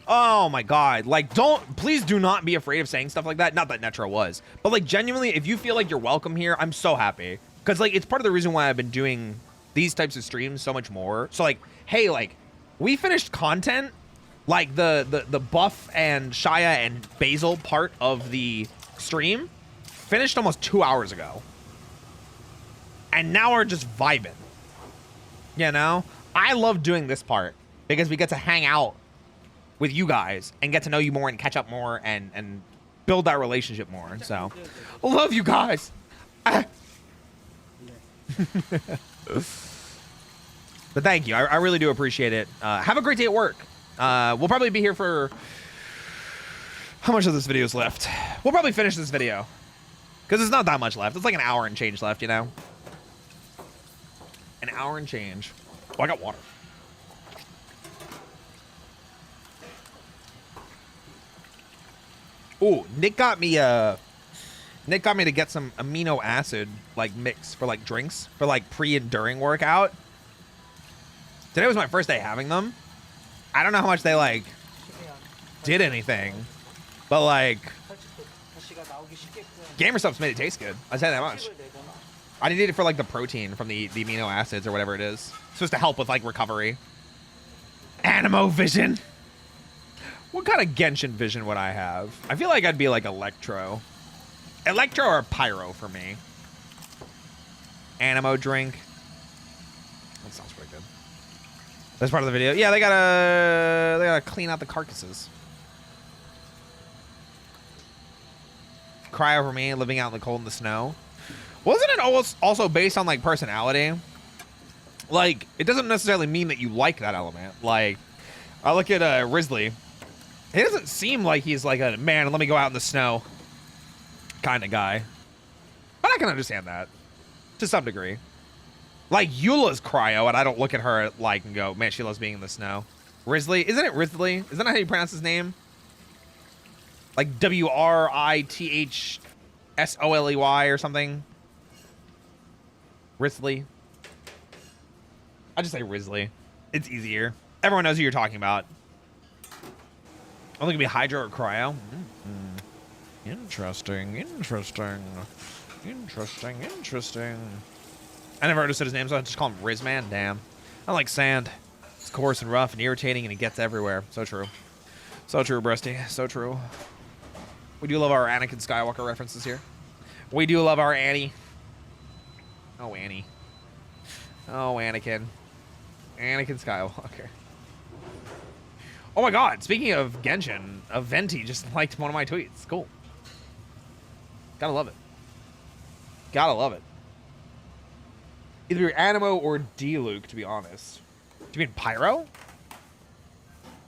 oh my God, like, please do not be afraid of saying stuff like that. Not that Netro was, but like, genuinely, if you feel like you're welcome here, I'm so happy. Because like, it's part of the reason why I've been doing these types of streams so much more. So like, hey, like, we finished content, like the Buff and Shia and Basil part of the stream finished almost 2 hours ago. And now we're just vibing. You know? I love doing this part because we get to hang out with you guys and get to know you more and catch up more and build that relationship more. So, I love you guys. But thank you. I really do appreciate it. Have a great day at work. We'll probably be here for... How much of this video is left? We'll probably finish this video. Because it's not that much left. It's like an hour and change left, you know? An hour and change. Oh, I got water. Ooh, Nick got me to get some amino acid like mix for like drinks for like pre and during workout. Today was my first day having them. I don't know how much they like did anything, but like GamerSupps made it taste good. I'll tell you that much. I needed it for like the protein from the amino acids or whatever it is. It's supposed to help with like recovery. Animo vision. What kind of Genshin vision would I have? I feel like I'd be like Electro. Electro or Pyro for me. Animo drink. That sounds pretty good. That's part of the video. Yeah, they gotta clean out the carcasses. Cry over me living out in the cold and the snow. Wasn't it also based on like personality? Like, it doesn't necessarily mean that you like that element. Like, I look at Risley. He doesn't seem like he's like a man, let me go out in the snow kind of guy. But I can understand that to some degree. Like Eula's cryo, and I don't look at her like and go, man, she loves being in the snow. Risley, isn't it Risley? Isn't that how you pronounce his name? Like WRITHSOLEY or something. Risley. I just say Risley. It's easier. Everyone knows who you're talking about. I think it'd be Hydro or Cryo. Interesting. I never understood his name, so I just call him Rizman. Damn. I like sand. It's coarse and rough and irritating, and it gets everywhere. So true. So true, Brusty. So true. We do love our Anakin Skywalker references here. We do love our Annie. Oh, Annie. Oh, Anakin. Anakin Skywalker. Oh my God, speaking of Genshin, Venti just liked one of my tweets. Cool. Gotta love it. Gotta love it. Either you're Animo or D-Luke, to be honest. Do you mean Pyro?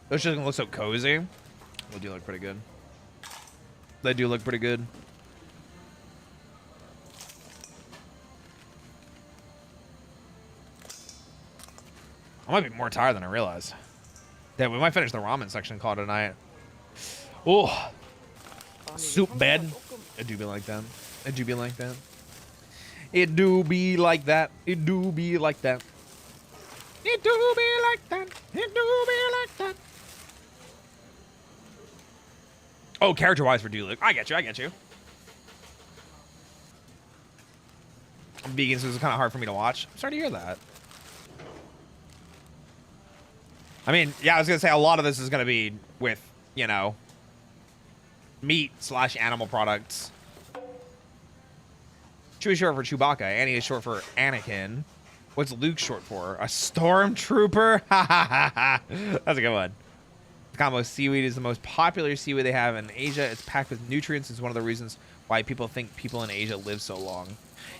Those just look so cozy. They do look pretty good. They do look pretty good. I might be more tired than I realized. Yeah, we might finish the ramen section call tonight. Oh, soup bed. It do be like that. It do be like that. It do be like that. It do be like that. It do be like that. It do be like that. Oh, character-wise for Dulik. I get you. I get you. Vegans, so it's kind of hard for me to watch. I'm sorry to hear that. I mean, yeah, I was going to say a lot of this is going to be with, you know, meat/animal products. Chewie is short for Chewbacca. Annie is short for Anakin. What's Luke short for? A stormtrooper? That's a good one. The combo seaweed is the most popular seaweed they have in Asia. It's packed with nutrients. It's one of the reasons why people think people in Asia live so long.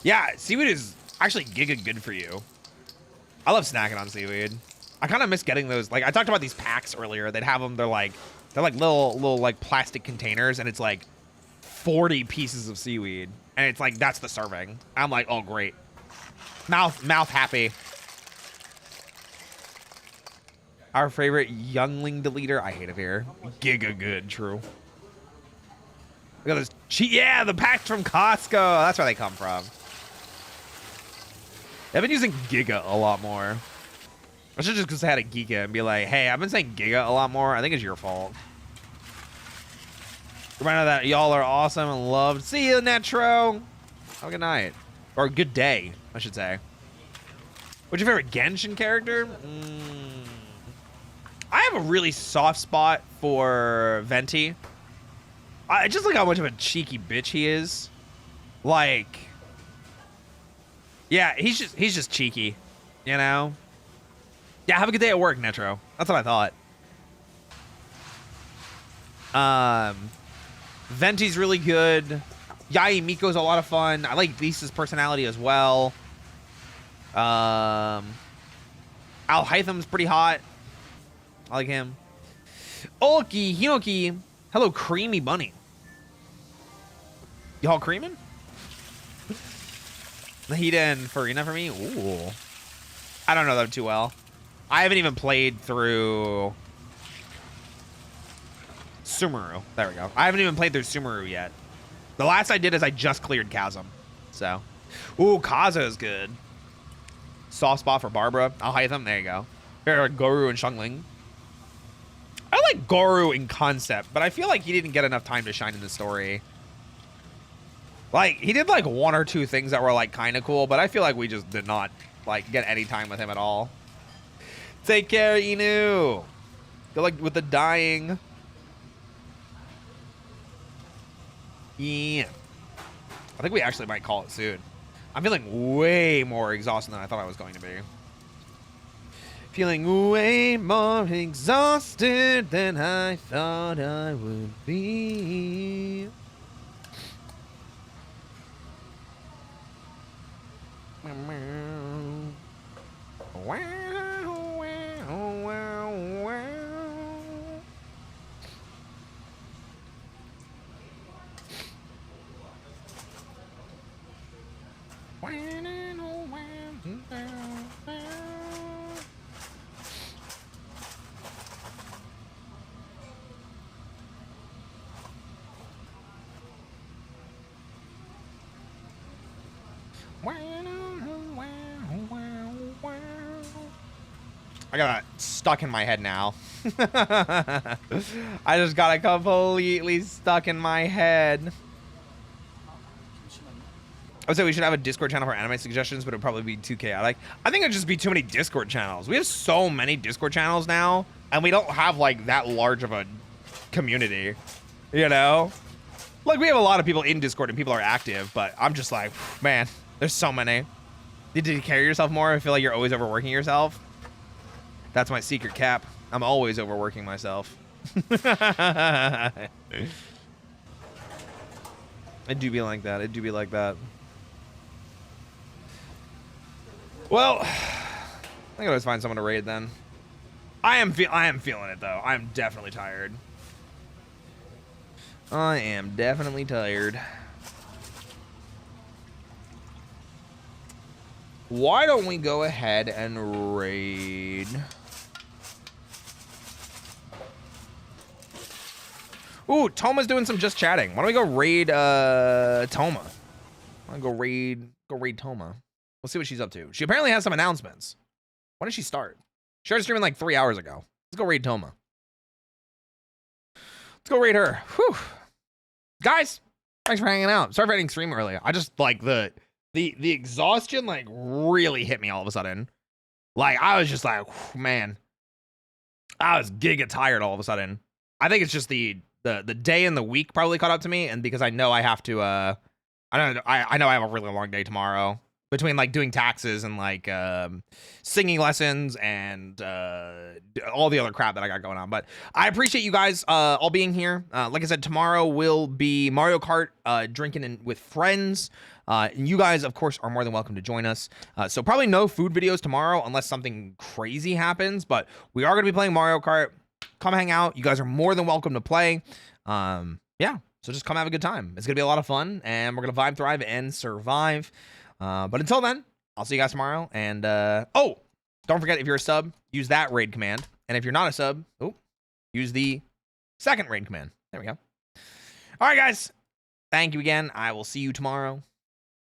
Yeah, seaweed is actually giga good for you. I love snacking on seaweed. I kind of miss getting those. Like, I talked about these packs earlier. They'd have them. They're like little like plastic containers, and it's like 40 pieces of seaweed, and it's like that's the serving. I'm like, oh great, mouth happy. Our favorite youngling deleter. I hate it here. Giga good, true. Look at this. Yeah, the packs from Costco. That's where they come from. I've been using Giga a lot more. I should just say a Giga and be like, hey, I've been saying Giga a lot more. I think it's your fault. Reminder that y'all are awesome and loved. See you, Netro. Have a good night. Or a good day, I should say. What's your favorite Genshin character? I have a really soft spot for Venti. I just like how much of a cheeky bitch he is. Like, yeah, he's just cheeky, you know? Yeah, have a good day at work, Netro. That's what I thought. Venti's really good. Yai Miko's a lot of fun. I like Lisa's personality as well. Al Hytham's pretty hot. I like him. Oki, Hinoki. Hello, Creamy Bunny. Y'all creaming? Nahida and Farina for me? Ooh. I don't know them too well. I haven't even played through Sumeru. There we go. I haven't even played through Sumeru yet. The last I did is I just cleared Chasm. So. Ooh, Kaza is good. Soft spot for Barbara. I'll hide them. There you go. Here are Goru and Shungling. I like Goru in concept, but I feel like he didn't get enough time to shine in the story. Like, he did like one or two things that were like kind of cool, but I feel like we just did not like get any time with him at all. Take care, Inu. Good luck with the dying. Yeah. I think we actually might call it soon. I'm feeling way more exhausted than I thought I was going to be. Feeling way more exhausted than I thought I would be. I got it stuck in my head now. I just got it completely stuck in my head. I would say we should have a Discord channel for anime suggestions, but it would probably be too chaotic. I think it'd just be too many Discord channels. We have so many Discord channels now, and we don't have like that large of a community, you know? Like, we have a lot of people in Discord and people are active, but I'm just like, man, there's so many. Did you carry yourself more? I feel like you're always overworking yourself. That's my secret cap. I'm always overworking myself. It do be like that. It do be like that. Well, I think I'll always find someone to raid then. I am feeling it though. I'm definitely tired. I am definitely tired. Why don't we go ahead and raid? Ooh, Toma's doing some just chatting. Why don't we go raid Toma? I want to go raid Toma. We'll see what she's up to. She apparently has some announcements. When did she start? She started streaming like 3 hours ago. Let's go raid Toma. Let's go raid her. Whew. Guys, thanks for hanging out. Sorry for ending stream early. I just like the exhaustion like really hit me all of a sudden. Like I was just like, man, I was giga tired all of a sudden. I think it's just the day and the week probably caught up to me, and because I know I have to I know I have a really long day tomorrow between like doing taxes and like singing lessons and all the other crap that I got going on. But I appreciate you guys all being here. Like I said, tomorrow will be Mario Kart drinking with friends. And you guys, of course, are more than welcome to join us. So probably no food videos tomorrow unless something crazy happens. But we are going to be playing Mario Kart. Come hang out. You guys are more than welcome to play. Yeah, so just come have a good time. It's going to be a lot of fun, and we're going to vibe, thrive, and survive. But until then, I'll see you guys tomorrow. And, oh, don't forget, if you're a sub, use that raid command. And if you're not a sub, use the second raid command. There we go. All right, guys. Thank you again. I will see you tomorrow.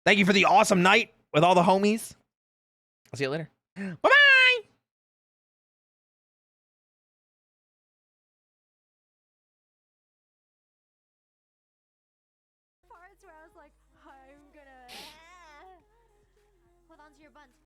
Thank you for the awesome night with all the homies. I'll see you later. Bye-bye. Parts where I was like, I'm gonna hold on to your buns.